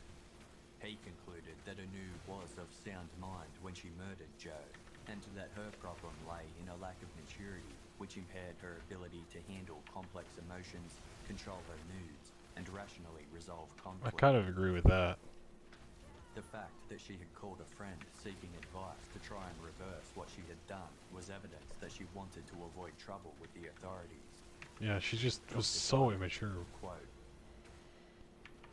Speaker 3: He concluded that Anu was of sound mind when she murdered Joe, and that her problem lay in a lack of maturity, which impaired her ability to handle complex emotions, control her moods, and rationally resolve
Speaker 1: I
Speaker 3: conflict.
Speaker 1: kind of agree with that.
Speaker 3: The fact that she had called a friend seeking advice to try and reverse what she had done was evidence that she wanted to avoid trouble with the authorities.
Speaker 1: Yeah, she just was
Speaker 3: Dr.
Speaker 1: so
Speaker 3: Diamond
Speaker 1: immature.
Speaker 3: Quote,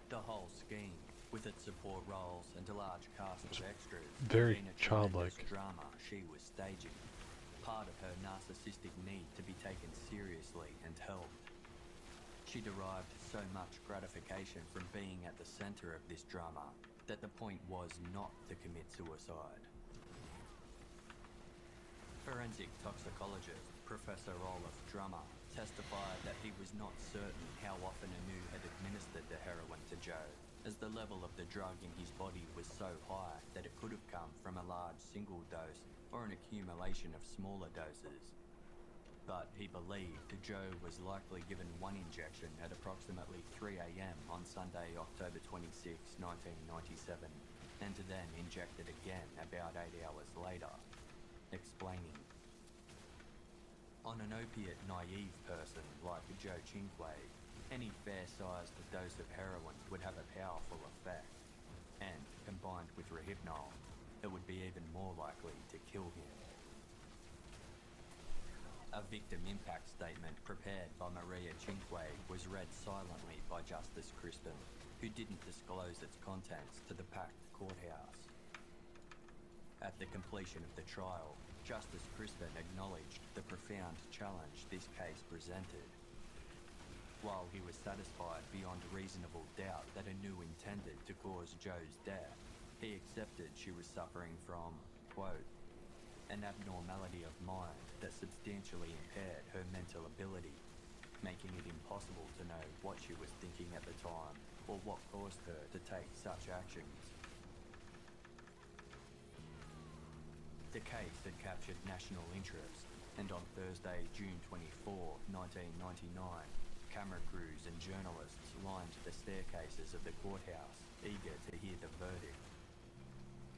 Speaker 3: "The whole scheme, with its support roles and a large cast of extras,
Speaker 1: Very
Speaker 3: had been a
Speaker 1: childlike.
Speaker 3: tremendous drama she was staging, part of her narcissistic need to be taken seriously and helped. She derived so much gratification from being at the center of this drama that the point was not to commit suicide." Forensic toxicologist Professor Olaf Drummer testified that he was not certain how often Anu had administered the heroin to Joe, as the level of the drug in his body was so high that it could have come from a large single dose or an accumulation of smaller doses. But he believed Joe was likely given one injection at approximately 3 a.m. on Sunday, October 26, 1997, and then injected again about 8 hours later, explaining, "On an opiate-naive person like Joe Chinque, any fair-sized dose of heroin would have a powerful effect, and, combined with Rohypnol, it would be even more likely to kill him." A victim impact statement prepared by Maria Chinque was read silently by Justice Crispin, who didn't disclose its contents to the packed courthouse. At the completion of the trial, Justice Crispin acknowledged the profound challenge this case presented. While he was satisfied beyond reasonable doubt that Anu intended to cause Joe's death, he accepted she was suffering from, quote, "an abnormality of mind that substantially impaired her mental ability," making it impossible to know what she was thinking at the time or what caused her to take such actions. The case had captured national interest, and on Thursday, June 24, 1999, camera crews and journalists lined the staircases of the courthouse, eager to hear the verdict.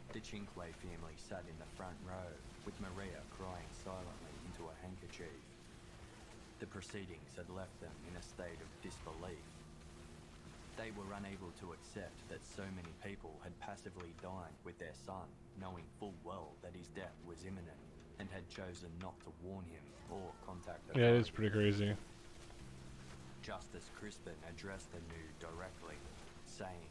Speaker 3: The Cinque family sat in the front row, with Maria crying silently into a handkerchief. The proceedings had left them in a state of disbelief. They were unable to accept that so many people had passively dined with their son, knowing full well that his death was imminent, and had chosen not to warn him or contact authorities.
Speaker 1: Yeah, it is pretty crazy.
Speaker 3: Justice Crispin addressed the new directly, saying,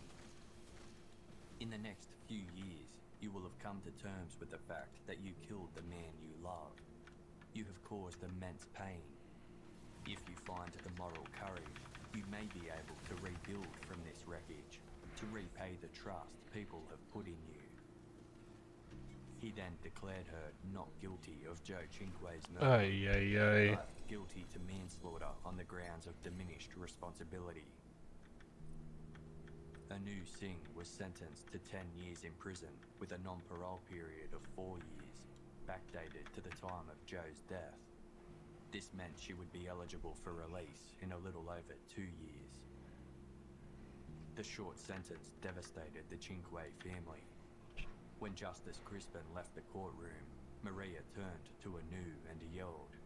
Speaker 3: "In the next few years, you will have come to terms with the fact that you killed the man you love. You have caused immense pain. If you find the moral courage, you may be able to rebuild from this wreckage, to repay the trust people have put in you." He then declared her not guilty of Joe Cinque's murder,
Speaker 1: Ay, ay, ay.
Speaker 3: but guilty to manslaughter on the grounds of diminished responsibility. Anu Singh was sentenced to 10 years in prison with a non-parole period of 4 years, backdated to the time of Joe's death. This meant she would be eligible for release in a little over 2 years. The short sentence devastated the Cinque family. When Justice Crispin left the courtroom, Maria turned to Anu and yelled,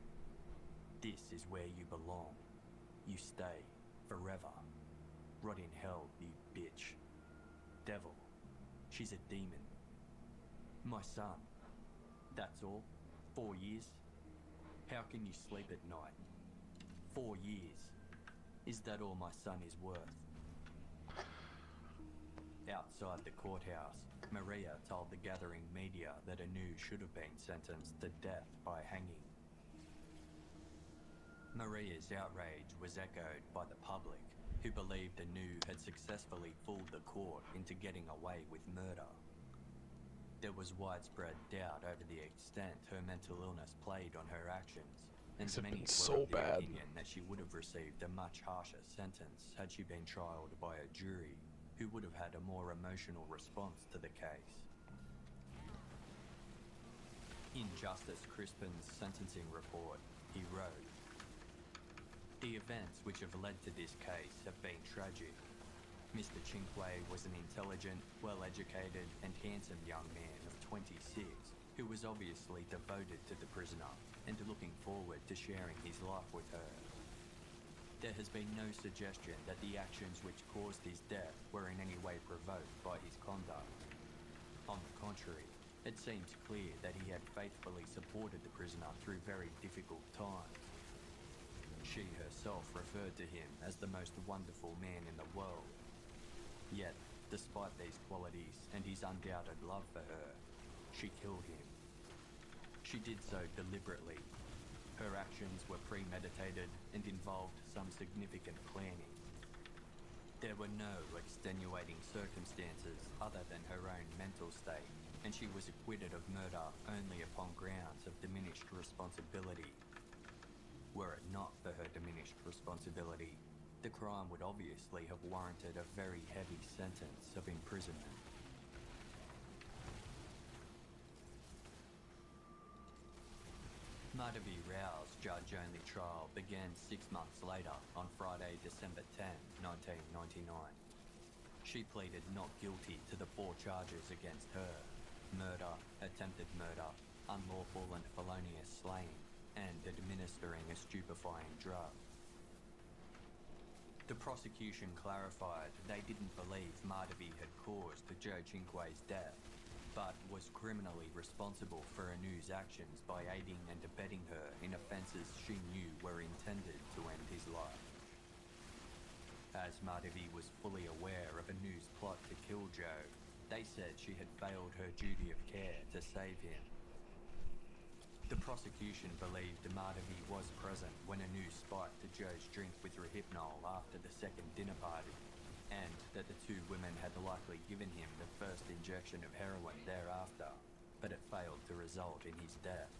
Speaker 3: "This is where you belong. You stay forever. Rot in hell, you bitch. Devil. She's a demon. My son. That's all? 4 years? How can you sleep at night? 4 years. Is that all my son is worth?" Outside the courthouse, Maria told the gathering media that Anu should have been sentenced to death by hanging. Maria's outrage was echoed by the public, who believed Anu had successfully fooled the court into getting away with murder. There was widespread doubt over the extent her mental illness played on her actions, and
Speaker 1: These have
Speaker 3: many
Speaker 1: been
Speaker 3: were
Speaker 1: so
Speaker 3: of the
Speaker 1: bad.
Speaker 3: opinion that she would have received a much harsher sentence had she been trialed by a jury who would have had a more emotional response to the case. In Justice Crispin's sentencing report, he wrote, "The events which have led to this case have been tragic. Mr. Cinque was an intelligent, well-educated and handsome young man of 26 who was obviously devoted to the prisoner and looking forward to sharing his life with her. There has been no suggestion that the actions which caused his death were in any way provoked by his conduct. On the contrary, it seems clear that he had faithfully supported the prisoner through very difficult times. She herself referred to him as the most wonderful man in the world. Yet, despite these qualities and his undoubted love for her, she killed him. She did so deliberately. Her actions were premeditated and involved some significant planning. There were no extenuating circumstances other than her own mental state, and she was acquitted of murder only upon grounds of diminished responsibility. Were it not for her diminished responsibility, the crime would obviously have warranted a very heavy sentence of imprisonment." Madhavi Rao's judge-only trial began 6 months later on Friday, December 10, 1999. She pleaded not guilty to the 4 charges against her: murder, attempted murder, unlawful and felonious slaying, and administering a stupefying drug. The prosecution clarified they didn't believe Madhavi had caused Joe Cinque's death, but was criminally responsible for Anu's actions by aiding and abetting her in offences she knew were intended to end his life. As Madhavi was fully aware of Anu's plot to kill Joe, they said she had failed her duty of care to save him. The prosecution believed Madhavi was present when Anu spiked Joe's drink with Rohypnol after the second dinner party, and that the 2 women had likely given him the first injection of heroin thereafter, but it failed to result in his death.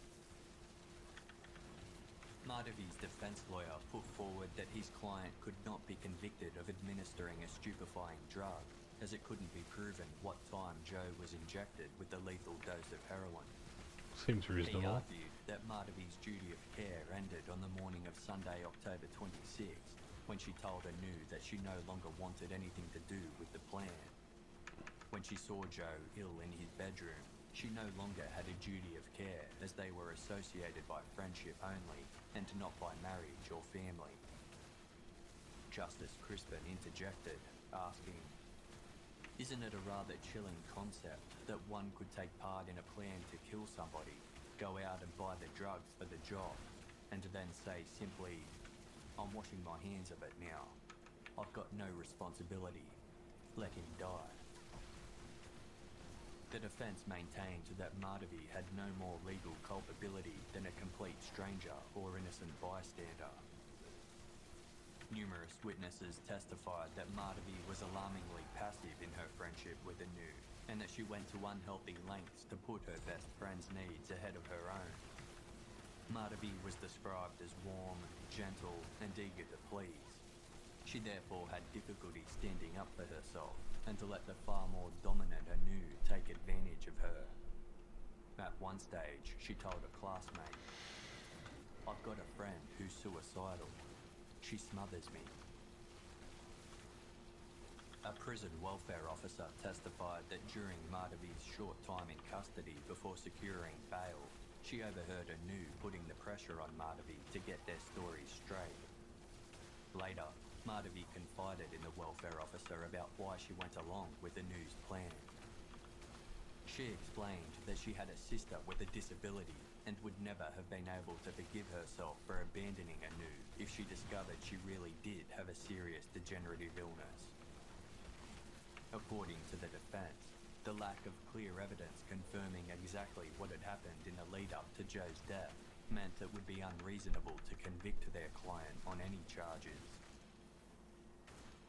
Speaker 3: Madhavi's defense lawyer put forward that his client could not be convicted of administering a stupefying drug, as it couldn't be proven what time Joe was injected with the lethal dose of heroin.
Speaker 1: Seems
Speaker 3: He
Speaker 1: reasonable.
Speaker 3: argued that Madhavi's duty of care ended on the morning of Sunday, October 26th, when she told Anu that she no longer wanted anything to do with the plan. When she saw Joe ill in his bedroom, she no longer had a duty of care, as they were associated by friendship only and not by marriage or family. Justice Crispin interjected, asking, "Isn't it a rather chilling concept that one could take part in a plan to kill somebody, go out and buy the drugs for the job, and then say simply, 'I'm washing my hands of it now. I've got no responsibility. Let him die.'" The defense maintained that Madhavi had no more legal culpability than a complete stranger or innocent bystander. Numerous witnesses testified that Madhavi was alarmingly passive in her friendship with Anu, and that she went to unhealthy lengths to put her best friend's needs ahead of her own. Madhavi was described as warm, gentle, and eager to please. She therefore had difficulty standing up for herself, and to let the far more dominant Anu take advantage of her. At one stage, she told a classmate, "I've got a friend who's suicidal. She smothers me." A prison welfare officer testified that during Madhavi's short time in custody before securing bail, she overheard Anu putting the pressure on Madhavi to get their stories straight. Later, Madhavi confided in the welfare officer about why she went along with Anu's plan. She explained that she had a sister with a disability and would never have been able to forgive herself for abandoning Anu if she discovered she really did have a serious degenerative illness. According to the defense, the lack of clear evidence confirming exactly what had happened in the lead-up to Joe's death meant it would be unreasonable to convict their client on any charges.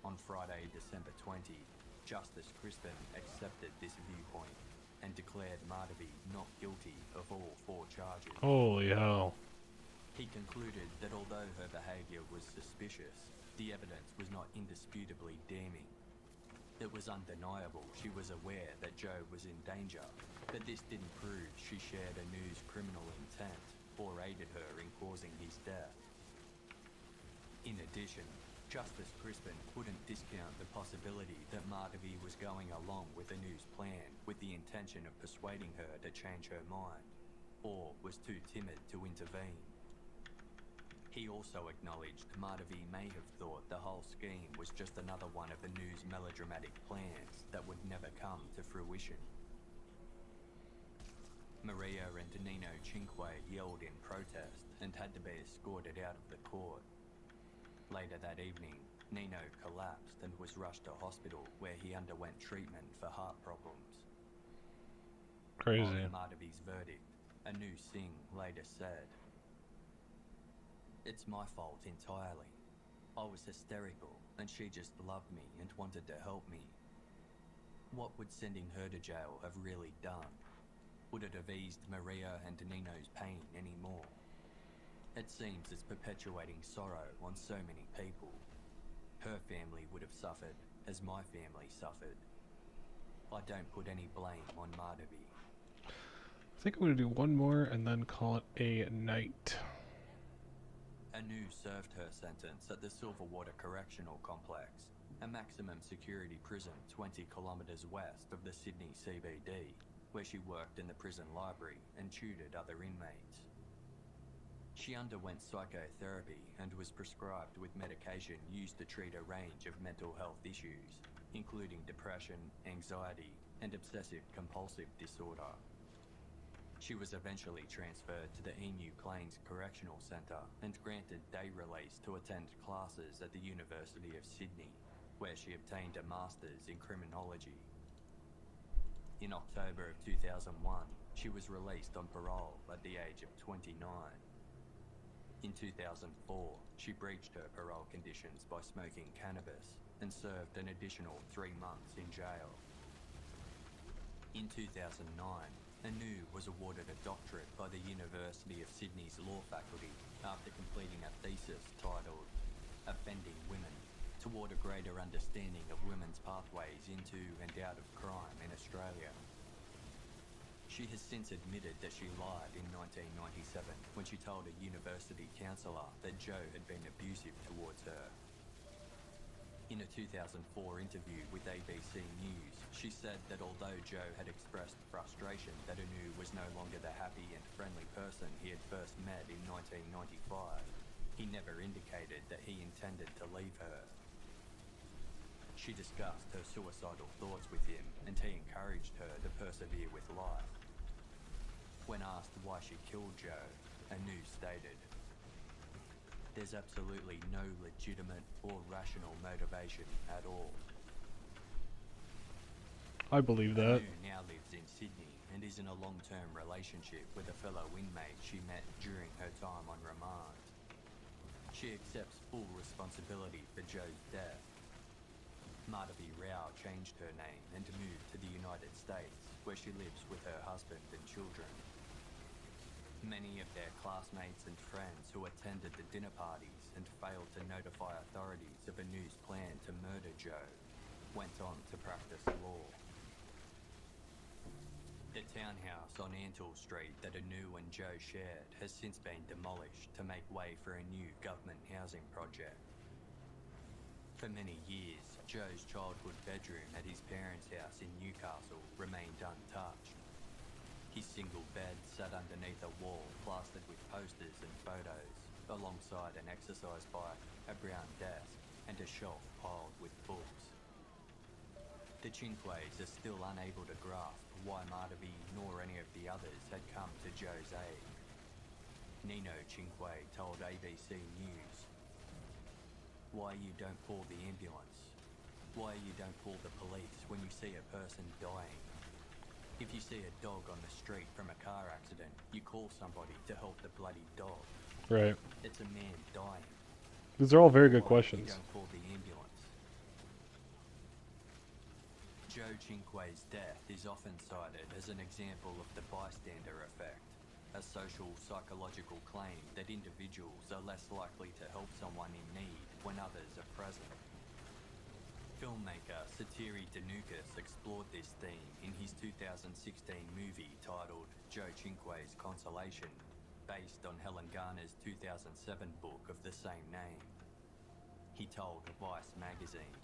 Speaker 3: On Friday, December 20, Justice Crispin accepted this viewpoint and declared Madhavi not guilty of all 4 charges.
Speaker 1: Holy hell.
Speaker 3: He concluded that although her behaviour was suspicious, the evidence was not indisputably damning. It was undeniable she was aware that Joe was in danger, but this didn't prove she shared Anu's criminal intent or aided her in causing his death. In addition, Justice Crispin couldn't discount the possibility that Madhavi was going along with Anu's plan with the intention of persuading her to change her mind, or was too timid to intervene. He also acknowledged Madhavi may have thought the whole scheme was just another one of Anu's melodramatic plans that would never come to fruition. Maria and Nino Cinque yelled in protest and had to be escorted out of the court. Later that evening, Nino collapsed and was rushed to hospital where he underwent treatment for heart problems.
Speaker 1: Crazy.
Speaker 3: On Madhavi's verdict, Anu Singh later said, "It's my fault entirely. I was hysterical and she just loved me and wanted to help me. What would sending her to jail have really done? Would it have eased Maria and Nino's pain any more? It seems it's perpetuating sorrow on so many people. Her family would have suffered as my family suffered. I don't put any blame on Madhavi."
Speaker 1: I think I'm going to do one more and then call it a night.
Speaker 3: Anu served her sentence at the Silverwater Correctional Complex, a maximum security prison 20 kilometres west of the Sydney CBD, where she worked in the prison library and tutored other inmates. She underwent psychotherapy and was prescribed with medication used to treat a range of mental health issues, including depression, anxiety, and obsessive-compulsive disorder. She was eventually transferred to the Emu Plains Correctional Centre and granted day release to attend classes at the University of Sydney, where she obtained a Master's in Criminology. In October of 2001, she was released on parole at the age of 29. In 2004, she breached her parole conditions by smoking cannabis and served an additional 3 months in jail. In 2009, Anu was awarded a doctorate by the University of Sydney's Law Faculty after completing a thesis titled Offending Women toward a greater understanding of women's pathways into and out of crime in Australia. She has since admitted that she lied in 1997 when she told a university counsellor that Joe had been abusive towards her. In a 2004 interview with ABC News, she said that although Joe had expressed frustration that Anu was no longer the happy and friendly person he had first met in 1995, he never indicated that he intended to leave her. She discussed her suicidal thoughts with him, and he encouraged her to persevere with life. When asked why she killed Joe, Anu stated, "There's absolutely no legitimate or rational motivation at all."
Speaker 1: I believe that.
Speaker 3: Anu now lives in Sydney and is in a long-term relationship with a fellow inmate she met during her time on remand. She accepts full responsibility for Joe's death. Madhavi Rao changed her name and moved to the United States, where she lives with her husband and children. Many of their classmates and friends who attended the dinner parties and failed to notify authorities of Anu's plan to murder Joe went on to practice law. The townhouse on Antle Street that Anu and Joe shared has since been demolished to make way for a new government housing project. For many years, Joe's childhood bedroom at his parents' house in Newcastle remained untouched. His single bed sat underneath a wall plastered with posters and photos, alongside an exercise bike, a brown desk, and a shelf piled with books. The Chinquays are still unable to grasp why Madhavi nor any of the others had come to Joe's aid. Nino Chinquay told ABC News, "Why you don't call the ambulance? Why you don't call the police when you see a person dying? If you see a dog on the street from a car accident, you call somebody to help the bloody dog.
Speaker 1: Right.
Speaker 3: It's a man dying.
Speaker 1: These are all very good
Speaker 3: Why
Speaker 1: questions.
Speaker 3: you don't call the ambulance?" Joe Chinquay's death is often cited as an example of the bystander effect, a social psychological claim that individuals are less likely to help someone in need when others are present. Filmmaker Satiri Danoukas explored this theme in his 2016 movie titled Joe Chinquay's Consolation, based on Helen Garner's 2007 book of the same name. He told Vice magazine,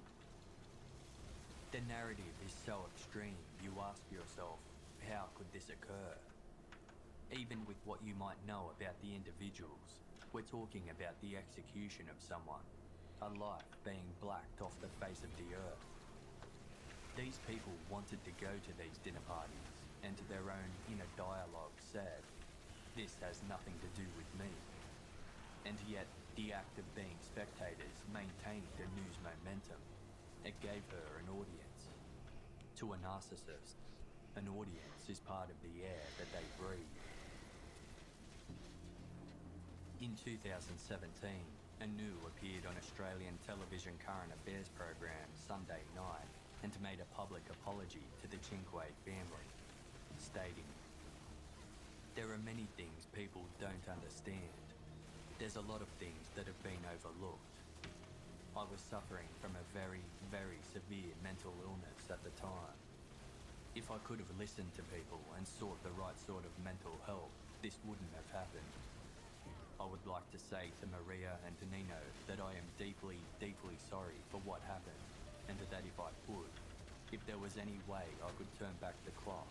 Speaker 3: "The narrative is so extreme, you ask yourself, how could this occur? Even with what you might know about the individuals, we're talking about the execution of someone, a life being blacked off the face of the earth. These people wanted to go to these dinner parties, and to their own inner dialogue said, 'This has nothing to do with me.' And yet, the act of being spectators maintained the news momentum. It gave her an audience. To a narcissist, an audience is part of the air that they breathe." In 2017, Anu appeared on Australian television current affairs program Sunday Night and made a public apology to the Chinquay family, stating, "There are many things people don't understand. There's a lot of things that have been overlooked. I was suffering from a very, very severe mental illness at the time. If I could have listened to people and sought the right sort of mental help, this wouldn't have happened. I would like to say to Maria and to Nino that I am deeply, deeply sorry for what happened, and that if I could, if there was any way I could turn back the clock,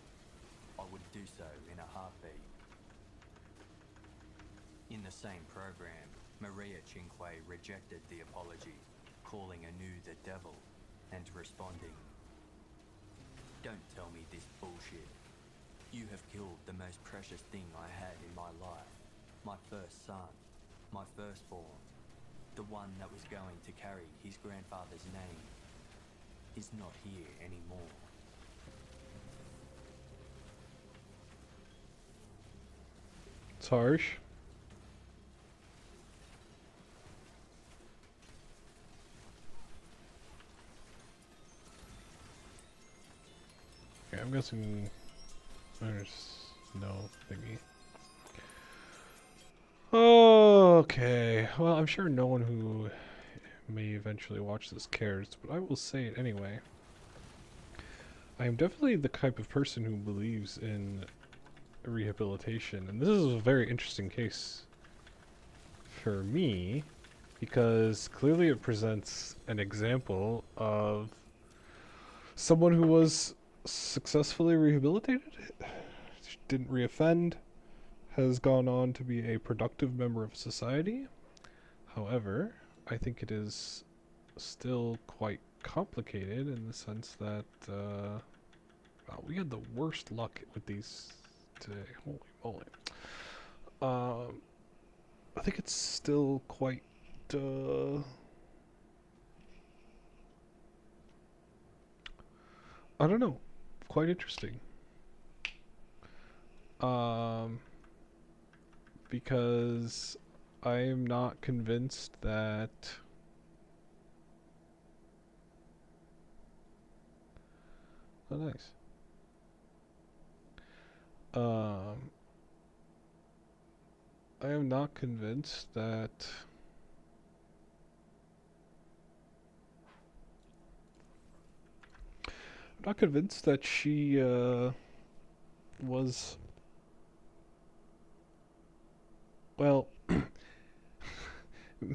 Speaker 3: I would do so in a heartbeat." In the same program, Maria Chinquay rejected the apology, calling Anu the devil, and responding, "Don't tell me this bullshit. You have killed the most precious thing I had in my life. My first son, my firstborn, the one that was going to carry his grandfather's name, is not here anymore."
Speaker 1: It's harsh. Okay, I'm guessing there's no thingy. Okay, well, I'm sure no one who may eventually watch this cares, but I will say it anyway. I am definitely the type of person who believes in rehabilitation, and this is a very interesting case for me because clearly it presents an example of someone who was successfully rehabilitated, didn't reoffend, has gone on to be a productive member of society. However, I think it is still quite complicated in the sense that wow, we had the worst luck with these today. Holy moly. Um, I think it's still quite I don't know, quite interesting. Um, because I am not convinced that oh nice. Um, I am not convinced that she was well.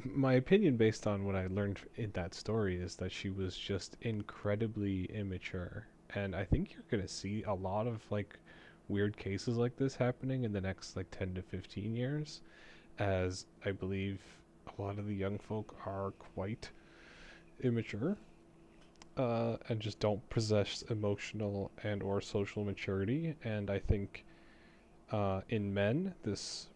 Speaker 1: My opinion based on what I learned in that story is that she was just incredibly immature. And I think you're going to see a lot of like weird cases like this happening in the next like 10 to 15 years, as I believe a lot of the young folk are quite immature and just don't possess emotional and or social maturity. And I think in men this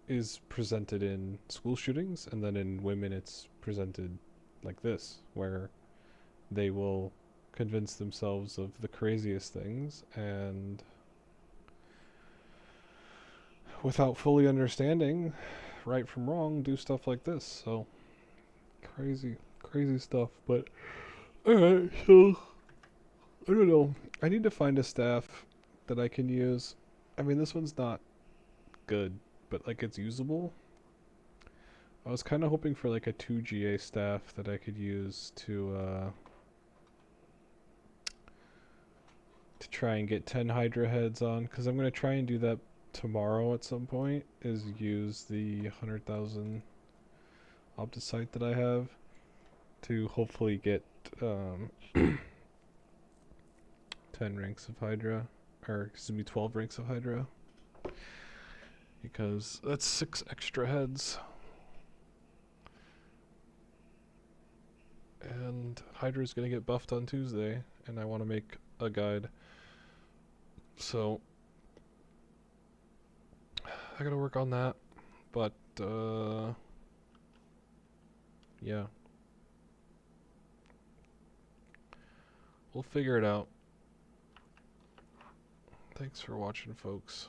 Speaker 1: is presented in school shootings, and then in women it's presented like this, where they will convince themselves of the craziest things and without fully understanding right from wrong do stuff like this. So crazy stuff. But alright, so I don't know. I need to find a staff that I can use. I mean, this one's not good, but like it's usable. I was kind of hoping for like a 2GA staff that I could use to try and get 10 Hydra heads on, because I'm going to try and do that tomorrow at some point, is use the 100,000 Opticite that I have to hopefully get 10 ranks of Hydra, or excuse me, 12 ranks of Hydra, because that's 6 extra heads. And Hydra's gonna get buffed on Tuesday, and I want to make a guide. So I gotta work on that, but yeah, we'll figure it out. Thanks for watching, folks.